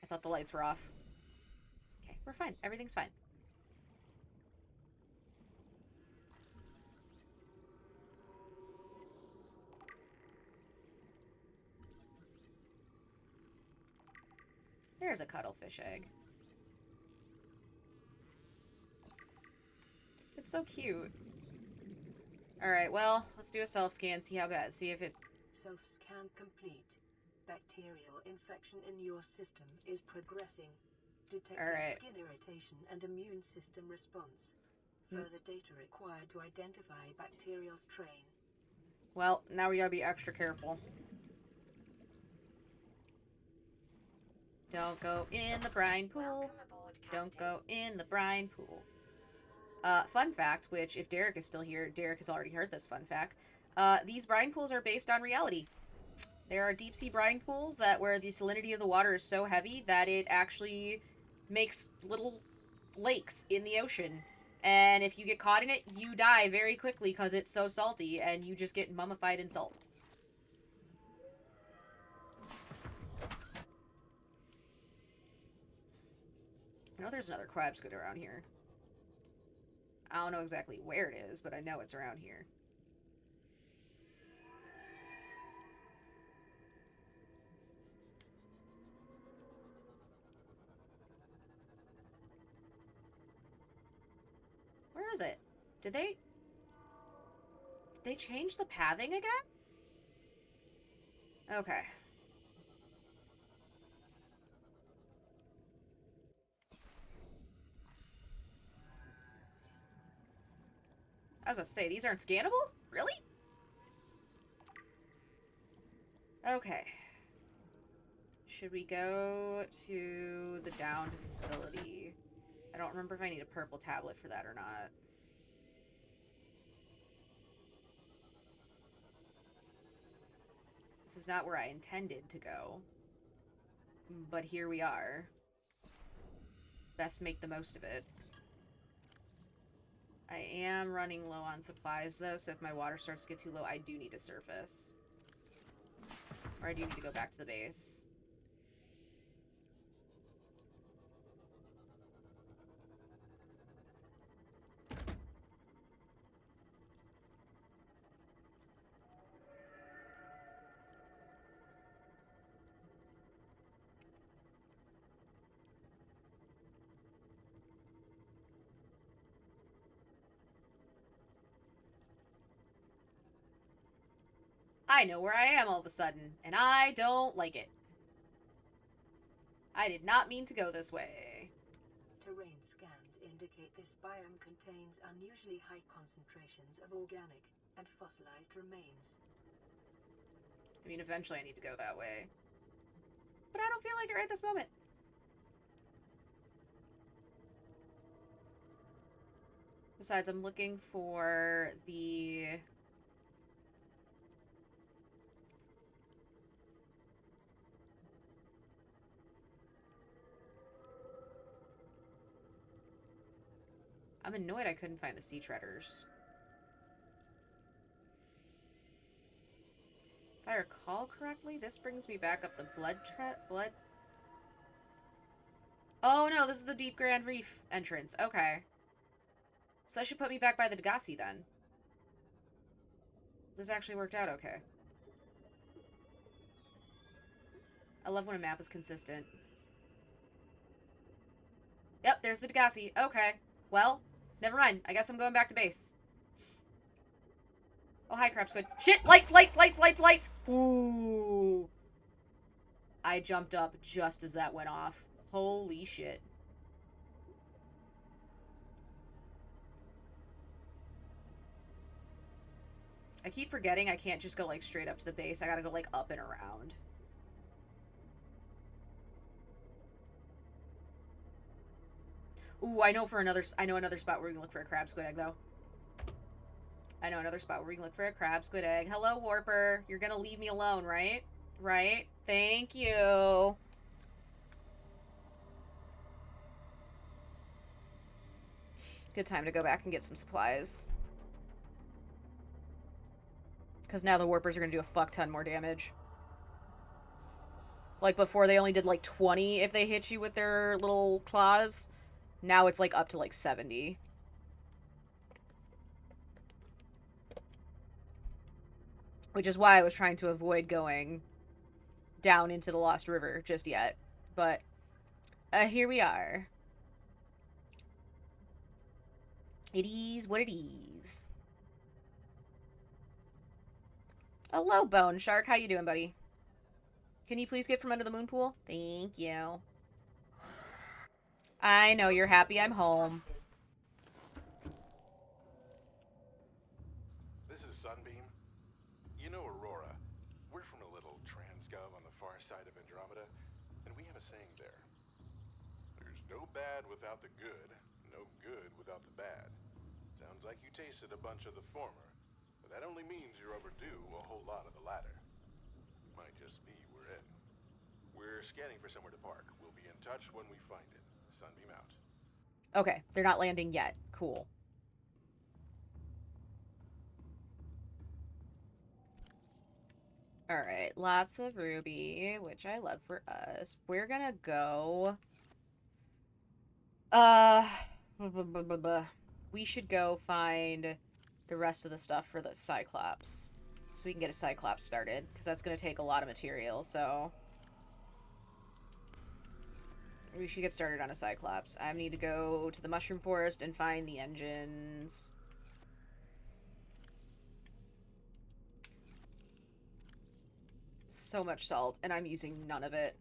Speaker 1: I thought the lights were off. Okay, we're fine. Everything's fine. There's a cuttlefish egg. It's so cute. Alright, well, let's do a self-scan, see how bad, see if it...
Speaker 2: Self-scan complete. Bacterial infection in your system is progressing. Detecting skin irritation and immune system response. Further data required to identify bacterial strain.
Speaker 1: Well, now we gotta be extra careful. Don't go in the brine pool. Don't go in the brine pool. Fun fact, which if Derek is still here, Derek has already heard this fun fact. These brine pools are based on reality. There are deep sea brine pools that where the salinity of the water is so heavy that it actually makes little lakes in the ocean. And if you get caught in it, you die very quickly because it's so salty and you just get mummified in salt. I know there's another crab squid around here. I don't know exactly where it is, but I know it's around here. Where is it? Did they change the pathing again? Okay. I was about to say, these aren't scannable? Really? Okay. Should we go to the downed facility? I don't remember if I need a purple tablet for that or not. This is not where I intended to go. But here we are. Best make the most of it. I am running low on supplies, though, so if my water starts to get too low, I do need to surface. Or I do need to go back to the base. I know where I am all of a sudden, and I don't like it. I did not mean to go this way.
Speaker 2: Terrain scans indicate this biome contains unusually high concentrations of organic and fossilized remains.
Speaker 1: I mean, eventually I need to go that way. But I don't feel like it right this moment. Besides, I'm looking for the... I'm annoyed I couldn't find the sea treaders. If I recall correctly, this brings me back up the blood. Oh no, this is the Deep Grand Reef entrance. Okay. So that should put me back by the Degassi then. This actually worked out okay. I love when a map is consistent. Yep, there's the Degassi. Okay. Well, never mind. I guess I'm going back to base. Oh, hi, crab squid. Shit! Lights, lights, lights, lights, lights! Ooh. I jumped up just as that went off. Holy shit. I keep forgetting I can't just go, like, straight up to the base. I gotta go, like, up and around. Ooh, I know another spot where we can look for a crab squid egg, though. I know another spot where we can look for a crab squid egg. Hello, Warper. You're gonna leave me alone, right? Right? Thank you. Good time to go back and get some supplies. Because now the Warpers are gonna do a fuck ton more damage. Like, before they only did, like, 20 if they hit you with their little claws. Now it's, like, up to, like, 70. Which is why I was trying to avoid going down into the Lost River just yet. But, here we are. It is what it is. Hello, Bone Shark. How you doing, buddy? Can you please get from under the moon pool? Thank you. I know you're happy I'm home.
Speaker 9: This is Sunbeam. You know Aurora. We're from a little transgov on the far side of Andromeda, and we have a saying there. There's no bad without the good, no good without the bad. Sounds like you tasted a bunch of the former, but that only means you're overdue a whole lot of the latter. Might just be we're in. We're scanning for somewhere to park. We'll be in touch when we find it. Sunbeam out.
Speaker 1: Okay, they're not landing yet. Cool. Alright, lots of ruby, which I love for us. We're gonna go... we should go find the rest of the stuff for the Cyclops. So we can get a Cyclops started, because that's gonna take a lot of material, so... we should get started on a Cyclops. I need to go to the Mushroom Forest and find the engines. So much salt, and I'm using none of it.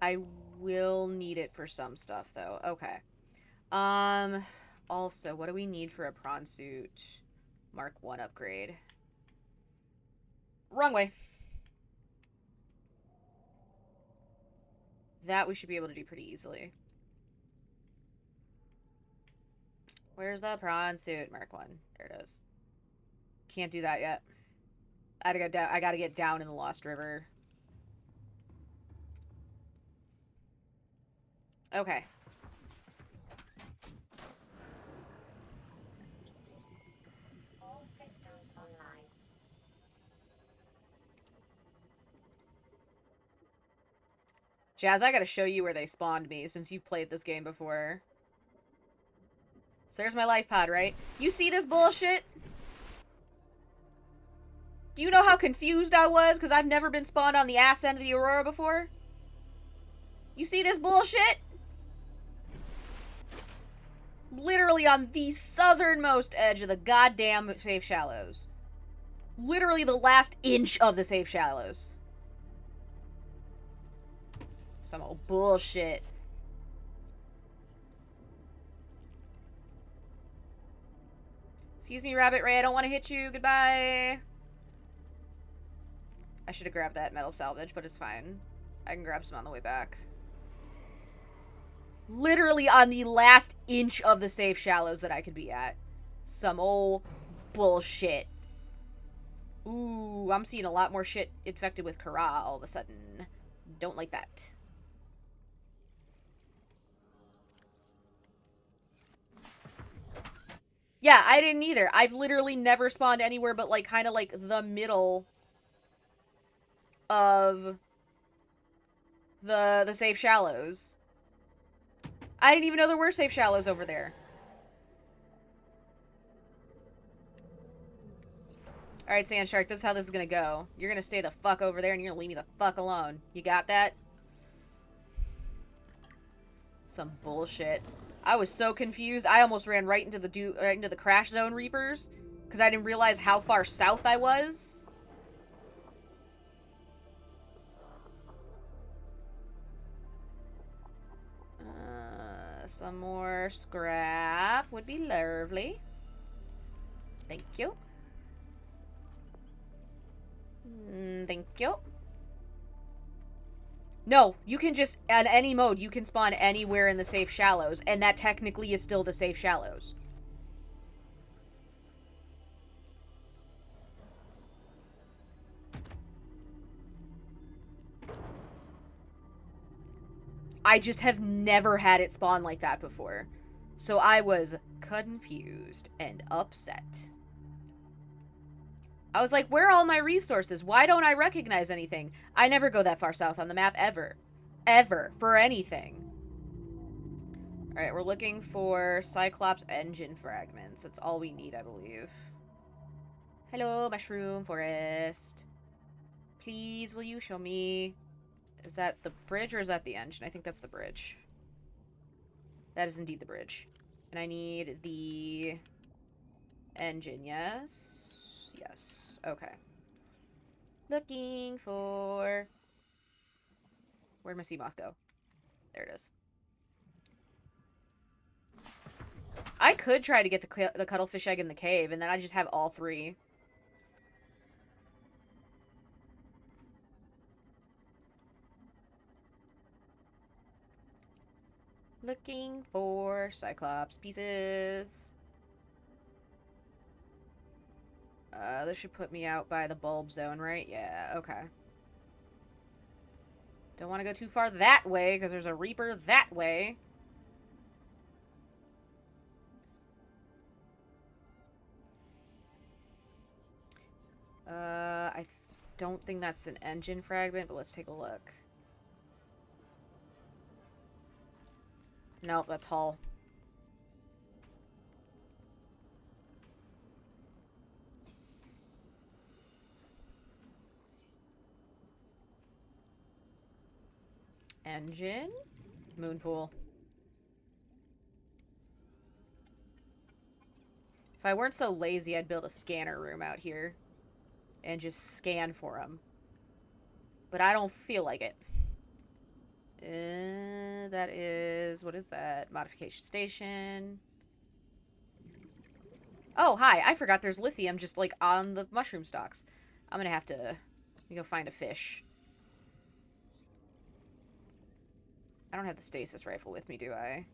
Speaker 1: I will need it for some stuff, though. Okay. Also, what do we need for a prawn suit? Mark 1 upgrade. Wrong way. That we should be able to do pretty easily. Where's the prawn suit? Mark 1. There it is. Can't do that yet. I gotta get down in the Lost River. Okay.
Speaker 4: All systems online.
Speaker 1: Jazz, I gotta show you where they spawned me since you played this game before. So there's my life pod, right? You see this bullshit? Do you know how confused I was? Because I've never been spawned on the ass end of the Aurora before? You see this bullshit? Literally on the southernmost edge of the goddamn Safe Shallows. Literally the last inch of the safe shallows. Some old bullshit. Excuse me, Rabbit Ray, I don't want to hit you. Goodbye. I should have grabbed that metal salvage, but it's fine. I can grab some on the way back. Literally on the last inch of the safe shallows that I could be at. Some old bullshit. Ooh, I'm seeing a lot more shit infected with Kara all of a sudden. Don't like that. Yeah, I didn't either. I've literally never spawned anywhere but, like, kind of like the middle of the safe shallows. I didn't even know there were safe shallows over there. Alright, Sand Shark, this is how this is gonna go. You're gonna stay the fuck over there and you're gonna leave me the fuck alone. You got that? Some bullshit. I was so confused. I almost ran right into the crash zone Reapers because I didn't realize how far south I was. Some more scrap would be lovely. Thank you. Thank you. No, you can just, on any mode, you can spawn anywhere in the safe shallows, and that technically is still the safe shallows. I just have never had it spawn like that before. So I was confused and upset. I was like, where are all my resources? Why don't I recognize anything? I never go that far south on the map, ever. Ever. For anything. Alright, we're looking for Cyclops engine fragments. That's all we need, I believe. Hello, Mushroom Forest. Please, will you show me... Is that the bridge or is that the engine? I think that's the bridge. That is indeed the bridge. And I need the engine, yes? Yes. Okay. Looking for... Where'd my sea moth go? There it is. I could try to get the cuttlefish egg in the cave, and then I just have all three. Looking for Cyclops pieces. This should put me out by the bulb zone, right? Yeah, okay. Don't want to go too far that way, because there's a Reaper that way. I don't think that's an engine fragment, but let's take a look. Nope, that's hull. Engine? Moonpool. If I weren't so lazy, I'd build a scanner room out here. And just scan for them. But I don't feel like it. That is... What is that? Modification station. Oh, hi. I forgot there's lithium just, like, on the mushroom stalks. I'm gonna have to... Let me go find a fish. I don't have the stasis rifle with me, do I?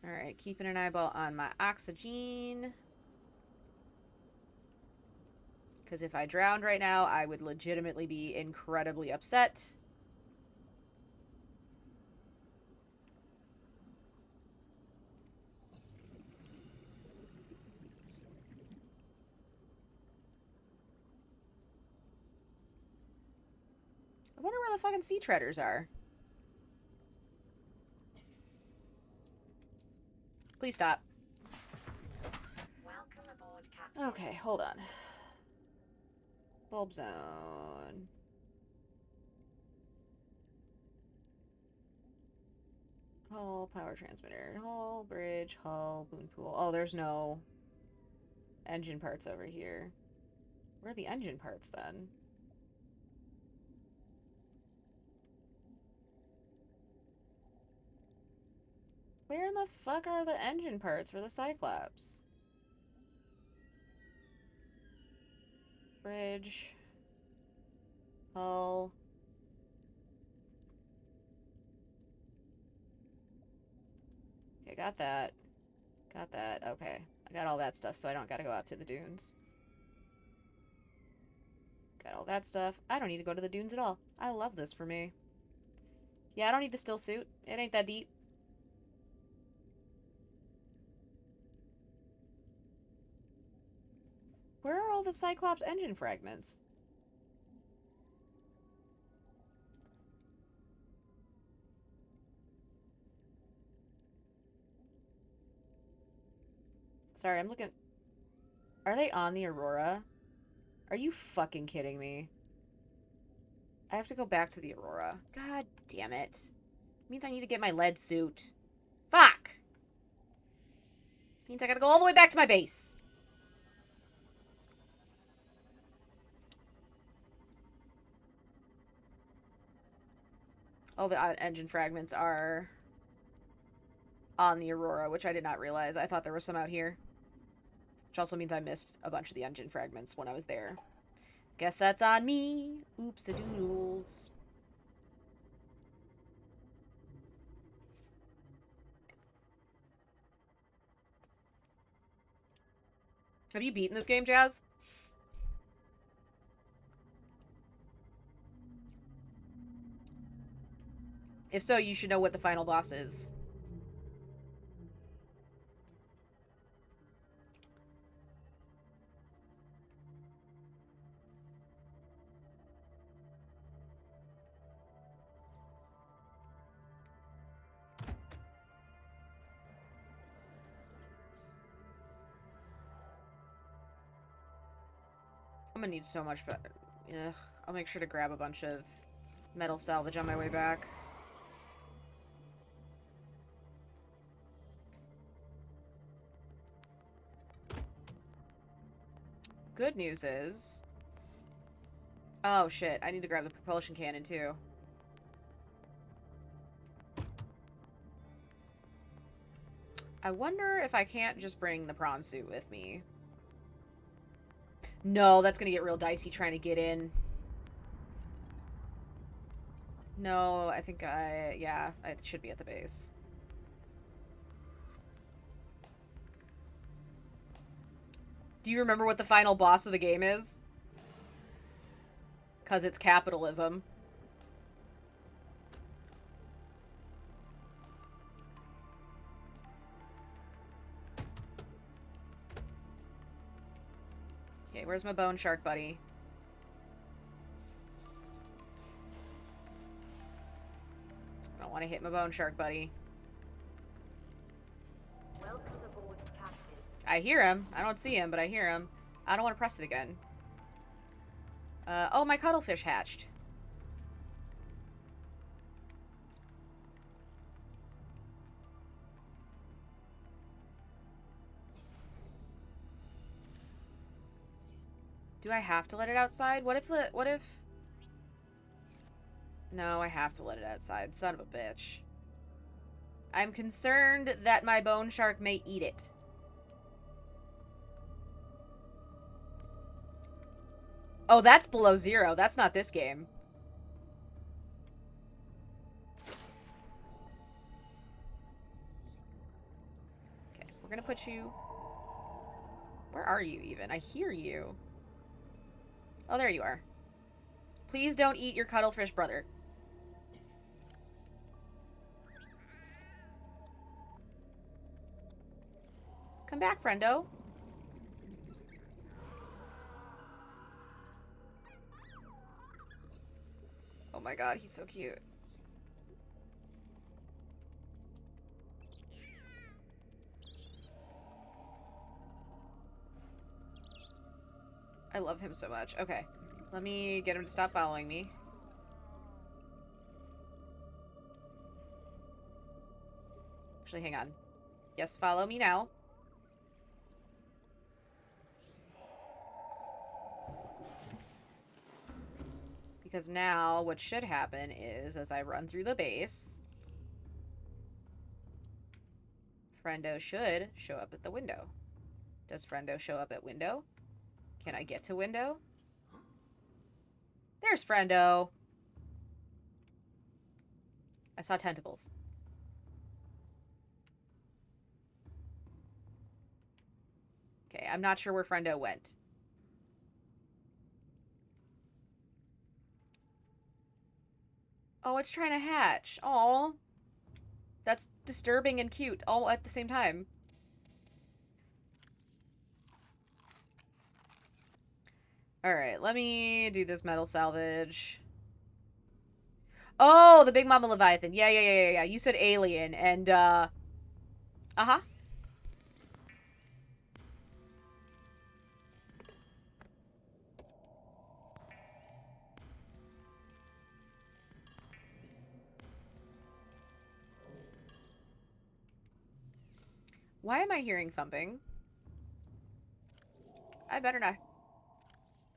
Speaker 1: Alright, keeping an eyeball on my oxygen. Because if I drowned right now, I would legitimately be incredibly upset. I wonder where the fucking sea treaders are. Please stop.
Speaker 4: Welcome aboard, Captain.
Speaker 1: Okay, hold on. Bulb zone. Hull, power transmitter. Hull, bridge, hull, boom pool. Oh, there's no engine parts over here. Where are the engine parts, then? Where in the fuck are the engine parts for the Cyclops? Bridge. Hull. Okay, got that. Got that. Okay. I got all that stuff, so I don't gotta go out to the dunes. Got all that stuff. I don't need to go to the dunes at all. I love this for me. Yeah, I don't need the still suit. It ain't that deep. Where are all the Cyclops engine fragments? Sorry, I'm looking... Are they on the Aurora? Are you fucking kidding me? I have to go back to the Aurora. God damn it. Means I need to get my lead suit. Fuck! Means I gotta go all the way back to my base. All the engine fragments are on the Aurora, which I did not realize. I thought there were some out here. Which also means I missed a bunch of the engine fragments when I was there. Guess that's on me. Oops-a-doodles. Have you beaten this game, Jazz? If so, you should know what the final boss is. I'm gonna need so much, but ugh, I'll make sure to grab a bunch of metal salvage on my way back. Good news is... Oh, shit. I need to grab the propulsion cannon, too. I wonder if I can't just bring the prawn suit with me. No, that's gonna get real dicey trying to get in. No, I think yeah, I should be at the base. Do you remember what the final boss of the game is? 'Cause it's capitalism. Okay, where's my bone shark buddy? I don't want to hit my bone shark buddy.
Speaker 4: Welcome aboard, Captain.
Speaker 1: I hear him. I don't see him, but I hear him. I don't want to press it again. Oh, my cuttlefish hatched. Do I have to let it outside? What if No, I have to let it outside. Son of a bitch. I'm concerned that my bone shark may eat it. Oh, that's below zero. That's not this game. Okay, we're gonna put you... Where are you even? I hear you. Oh, there you are. Please don't eat your cuttlefish brother. Come back, friendo. Oh my god, he's so cute. I love him so much. Okay. Let me get him to stop following me. Actually, hang on. Yes, follow me now. Because now what should happen is, as I run through the base, Friendo should show up at the window. Does Friendo show up at window? Can I get to window? There's Friendo. I saw tentacles. Okay, I'm not sure where Friendo went. Oh, it's trying to hatch. Aw. That's disturbing and cute all at the same time. Alright, let me do this metal salvage. Oh, the Big Mama Leviathan. Yeah. You said alien, and, uh-huh. Why am I hearing thumping? I better not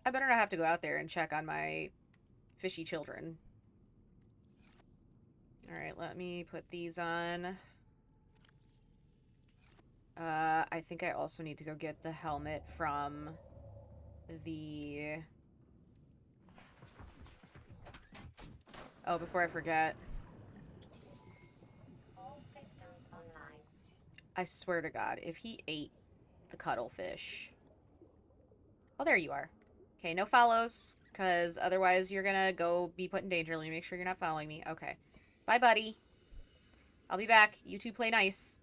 Speaker 1: have to go out there and check on my fishy children. Alright, let me put these on. I think I also need to go get the helmet from the... Oh, before I forget.
Speaker 4: All systems online.
Speaker 1: I swear to God, if he ate the cuttlefish... Oh, there you are. Okay, no follows, because otherwise you're gonna go be put in danger. Let me make sure you're not following me. Okay. Bye, buddy. I'll be back. You two play nice.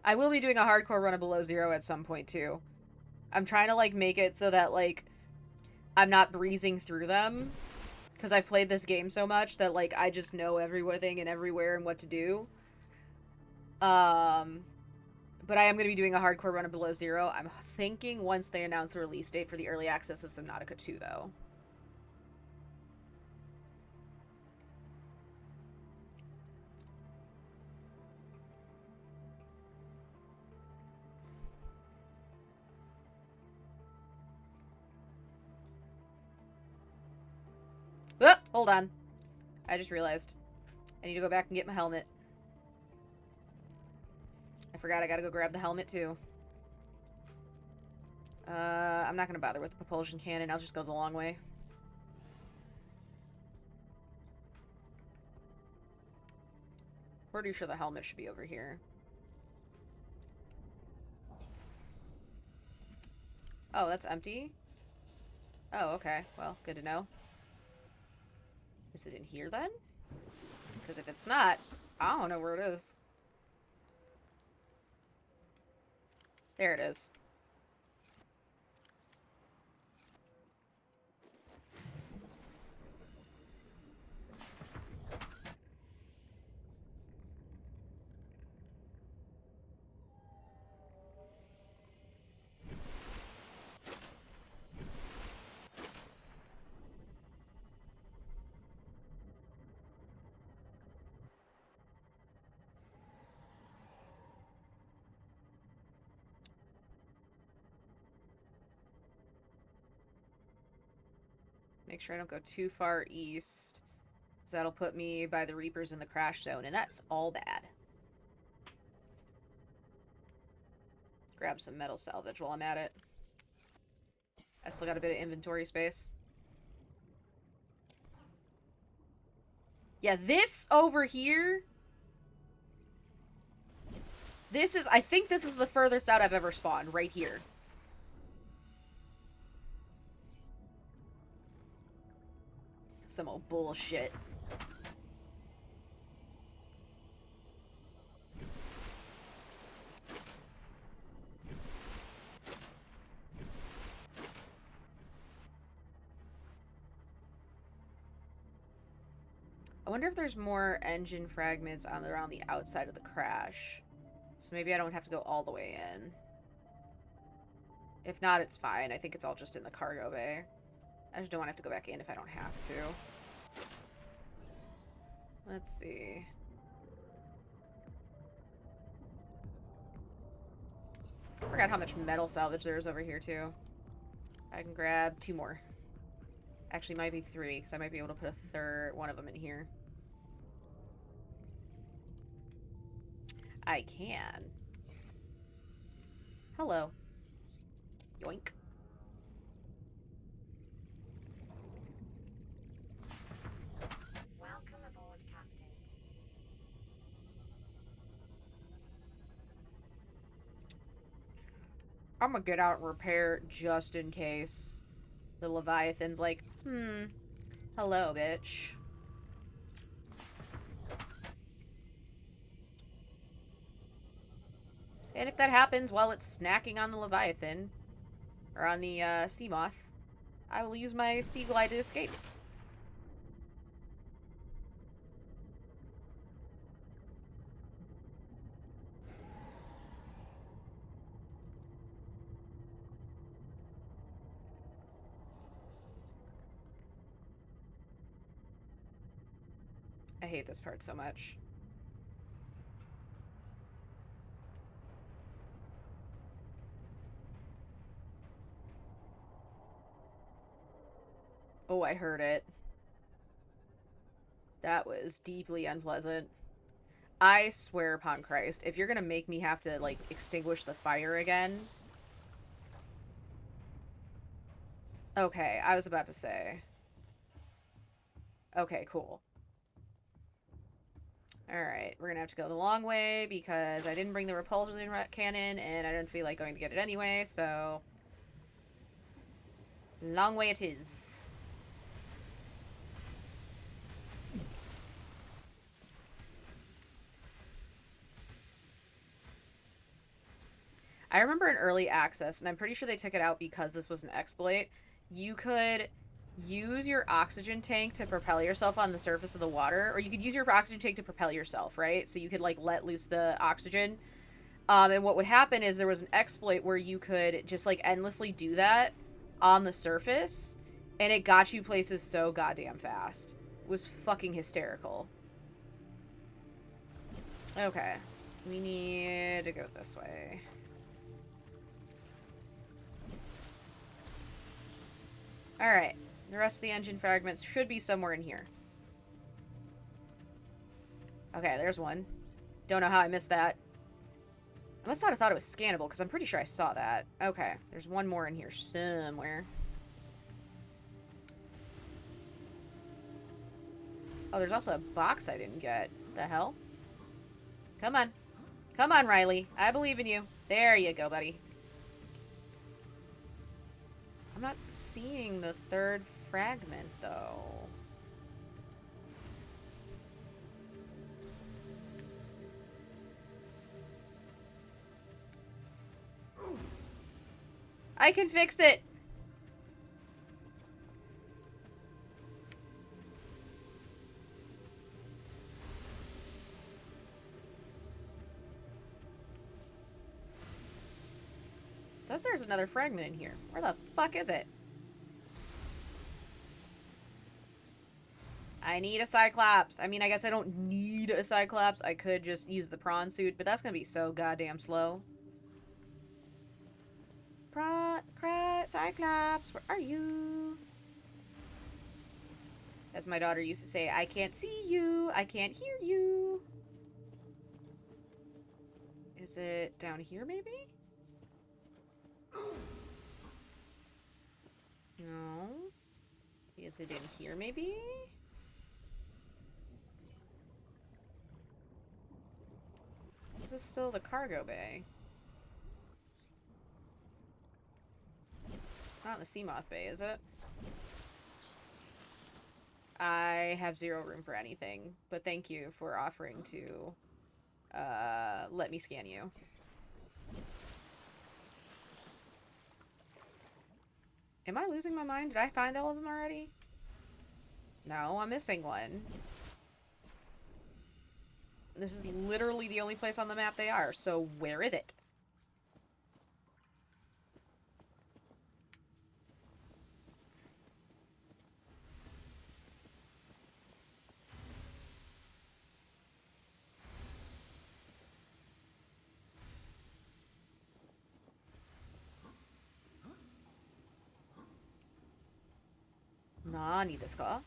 Speaker 1: I will be doing a hardcore run of Below Zero at some point, too. I'm trying to, like, make it so that, like, I'm not breezing through them. Because I've played this game so much that, like, I just know everything and everywhere and what to do. But I am going to be doing a hardcore run of Below Zero. I'm thinking once they announce the release date for the early access of Subnautica 2, though. Oh, hold on. I just realized. I need to go back and get my helmet. I forgot I gotta go grab the helmet, too. I'm not gonna bother with the propulsion cannon. I'll just go the long way. Pretty sure the helmet should be over here. Oh, that's empty? Oh, okay. Well, good to know. Is it in here, then? Because if it's not, I don't know where it is. There it is. Make sure I don't go too far east. Because that'll put me by the Reapers in the crash zone, and that's all bad. Grab some metal salvage while I'm at it. I still got a bit of inventory space. Yeah, this over here... This is... I think this is the furthest out I've ever spawned, right here. Some old bullshit. I wonder if there's more engine fragments on around the outside of the crash. So maybe I don't have to go all the way in. If not, it's fine. I think it's all just in the cargo bay. I just don't want to have to go back in if I don't have to. Let's see. I forgot how much metal salvage there is over here, too. I can grab 2 more. Actually, might be 3, because I might be able to put a third one of them in here. I can. Hello. Yoink.
Speaker 4: Welcome aboard, Captain.
Speaker 1: I'm gonna get out and repair just in case the Leviathan's like, hello, bitch. And if that happens while it's snacking on the Leviathan, or on the sea moth, I will use my sea glide to escape. I hate this part so much. Oh, I heard it. That was deeply unpleasant. I swear upon Christ, if you're gonna make me have to, like, extinguish the fire again... Okay, I was about to say. Okay, cool. Alright, we're gonna have to go the long way because I didn't bring the repulsion cannon and I didn't feel like going to get it anyway, so... Long way it is. I remember in early access, and I'm pretty sure they took it out because this was an exploit, you could use your oxygen tank to propel yourself on the surface of the water, or you could use your oxygen tank to propel yourself, right? So you could, like, let loose the oxygen. And what would happen is there was an exploit where you could just, like, endlessly do that on the surface, and it got you places so goddamn fast. It was fucking hysterical. Okay. We need to go this way. Alright. The rest of the engine fragments should be somewhere in here. Okay, there's one. Don't know how I missed that. I must not have thought it was scannable, because I'm pretty sure I saw that. Okay, there's one more in here somewhere. Oh, there's also a box I didn't get. The hell? Come on. Come on, Riley. I believe in you. There you go, buddy. I'm not seeing the third fragment, though. I can fix it! Says there's another fragment in here. Where the fuck is it? I need a Cyclops. I mean, I guess I don't need a Cyclops. I could just use the prawn suit, but that's gonna be so goddamn slow. Cyclops, where are you? As my daughter used to say, I can't see you. I can't hear you. Is it down here, maybe? No. Is it in here, maybe? This is still the cargo bay. It's not in the Seamoth Bay, is it? I have 0 room for anything, but thank you for offering to let me scan you. Am I losing my mind? Did I find all of them already? No, I'm missing one. This is literally the only place on the map they are, so where is it? Nani desu ka?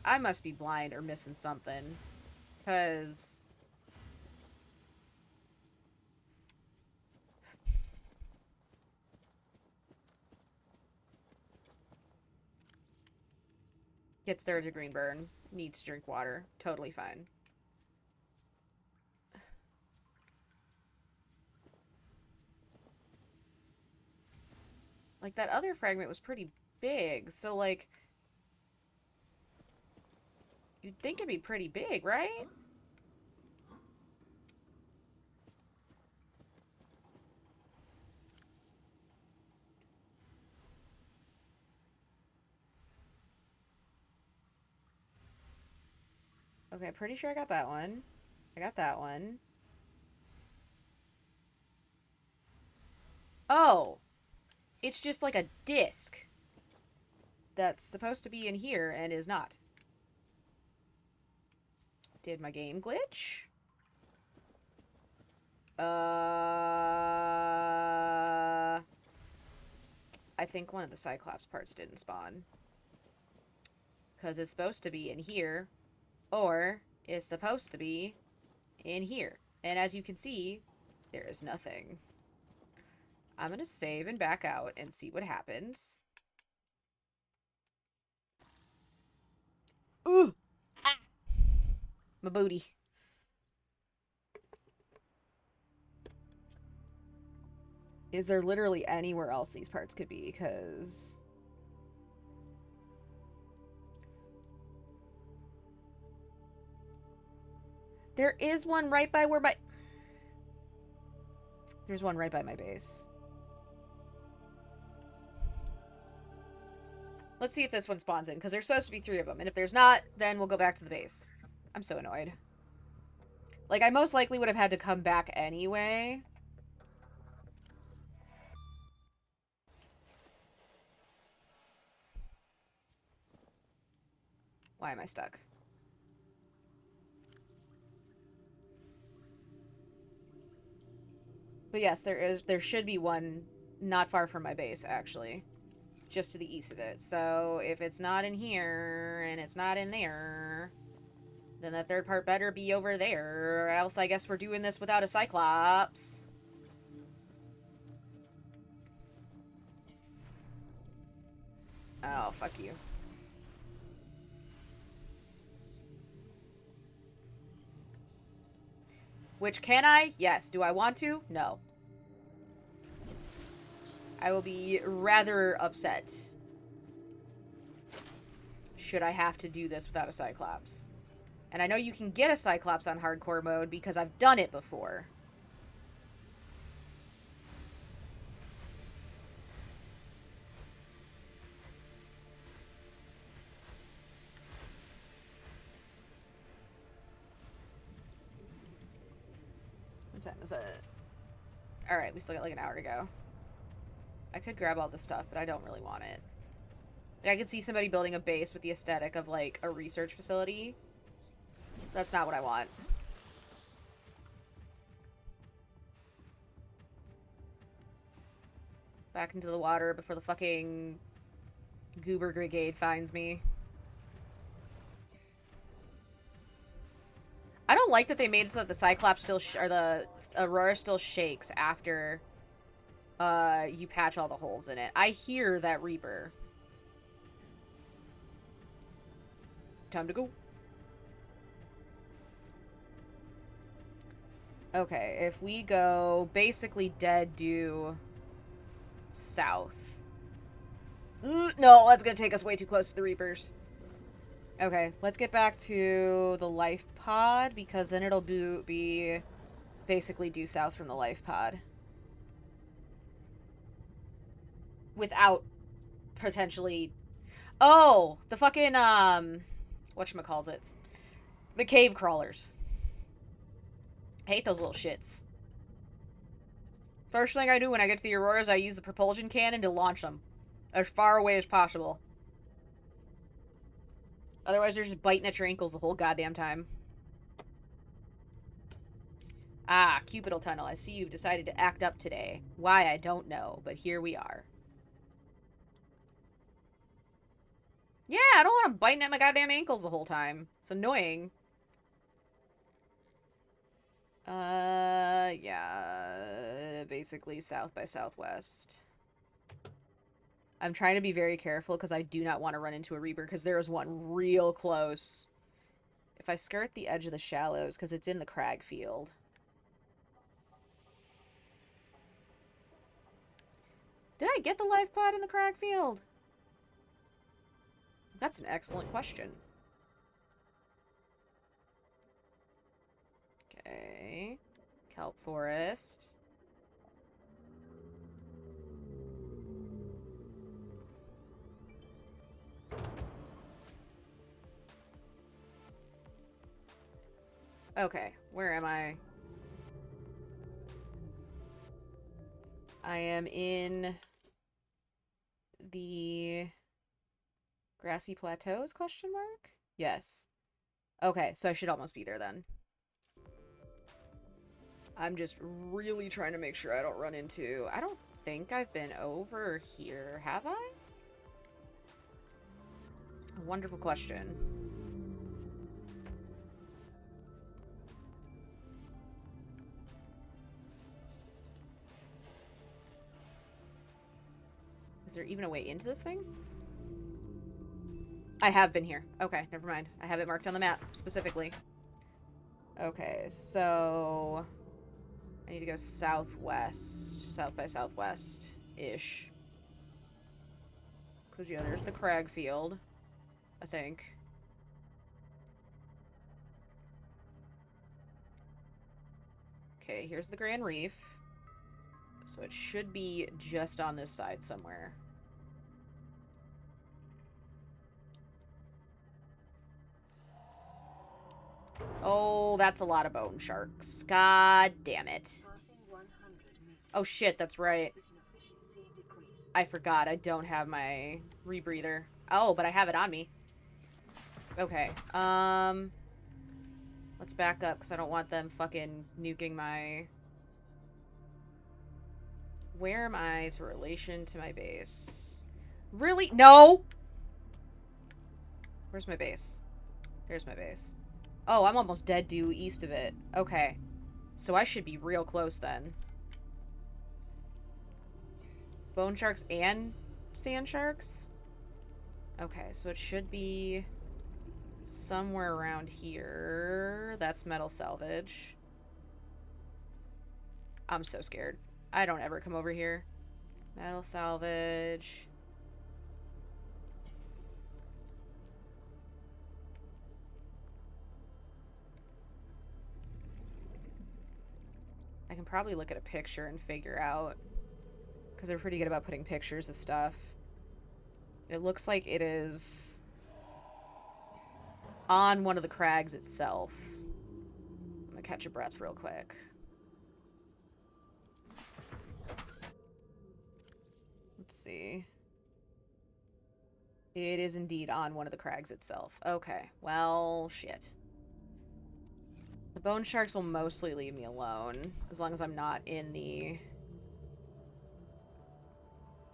Speaker 1: I must be blind or missing something. Because... Gets third degree burn. Needs to drink water. Totally fine. Like, that other fragment was pretty big, so, like... You'd think it'd be pretty big, right? Okay, pretty sure I got that one. I got that one. Oh! It's just like a disc that's supposed to be in here and is not. Did my game glitch? I think one of the Cyclops parts didn't spawn. Because it's supposed to be in here, or is supposed to be in here. And as you can see, there is nothing. I'm going to save and back out and see what happens. Ooh! Ah! My booty. Is there literally anywhere else these parts could be? Because... There is one right by where my... There's one right by my base. Let's see if this one spawns in, because there's supposed to be 3 of them. And if there's not, then we'll go back to the base. I'm so annoyed. Like, I most likely would have had to come back anyway. Why am I stuck? But yes, there should be one not far from my base, actually. Just to the east of it. So, if it's not in here, and it's not in there, then that third part better be over there, or else I guess we're doing this without a Cyclops. Oh, fuck you. Which, can I? Yes. Do I want to? No. I will be rather upset should I have to do this without a Cyclops. And I know you can get a Cyclops on hardcore mode because I've done it before. What time is it? Alright, we still got like an hour to go. I could grab all this stuff, but I don't really want it. Like, I could see somebody building a base with the aesthetic of, like, a research facility. That's not what I want. Back into the water before the fucking Goober Brigade finds me. I don't like that they made it so that the Cyclops still or the Aurora still shakes after you patch all the holes in it. I hear that Reaper. Time to go. Okay, if we go basically dead due south. No, that's gonna take us way too close to the Reapers. Okay, let's get back to the life pod, because then it'll be basically due south from the life pod. Without potentially... Oh! The fucking, whatchamacallit. The cave crawlers. I hate those little shits. First thing I do when I get to the Auroras, I use the propulsion cannon to launch them as far away as possible. Otherwise, they're just biting at your ankles the whole goddamn time. Ah, Cupidal Tunnel. I see you've decided to act up today. Why, I don't know, but here we are. Yeah, I don't want them biting at my goddamn ankles the whole time. It's annoying. Yeah, basically south by southwest. I'm trying to be very careful because I do not want to run into a Reaper because there is one real close. If I skirt the edge of the shallows because it's in the crag field. Did I get the life pod in the crag field? That's an excellent question. Okay. Kelp forest. Okay, where am I? I am in the grassy plateaus, question mark? Yes. Okay, so I should almost be there then. I'm just really trying to make sure I don't run into... I don't think I've been over here, have I? A wonderful question. Is there even a way into this thing? I have been here. Okay, never mind. I have it marked on the map, specifically. Okay, so... I need to go southwest. South by southwest-ish. Because, yeah, there's the crag field. I think. Okay, here's the Grand Reef. So it should be just on this side somewhere. Oh, that's a lot of bone sharks. God damn it. Oh shit, that's right. I forgot, I don't have my rebreather. Oh, but I have it on me. Okay, let's back up, because I don't want them fucking nuking my... Where am I to relation to my base? Really? No! Where's my base? There's my base. Oh, I'm almost dead due east of it. Okay. So I should be real close then. Bone sharks and sand sharks? Okay, so it should be somewhere around here. That's metal salvage. I'm so scared. I don't ever come over here. Metal salvage. I can probably look at a picture and figure out, because they're pretty good about putting pictures of stuff. It looks like it is on one of the crags itself. I'm gonna catch a breath real quick. Let's see. It is indeed on one of the crags itself. Okay, well, shit. The bone sharks will mostly leave me alone, as long as I'm not in the...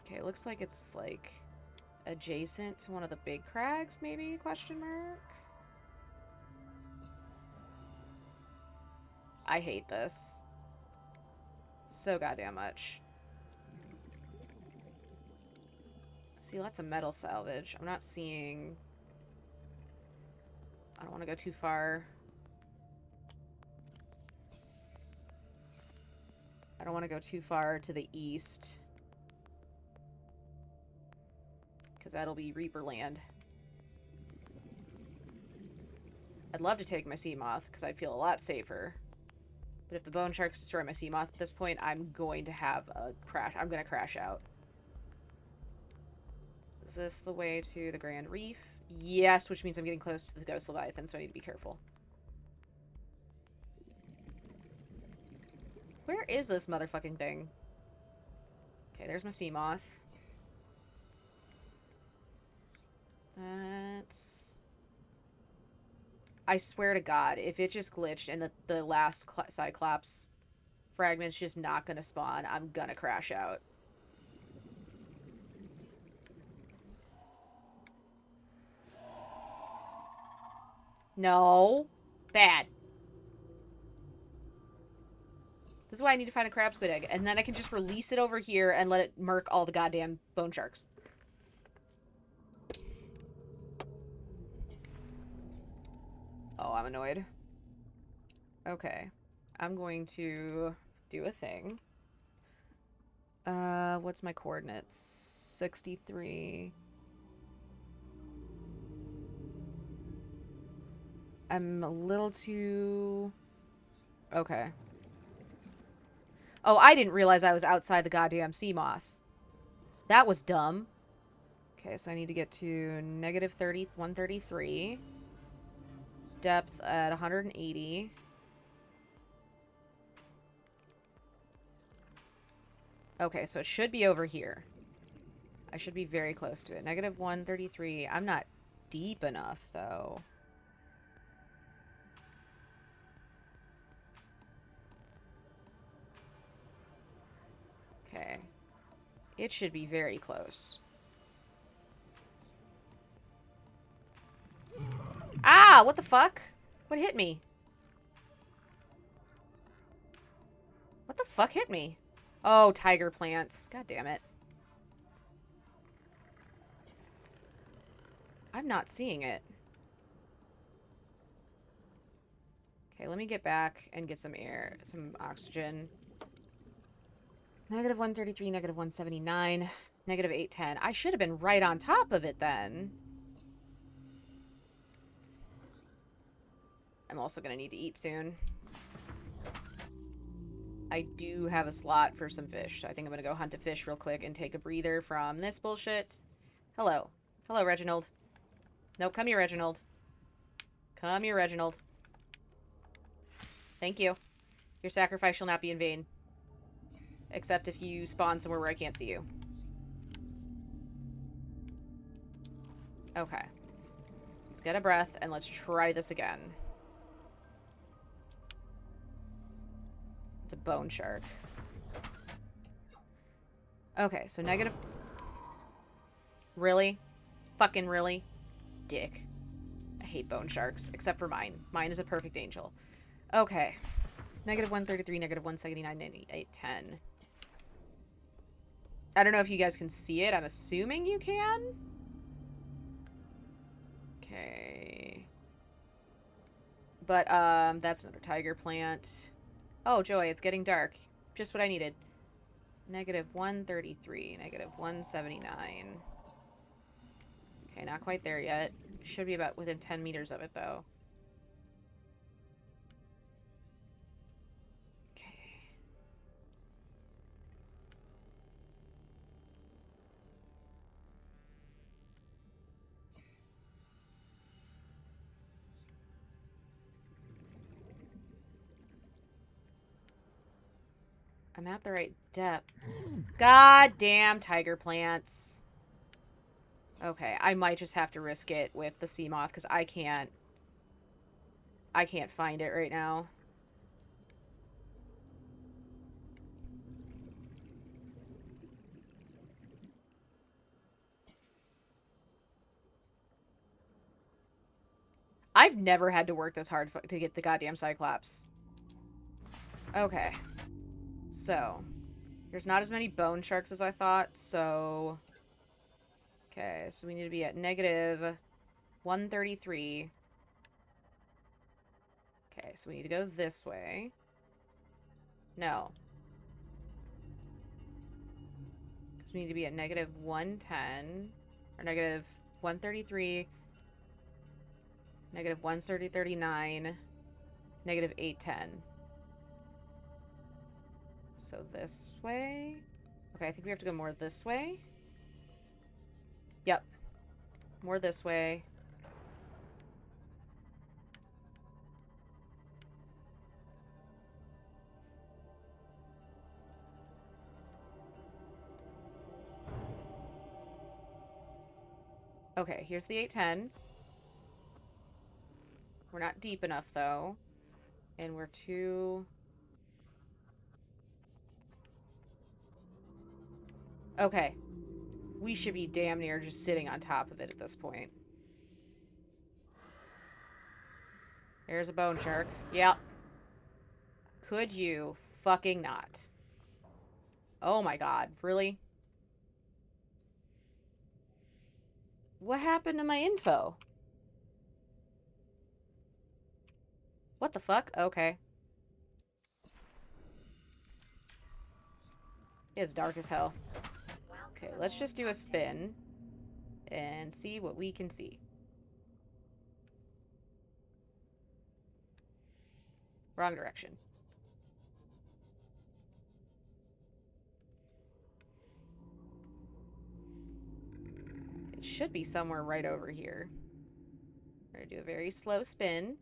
Speaker 1: Okay, it looks like it's, like, adjacent to one of the big crags, maybe? Question mark? I hate this. So goddamn much. See lots of metal salvage. I'm not seeing... I don't want to go too far. I don't want to go too far to the east. Because that'll be Reaper land. I'd love to take my sea moth, because I'd feel a lot safer. But if the bone sharks destroy my sea moth at this point, I'm going to have a crash. I'm going to crash out. Is this the way to the Grand Reef? Yes, which means I'm getting close to the Ghost Leviathan, so I need to be careful. Where is this motherfucking thing? Okay, there's my sea moth. That's... I swear to God, if it just glitched and the last Cyclops fragment's just not gonna spawn, I'm gonna crash out. No. Bad. This is why I need to find a crab squid egg, and then I can just release it over here and let it murk all the goddamn bone sharks. Oh, I'm annoyed. Okay. I'm going to do a thing. What's my coordinates? 63. I'm a little too... Okay. Oh, I didn't realize I was outside the goddamn sea moth. That was dumb. Okay, so I need to get to negative 133. Depth at 180. Okay, so it should be over here. I should be very close to it. Negative 133. I'm not deep enough, though. Okay. It should be very close. Ah! What the fuck? What hit me? What the fuck hit me? Oh, tiger plants. God damn it. I'm not seeing it. Okay, let me get back and get some air, some oxygen. Negative 133, negative 179, negative 810. I should have been right on top of it then. I'm also gonna need to eat soon. I do have a slot for some fish, so I think I'm gonna go hunt a fish real quick and take a breather from this bullshit. Hello. Hello, Reginald. Nope, come here, Reginald. Come here, Reginald. Thank you. Your sacrifice shall not be in vain. Except if you spawn somewhere where I can't see you. Okay. Let's get a breath and let's try this again. It's a bone shark. Okay, so negative... Really? Fucking really? Dick. I hate bone sharks, except for mine. Mine is a perfect angel. Okay. Negative 133, negative 179, 98, 10. I don't know if you guys can see it. I'm assuming you can. Okay. But, that's another tiger plant. Oh, joy, it's getting dark. Just what I needed. Negative 133, negative 179. Okay, not quite there yet. Should be about within 10 meters of it, though. Okay. I'm at the right depth. God damn tiger plants. Okay, I might just have to risk it with the sea moth because I can't find it right now. I've never had to work this hard to get the goddamn Cyclops. Okay. So, there's not as many bone sharks as I thought, so... Okay, so we need to be at negative 133. Okay, so we need to go this way. No. Because we need to be at negative 110. Or negative 133. Negative 139. Negative 810. So this way. Okay, I think we have to go more this way. Yep. More this way. Okay, here's the 810. We're not deep enough, though. And we're too... Okay. We should be damn near just sitting on top of it at this point. There's a bone shark. Yep. Could you fucking not? Oh my god. Really? What happened to my info? What the fuck? Okay. It's dark as hell. Okay, let's just do a spin and see what we can see. Wrong direction. It should be somewhere right over here. We're gonna do a very slow spin.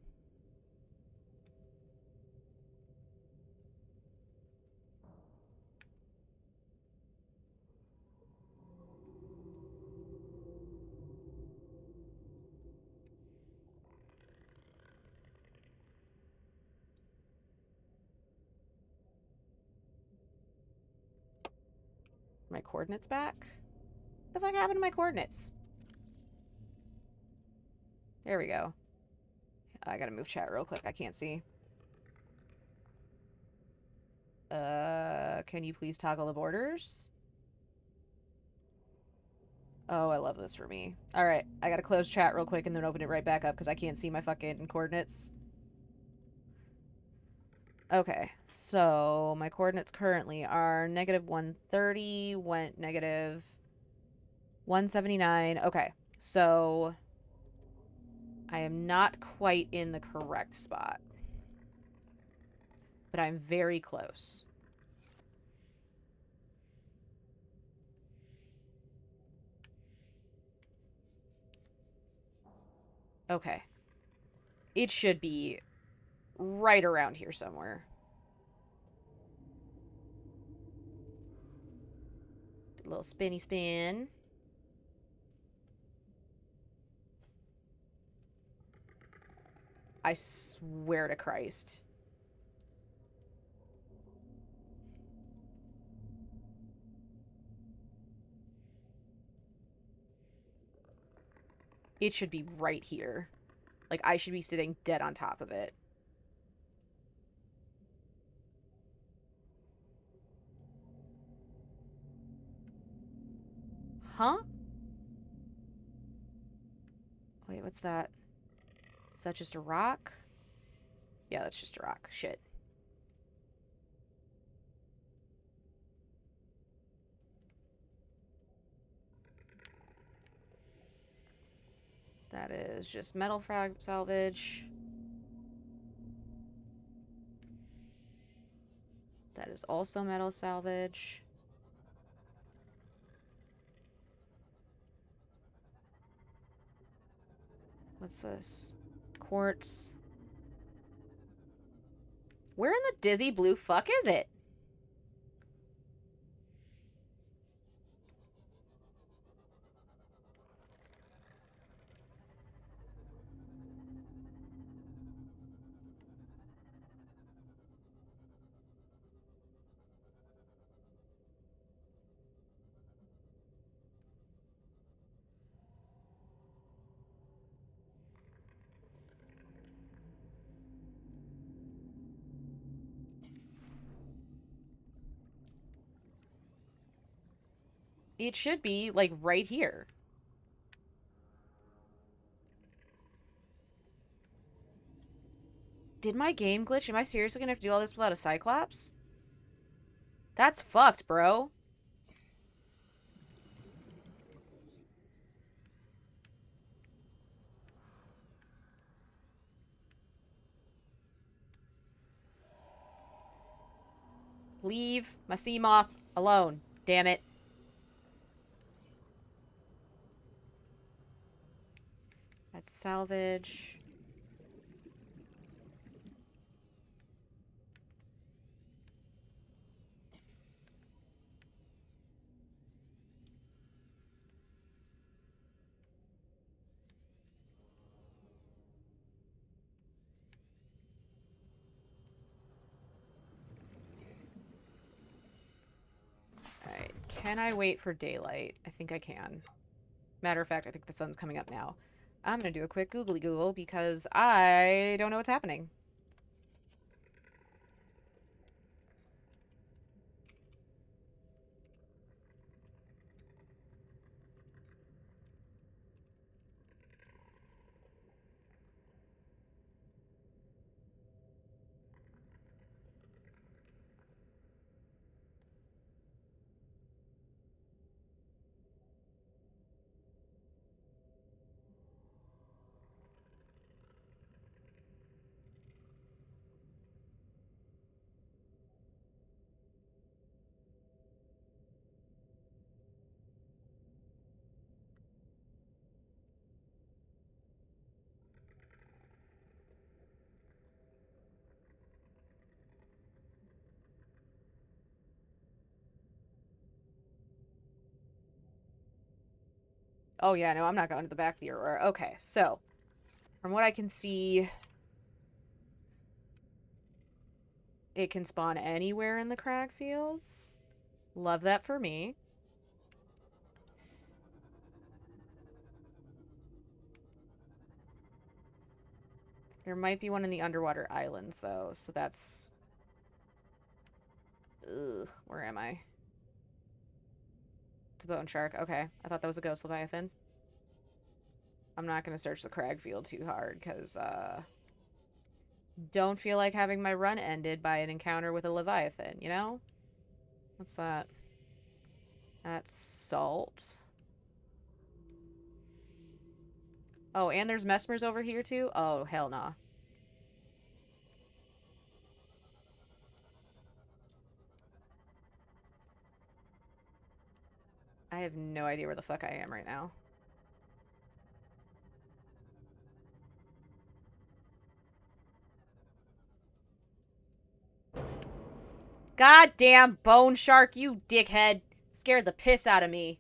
Speaker 1: My coordinates back? What the fuck happened to my coordinates? There we go. I gotta move chat real quick. I can't see. Can you please toggle the borders? Oh, I love this for me. Alright, I gotta close chat real quick and then open it right back up because I can't see my fucking coordinates. Okay, so my coordinates currently are negative 130, went negative 179. Okay, so I am not quite in the correct spot, but I'm very close. Okay. It should be right around here somewhere. A little spinny spin. I swear to Christ. It should be right here. Like, I should be sitting dead on top of it. Huh? Wait, what's that? Is that just a rock? Yeah, that's just a rock. Shit. That is just metal frag salvage. That is also metal salvage. What's this? Quartz. Where in the dizzy blue fuck is it? It should be, like, right here. Did my game glitch? Am I seriously gonna have to do all this without a Cyclops? That's fucked, bro. Leave my sea moth alone. Damn it. That's salvage. Can I wait for daylight? I think I can. Matter of fact, I think the sun's coming up now. I'm gonna do a quick googly Google because I don't know what's happening. Oh yeah, no, I'm not going to the back of the Aurora. Okay, so from what I can see, it can spawn anywhere in the crag fields. Love that for me. There might be one in the underwater islands, though, so that's... Ugh, where am I? It's a bone shark. Okay, I thought that was a ghost leviathan. I'm not going to search the crag field too hard, because, don't feel like having my run ended by an encounter with a leviathan, you know? What's that? That's salt. Oh, and there's Messmers over here, too? Oh, hell nah. I have no idea where the fuck I am right now. Goddamn bone shark, you dickhead. Scared the piss out of me.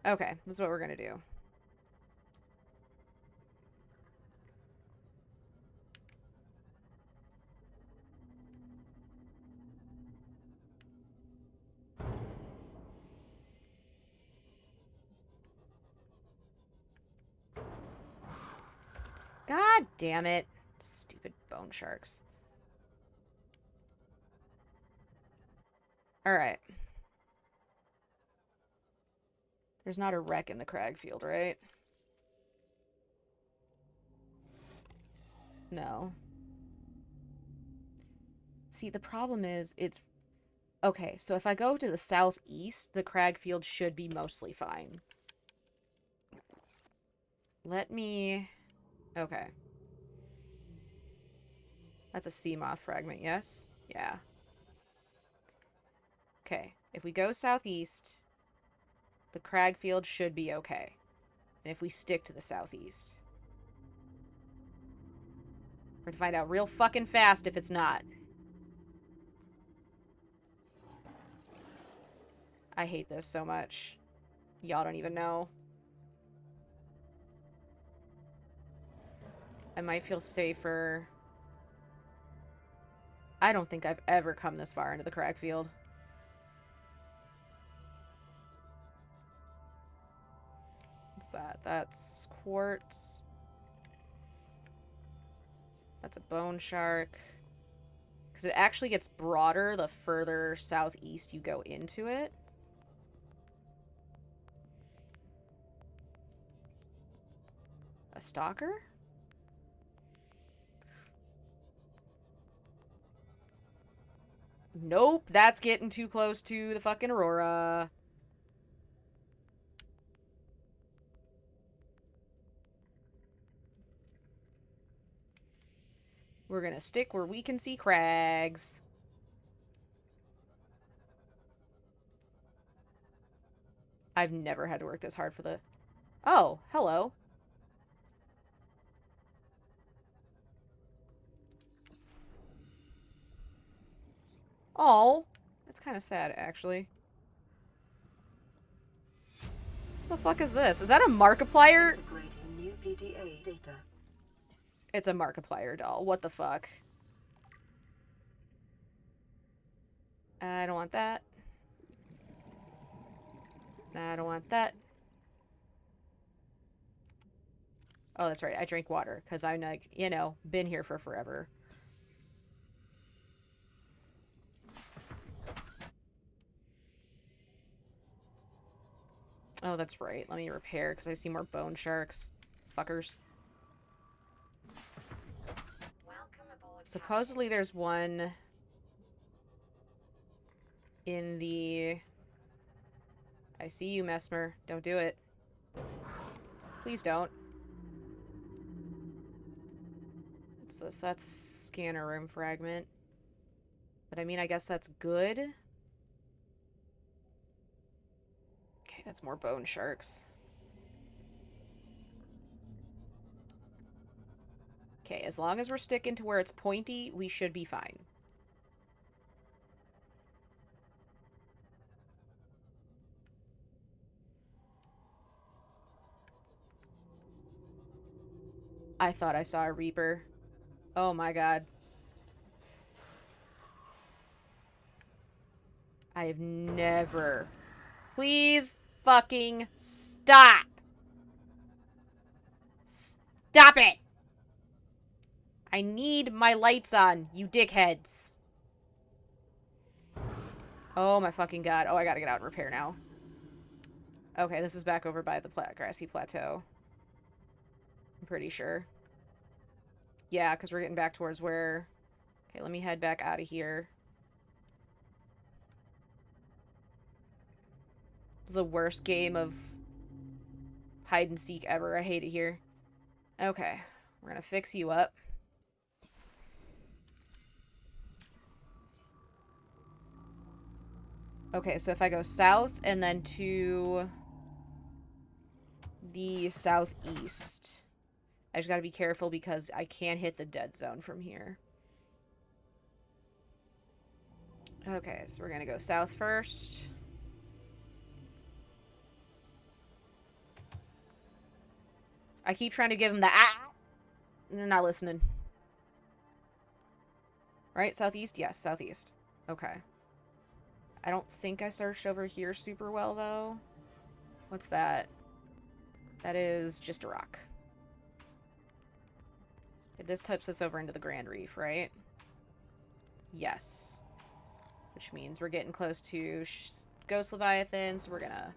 Speaker 1: Okay, this is what we're gonna do. God damn it. Stupid bone sharks. Alright. There's not a wreck in the crag field, right? No. See, the problem is, it's... Okay, so if I go to the southeast, the crag field should be mostly fine. Let me... Okay. That's a sea moth fragment, yes? Yeah. Okay, if we go southeast, the crag field should be okay. And if we stick to the southeast. We're gonna find out real fucking fast if it's not. I hate this so much. Y'all don't even know. I might feel safer. I don't think I've ever come this far into the crag field. What's that? That's quartz. That's a bone shark. Because it actually gets broader the further southeast you go into it. A stalker? Nope, that's getting too close to the fucking Aurora. We're gonna stick where we can see crags. I've never had to work this hard for the... Oh, hello. Oh, that's kind of sad, actually. The fuck is this? Is that a Markiplier?
Speaker 2: Integrating new PDA data.
Speaker 1: It's a Markiplier doll. What the fuck? I don't want that. I don't want that. Oh, that's right. I drink water because I'm like, you know, been here for forever. Oh, that's right. Let me repair because I see more bone sharks. Fuckers.
Speaker 4: Welcome aboard.
Speaker 1: Supposedly there's one in the... I see you, Mesmer. Don't do it. Please don't. So that's a scanner room fragment. But I mean, I guess that's good. Okay, that's more bone sharks. Okay, as long as we're sticking to where it's pointy, we should be fine. I thought I saw a Reaper. Oh my god. I have never... Please fucking stop! Stop it! I need my lights on, you dickheads. Oh my fucking god. Oh, I gotta get out and repair now. Okay, this is back over by the grassy plateau. I'm pretty sure. Yeah, because we're getting back towards where... Okay, let me head back out of here. This is the worst game of hide and seek ever. I hate it here. Okay, we're gonna fix you up. Okay, so if I go south and then to the southeast, I just gotta be careful because I can't hit the dead zone from here. Okay, so we're gonna go south first. I keep trying to give him the ah! And they're not listening. Right? Southeast? Yes, southeast. Okay. I don't think I searched over here super well, though. What's that? That is just a rock. Okay, this types us over into the Grand Reef, right? Yes. Which means we're getting close to Ghost Leviathan, so we're gonna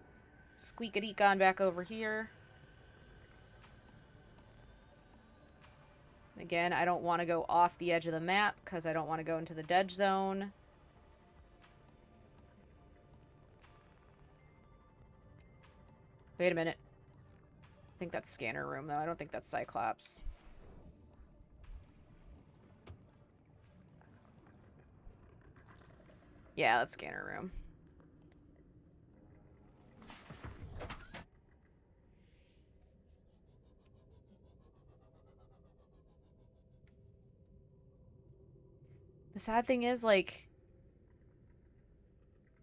Speaker 1: squeak-a-deek on back over here. Again, I don't want to go off the edge of the map because I don't want to go into the dead zone. Wait a minute. I think that's scanner room, though. I don't think that's Cyclops. Yeah, that's scanner room. The sad thing is, like,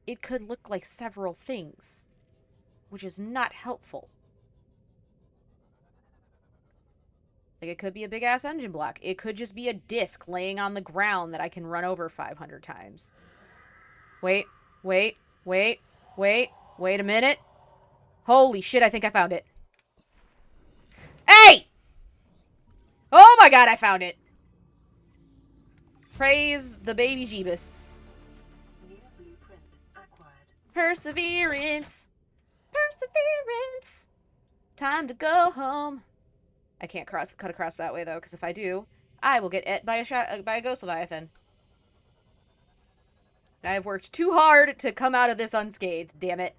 Speaker 1: it could look like several things, which is not helpful. Like, it could be a big-ass engine block. It could just be a disc laying on the ground that I can run over 500 times. Wait, wait, wait, wait, wait a minute. Holy shit, I think I found it. Hey! Oh my god, I found it! Praise the baby Jeebus.
Speaker 2: New blueprint acquired.
Speaker 1: Perseverance. Perseverance. Time to go home. I can't cut across that way, though, because if I do, I will get et by a ghost leviathan. And I have worked too hard to come out of this unscathed, damn it.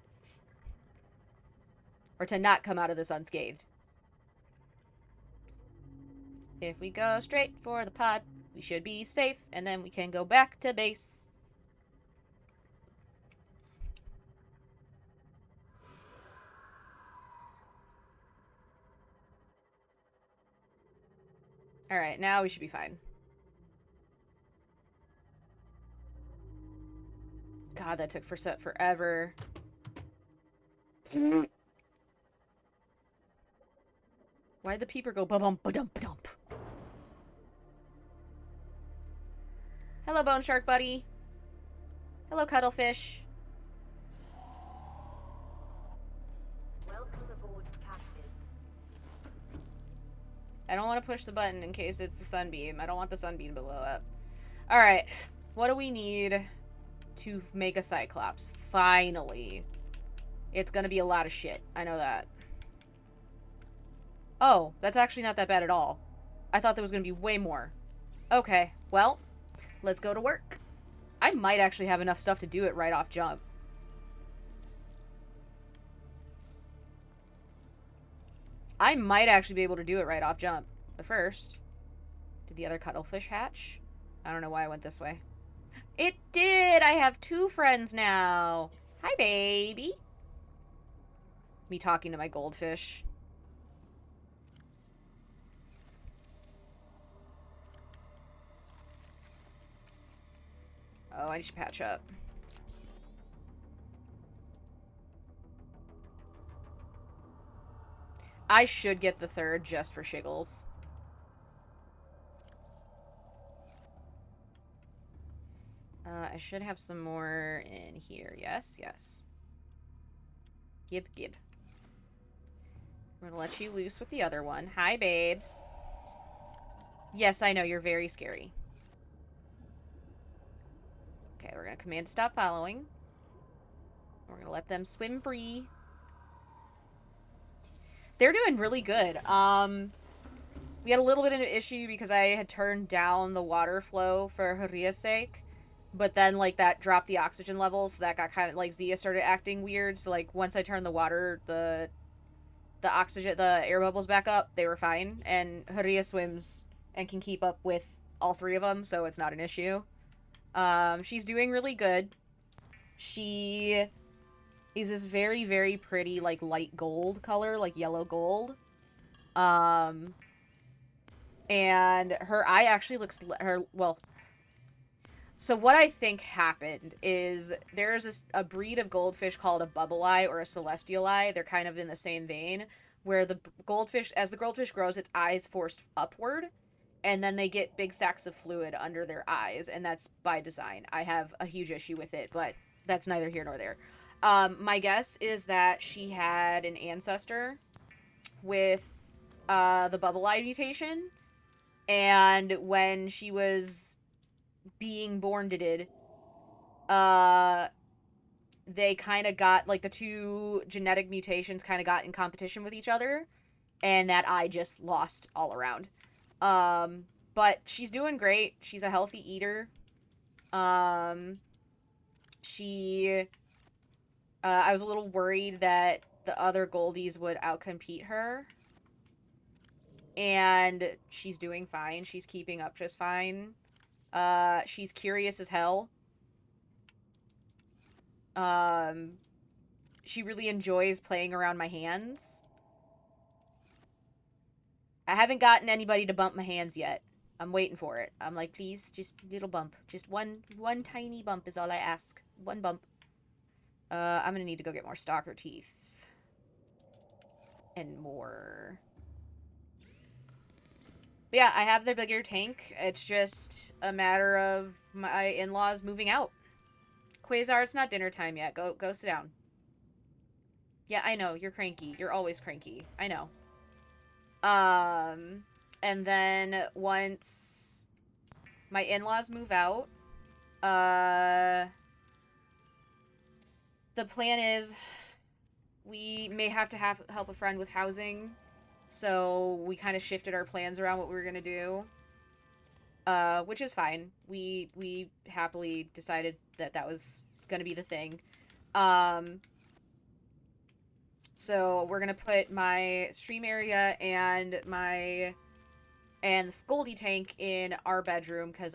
Speaker 1: Or to not come out of this unscathed. If we go straight for the pod, we should be safe, and then we can go back to base. Alright, now we should be fine. God, that took forever. Why'd the peeper go ba-bump, ba-dump, ba-dump? Hello, bone shark buddy. Hello, cuttlefish.
Speaker 2: Welcome aboard, Captain.
Speaker 1: I don't want to push the button in case it's the sunbeam. I don't want the sunbeam to blow up. Alright. What do we need to make a Cyclops? Finally. It's gonna be a lot of shit. I know that. Oh, that's actually not that bad at all. I thought there was gonna be way more. Okay, well, let's go to work. I might actually have enough stuff to do it right off jump. I might actually be able to do it right off jump. But first, did the other cuttlefish hatch? I don't know why I went this way. It did! I have 2 friends now. Hi, baby. Me talking to my goldfish. Oh, I should patch up. I should get the 3rd just for shiggles. I should have some more in here. Yes, yes. Gib, gib. I'm gonna let you loose with the other one. Hi, babes. Yes, I know, you're very scary. Okay, we're gonna command to stop following. We're gonna let them swim free. They're doing really good. We had a little bit of an issue because I had turned down the water flow for Haria's sake. But then, like, that dropped the oxygen levels, so that got kind of, like, Zia started acting weird. So, like, once I turned the water, the oxygen, the air bubbles back up, they were fine. And Haria swims and can keep up with all 3 of them, so it's not an issue. She's doing really good. She is this very, very pretty, like, light gold color, like yellow gold. And her eye actually looks, well... So what I think happened is there's a breed of goldfish called a bubble eye or a celestial eye. They're kind of in the same vein, where the goldfish, as the goldfish grows, its eyes forced upward, and then they get big sacks of fluid under their eyes, and that's by design. I have a huge issue with it, but that's neither here nor there. My guess is that she had an ancestor with the bubble eye mutation, and when she was being born they kind of got, like, the 2 genetic mutations kind of got in competition with each other, and that eye just lost all around. But she's doing great. She's a healthy eater. I was a little worried that the other Goldies would outcompete her, and she's doing fine. She's keeping up just fine. She's curious as hell. She really enjoys playing around my hands. I haven't gotten anybody to bump my hands yet. I'm waiting for it. I'm like, please, just a little bump. Just one tiny bump is all I ask. One bump. I'm gonna need to go get more stalker teeth. And more... But yeah, I have the bigger tank. It's just a matter of my in-laws moving out. Quasar, it's not dinner time yet. Go sit down. Yeah, I know. You're cranky. You're always cranky. I know. And then once my in-laws move out, the plan is we may have to help a friend with housing. So we kind of shifted our plans around what we were going to do. Which is fine. We happily decided that that was going to be the thing. So we're going to put my stream area and the Goldie tank in our bedroom, because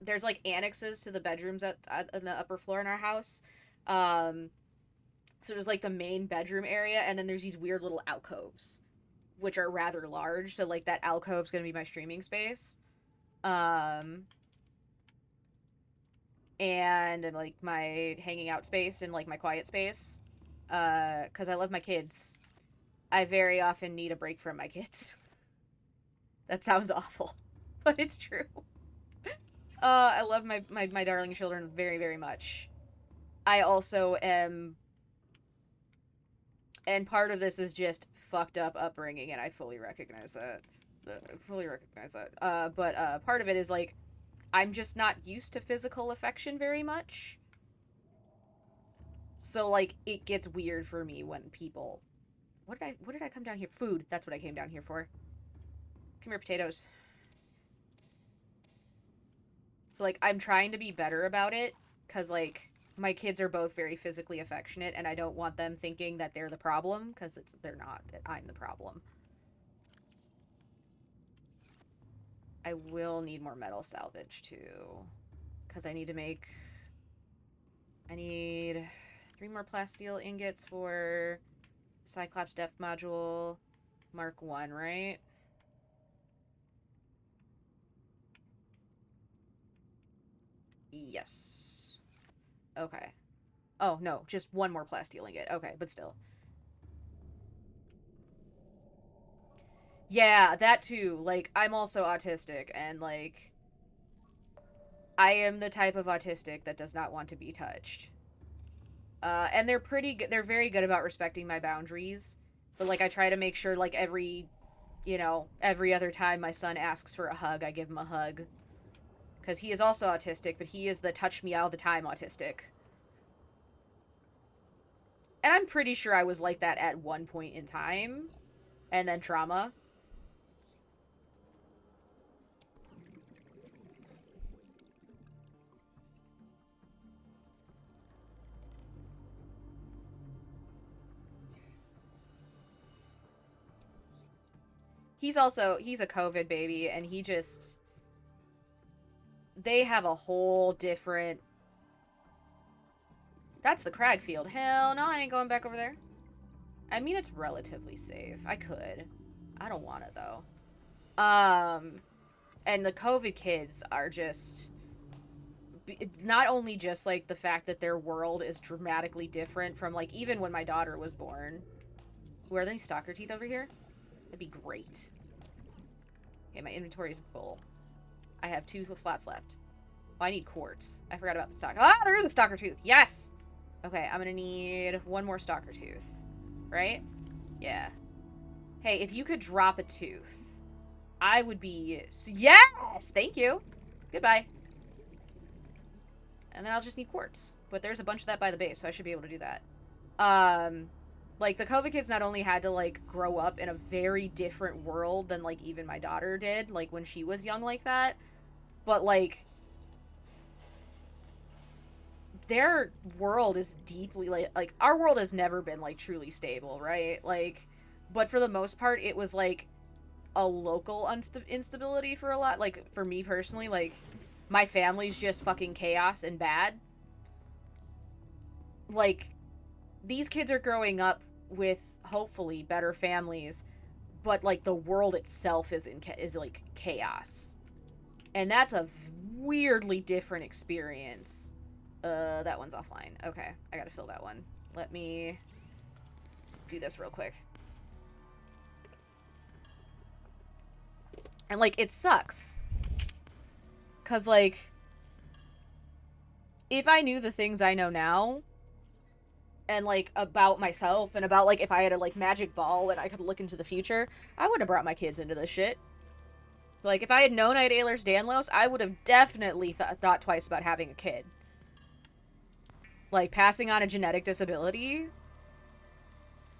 Speaker 1: there's, like, annexes to the bedrooms on the upper floor in our house. So there's, like, the main bedroom area, and then there's these weird little alcoves, which are rather large. So, like, that alcove's gonna be my streaming space. And, like, my hanging out space and, like, my quiet space. Because I love my kids. I very often need a break from my kids. That sounds awful, but it's true. I love my darling children very, very much. I also am, and part of this is just fucked up upbringing, and I fully recognize that. But part of it is, like, I'm just not used to physical affection very much. So, like, it gets weird for me when people... What did I come down here? Food. That's what I came down here for. Come here, potatoes. So, like, I'm trying to be better about it, because, like, my kids are both very physically affectionate, and I don't want them thinking that they're the problem, because they're not, that I'm the problem. I will need more metal salvage, too, because I need 3 more plasteel ingots for Cyclops Depth Module Mark 1, right? Yes. Okay. Oh, no, just 1 more plasteel ingot. Okay, but still. Yeah, that too. Like, I'm also autistic, and, like, I am the type of autistic that does not want to be touched. And they're pretty good. They're very good about respecting my boundaries. But, like, I try to make sure, like, every other time my son asks for a hug, I give him a hug. Because he is also autistic, but he is the touch me all the time autistic. And I'm pretty sure I was like that at one point in time. And then trauma. He's a COVID baby, and they have a whole different... That's the Cragfield. Hell no, I ain't going back over there. I mean, it's relatively safe. I could. I don't want it, though. And the COVID kids are just... Not only just, like, the fact that their world is dramatically different from, like, even when my daughter was born. Were there any stalker teeth over here? That'd be great. Okay, my inventory is full. I have 2 slots left. Oh, I need quartz. I forgot about the stalker. Ah, there is a stalker tooth. Yes! Okay, I'm gonna need 1 more stalker tooth. Right? Yeah. Hey, if you could drop a tooth, I would be... Yes! Thank you! Goodbye. And then I'll just need quartz. But there's a bunch of that by the base, so I should be able to do that. Like, the COVID kids not only had to, like, grow up in a very different world than, like, even my daughter did, like, when she was young like that, but, like, their world is deeply, like, our world has never been, like, truly stable, right? Like, but for the most part, it was, like, a local instability for a lot. Like, for me personally, like, my family's just fucking chaos and bad. Like, these kids are growing up with, hopefully, better families, but, like, the world itself is like, chaos. And that's a weirdly different experience. That one's offline. Okay, I gotta fill that one. Let me do this real quick. And, like, it sucks. 'Cause, like, if I knew the things I know now, and, like, about myself, and about, like, if I had a, like, magic ball and I could look into the future, I would have brought my kids into this shit. Like, if I had known I had Ehlers-Danlos, I would have definitely thought twice about having a kid. Like, passing on a genetic disability?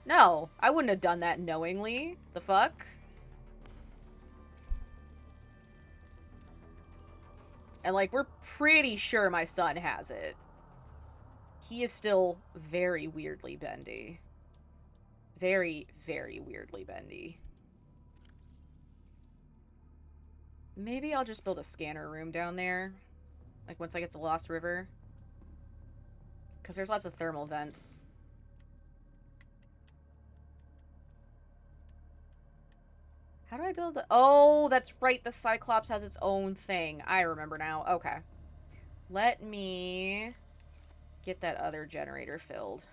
Speaker 1: No, I wouldn't have done that knowingly. The fuck? And, like, we're pretty sure my son has it. He is still very weirdly bendy. Very, very weirdly bendy. Maybe I'll just build a scanner room down there. Like, once I get to Lost River. Because there's lots of thermal vents. How do I build the... Oh, that's right. The Cyclops has its own thing. I remember now. Okay. Let me get that other generator filled.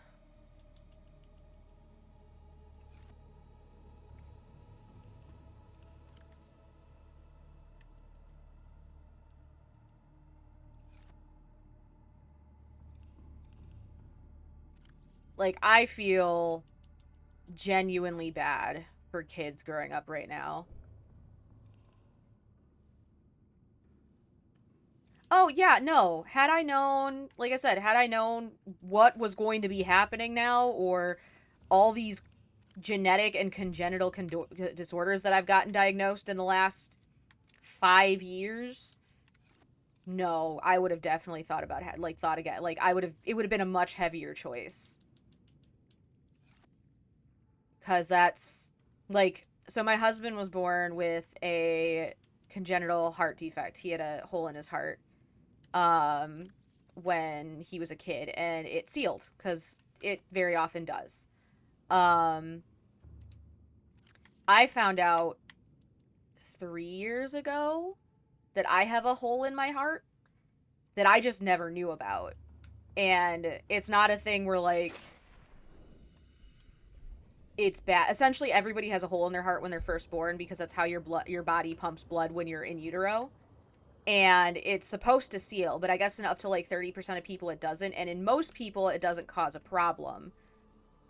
Speaker 1: Like, I feel genuinely bad for kids growing up right now. Oh, yeah, no. Had I known, like I said, had I known what was going to be happening now, or all these genetic and congenital disorders that I've gotten diagnosed in the last 5 years, no, I would have definitely thought about it, like, thought again. Like, it would have been a much heavier choice. Because that's, like, so my husband was born with a congenital heart defect. He had a hole in his heart when he was a kid, and it sealed, because it very often does. Um, I found out 3 years ago that I have a hole in my heart that I just never knew about. And it's not a thing where, like, it's bad. Essentially, everybody has a hole in their heart when they're first born, because that's how your body pumps blood when you're in utero. And it's supposed to seal, but I guess in up to like 30% of people it doesn't, and in most people it doesn't cause a problem.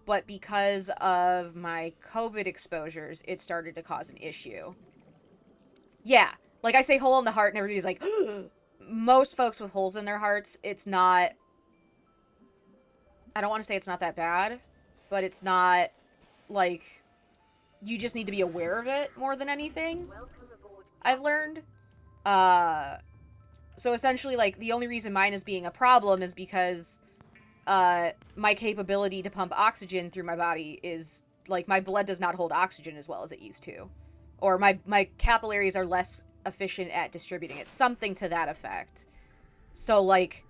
Speaker 1: But because of my COVID exposures, it started to cause an issue. Yeah, like, I say hole in the heart and everybody's like, most folks with holes in their hearts, it's not, I don't want to say it's not that bad, but it's not, like, you just need to be aware of it more than anything, I've learned. So essentially, like, the only reason mine is being a problem is because my capability to pump oxygen through my body is, like, my blood does not hold oxygen as well as it used to. Or my capillaries are less efficient at distributing it. Something to that effect. So, like,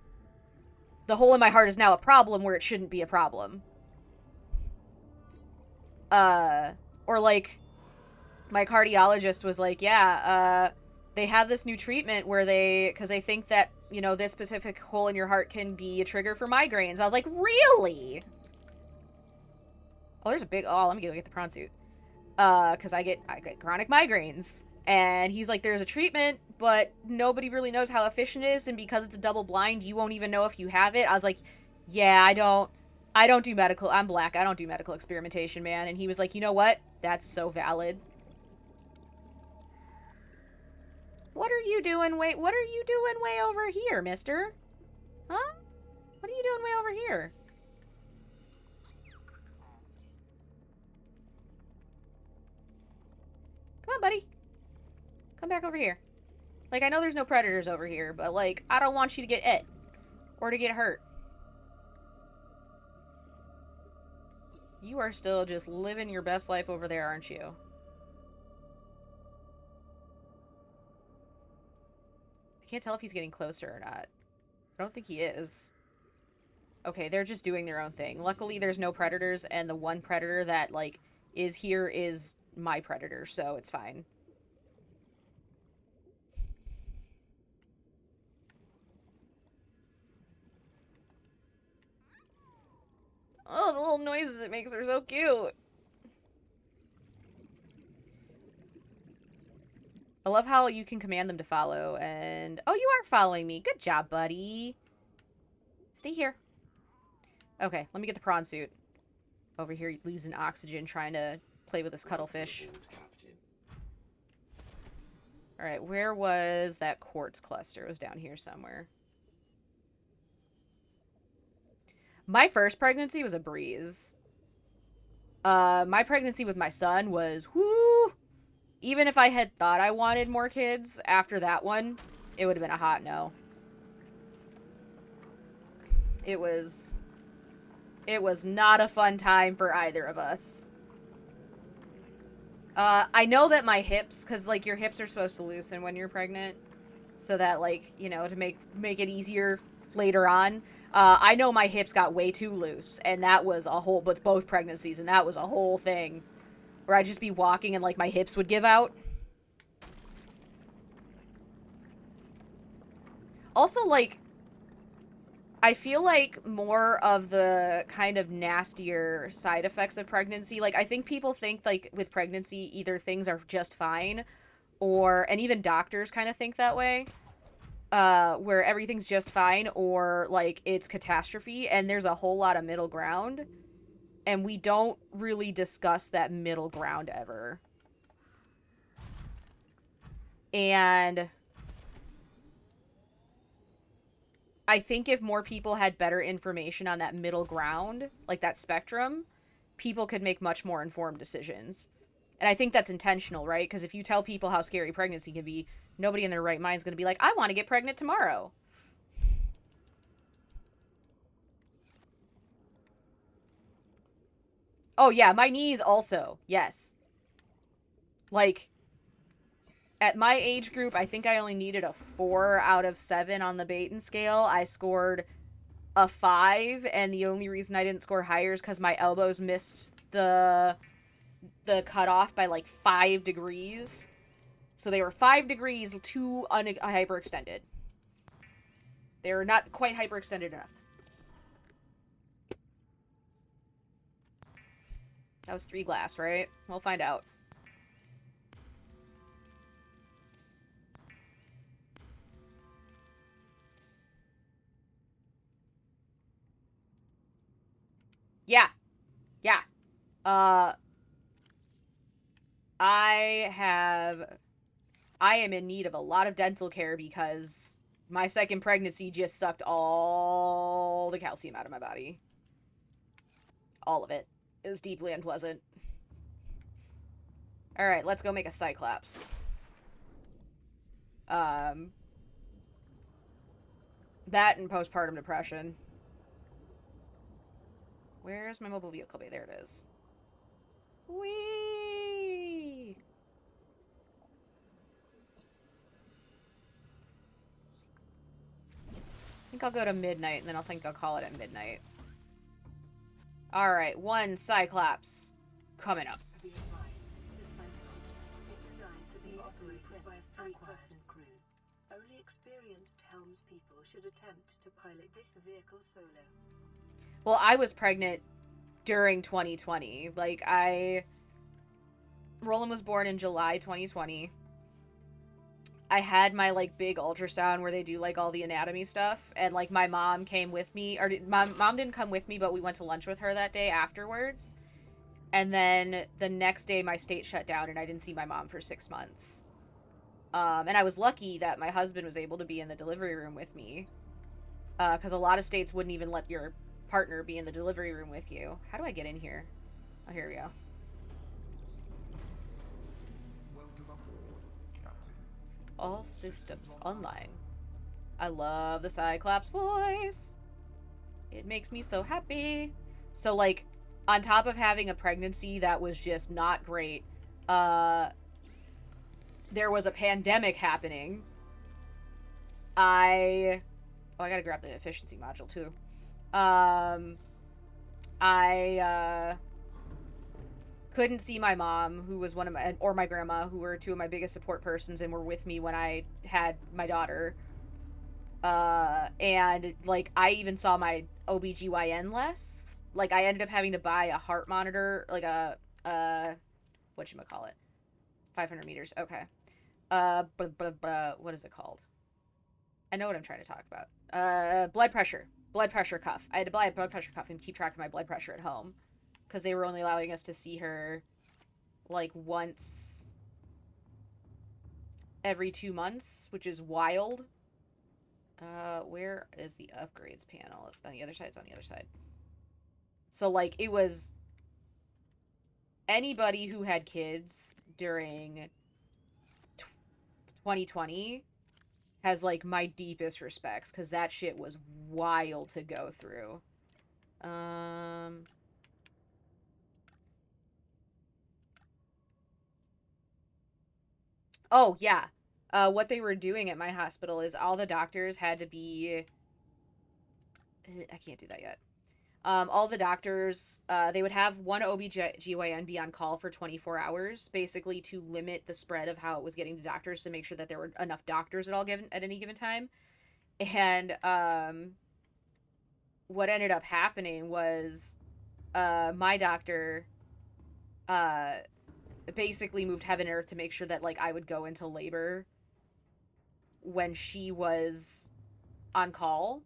Speaker 1: the hole in my heart is now a problem where it shouldn't be a problem. Or, like, my cardiologist was like, yeah, they have this new treatment where because they think that, you know, this specific hole in your heart can be a trigger for migraines. I was like, really? Oh, there's a big, oh, let me go get the prawn suit. Because I get chronic migraines. And he's like, there's a treatment, but nobody really knows how efficient it is, and because it's a double blind, you won't even know if you have it. I was like, yeah, I don't do medical, I'm black, I don't do medical experimentation, man. And he was like, you know what? That's so valid. What are you doing way over here, mister? Huh? What are you doing way over here? Come on, buddy. Come back over here. Like, I know there's no predators over here, but, like, I don't want you to get it. Or to get hurt. You are still just living your best life over there, aren't you? I can't tell if he's getting closer or not. I don't think he is. Okay, they're just doing their own thing. Luckily, there's no predators, and the one predator that, like, is here is my predator, so it's fine. Oh, the little noises it makes are so cute. I love how you can command them to follow, and... Oh, you are following me. Good job, buddy. Stay here. Okay, let me get the prawn suit. Over here, losing oxygen, trying to play with this cuttlefish. Alright, where was that quartz cluster? It was down here somewhere. My first pregnancy was a breeze. My pregnancy with my son was, whoo! Even if I had thought I wanted more kids after that one, it would have been a hot no. It was not a fun time for either of us. I know that my hips, because, like, your hips are supposed to loosen when you're pregnant, so that, like, you know, to make it easier later on. I know my hips got way too loose, and that was a whole, with both pregnancies, and that was a whole thing. Where I'd just be walking and, like, my hips would give out. Also, like, I feel like more of the kind of nastier side effects of pregnancy, like, I think people think, like, with pregnancy, either things are just fine, or, and even doctors kind of think that way, where everything's just fine, or, like, it's catastrophe, and there's a whole lot of middle ground. And we don't really discuss that middle ground ever. And I think if more people had better information on that middle ground, like that spectrum, people could make much more informed decisions. And I think that's intentional, right? Because if you tell people how scary pregnancy can be, nobody in their right mind is going to be like, I want to get pregnant tomorrow. Oh, yeah, my knees also. Yes. Like, at my age group, I think I only needed a 4 out of 7 on the Baton scale. I scored a 5, and the only reason I didn't score higher is because my elbows missed the cutoff by like 5 degrees. So they were 5 degrees too hyperextended. They were not quite hyperextended enough. That was 3 glass, right? We'll find out. Yeah. Yeah. I am in need of a lot of dental care because my second pregnancy just sucked all the calcium out of my body. All of it. It was deeply unpleasant. Alright, let's go make a Cyclops. That and postpartum depression. Where's my mobile vehicle bay? There it is. Whee! I think I'll go to midnight, and then I'll think I'll call it at midnight. Alright, 1 Cyclops. Coming up.
Speaker 2: Be advised, the Cyclops is designed to be operated by a 3-person crew. Only experienced helmspeople should attempt to pilot this vehicle solo.
Speaker 1: Well, I was pregnant during 2020. Like, Roland was born in July 2020. I had my, like, big ultrasound where they do, like, all the anatomy stuff. And, like, my mom came with me. Or, my mom didn't come with me, but we went to lunch with her that day afterwards. And then the next day, my state shut down, and I didn't see my mom for 6 months. And I was lucky that my husband was able to be in the delivery room with me. Because a lot of states wouldn't even let your partner be in the delivery room with you. How do I get in here? Oh, here we go. All systems online. I love the Cyclops voice. It makes me so happy. So, like, on top of having a pregnancy that was just not great, there was a pandemic happening. Oh, I gotta grab the efficiency module, too. I couldn't see my mom, who was one of my, or my grandma, who were 2 of my biggest support persons and were with me when I had my daughter. And, like, I even saw my OBGYN less. Like, I ended up having to buy a heart monitor, like whatchamacallit? 500 meters, okay. What is it called? I know what I'm trying to talk about. Blood pressure cuff. I had to buy a blood pressure cuff and keep track of my blood pressure at home. Because they were only allowing us to see her, like, once every 2 months, which is wild. Where is the upgrades panel? It's on the other side. It's on the other side. So, like, it was anybody who had kids during 2020 has, like, my deepest respects, because that shit was wild to go through. Oh, yeah. What they were doing at my hospital is all the doctors had to be... I can't do that yet. All the doctors, they would have one OBGYN be on call for 24 hours, basically to limit the spread of how it was getting to doctors, to make sure that there were enough doctors at any given time. And what ended up happening was my doctor basically moved heaven and earth to make sure that, like, I would go into labor when she was on call,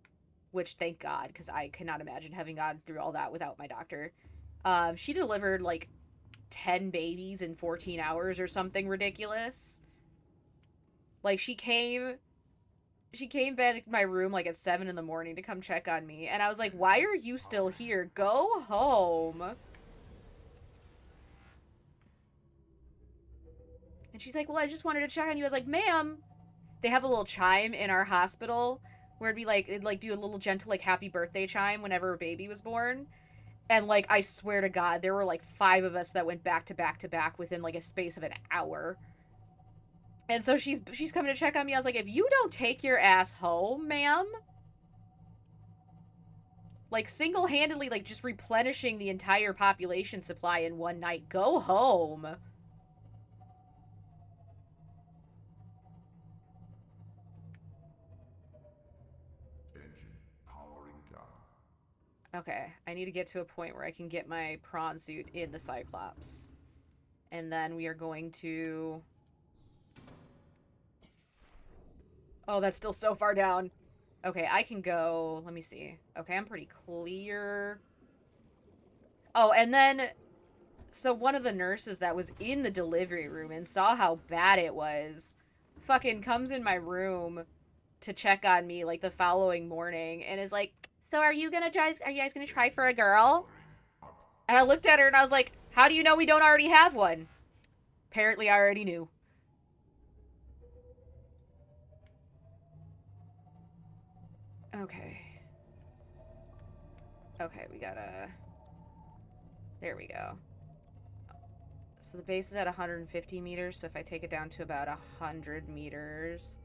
Speaker 1: which thank God, because I cannot imagine having gone through all that without my doctor. She delivered like 10 babies in 14 hours or something ridiculous. Like, she came back to my room like at 7 in the morning to come check on me, and I was like, why are you still here? Go home. And she's like, well, I just wanted to check on you. I was like, ma'am, they have a little chime in our hospital where it'd like do a little gentle like happy birthday chime whenever a baby was born. And like, I swear to God, there were like 5 of us that went back to back to back within like a space of an hour. And so she's coming to check on me. I was like, if you don't take your ass home, ma'am, like single-handedly like just replenishing the entire population supply in one night, go home. Okay, I need to get to a point where I can get my prawn suit in the Cyclops. And then we are going to... Oh, that's still so far down. Okay, I can go... Let me see. Okay, I'm pretty clear. Oh, and then... So one of the nurses that was in the delivery room and saw how bad it was fucking comes in my room to check on me like the following morning and is like, so are you guys gonna try for a girl? And I looked at her and I was like, how do you know we don't already have one? Apparently I already knew. Okay. Okay, we gotta... There we go. So the base is at 150 meters, so if I take it down to about 100 meters...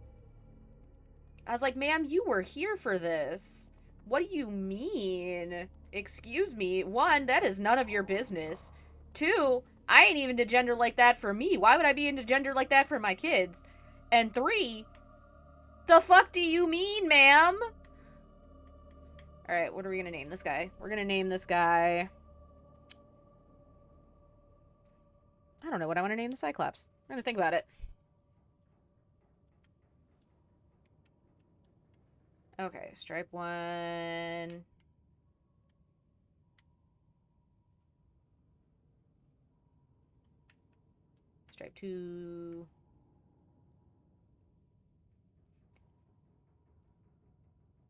Speaker 1: I was like, ma'am, you were here for this. What do you mean? Excuse me. 1, that is none of your business. 2, I ain't even into gender like that for me. Why would I be into gender like that for my kids? And 3, the fuck do you mean, ma'am? Alright, what are we gonna name this guy? We're gonna name this guy... I don't know what I want to name the Cyclops. I'm gonna think about it. Okay, stripe 1. Stripe 2.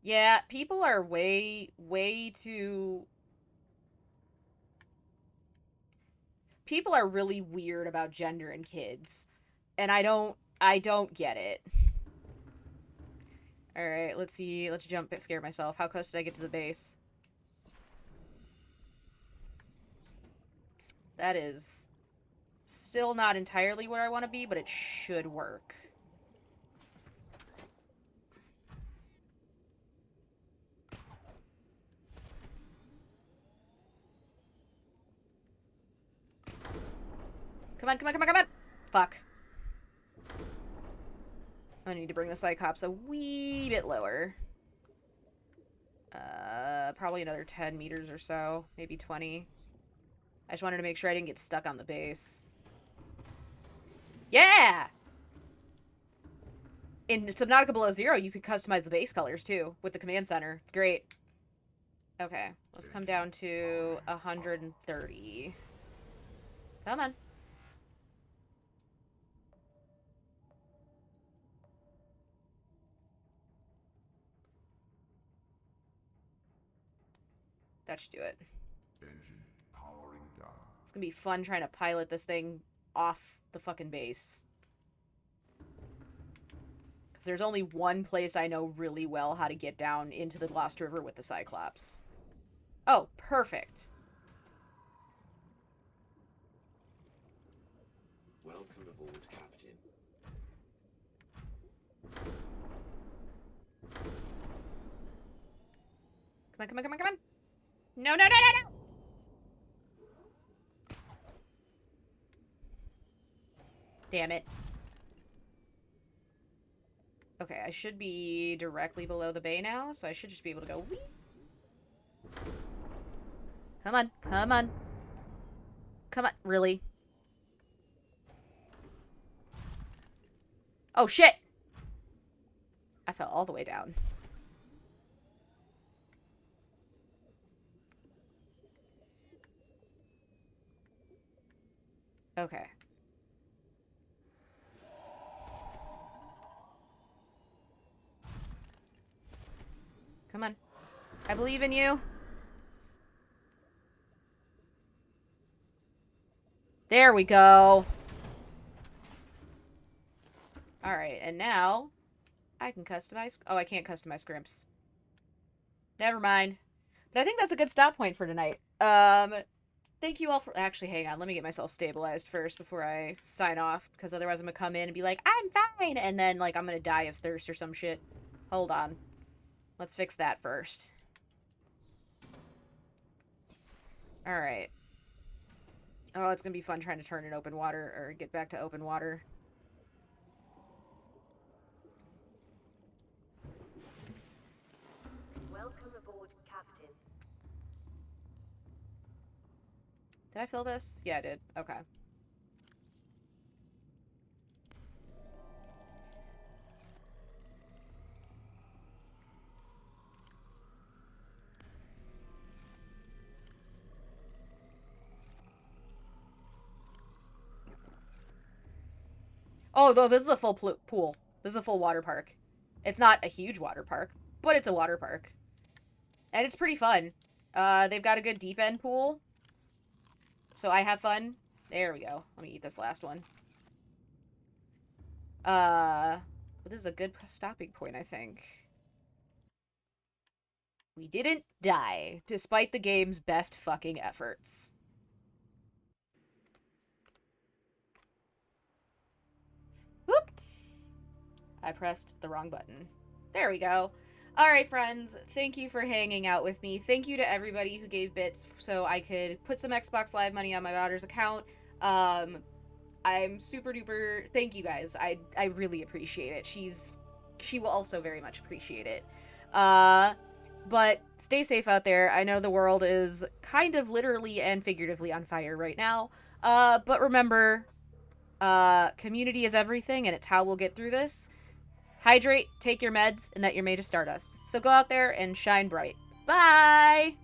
Speaker 1: Yeah, people are way too... People are really weird about gender and kids. And I don't get it. Alright, let's see. Let's jump, scare myself. How close did I get to the base? That is still not entirely where I want to be, but it should work. Come on, come on, come on, come on! Fuck. I need to bring the Cyclops a wee bit lower. Probably another 10 meters or so. Maybe 20. I just wanted to make sure I didn't get stuck on the base. Yeah! In Subnautica Below Zero, you could customize the base colors, too, with the command center. It's great. Okay, let's come down to 130. Come on. That should do it.
Speaker 10: Engine powering down.
Speaker 1: It's gonna be fun trying to pilot this thing off the fucking base. Because there's only one place I know really well how to get down into the Lost River with the Cyclops. Oh, perfect.
Speaker 3: Welcome aboard, Captain.
Speaker 1: Come on, come on, come on, come on! No, no, no, no, no! Damn it. Okay, I should be directly below the bay now, so I should just be able to go whee! Come on, come on. Come on, really? Oh, shit! I fell all the way down. Okay. Come on. I believe in you. There we go. Alright, and now I can customize. Oh, I can't customize scrimps. Never mind. But I think that's a good stop point for tonight. Thank you all for... Actually, hang on. Let me get myself stabilized first before I sign off. Because otherwise I'm going to come in and be like, I'm fine! And then, like, I'm going to die of thirst or some shit. Hold on. Let's fix that first. Alright. Oh, it's going to be fun trying to turn in open water, or get back to open water.
Speaker 2: Welcome aboard, Captain.
Speaker 1: Did I fill this? Yeah, I did. Okay. Oh, though, this is a full pool. This is a full water park. It's not a huge water park, but it's a water park. And it's pretty fun. They've got a good deep end pool. So I have fun. There we go. Let me eat this last one. But this is a good stopping point, I think. We didn't die, despite the game's best fucking efforts. Whoop! I pressed the wrong button. There we go. Alright, friends. Thank you for hanging out with me. Thank you to everybody who gave bits so I could put some Xbox Live money on my daughter's account. I'm super duper... Thank you guys. I really appreciate it. She will also very much appreciate it. But stay safe out there. I know the world is kind of literally and figuratively on fire right now. But remember, community is everything, and it's how we'll get through this. Hydrate, take your meds, and that you're made of stardust. So go out there and shine bright. Bye!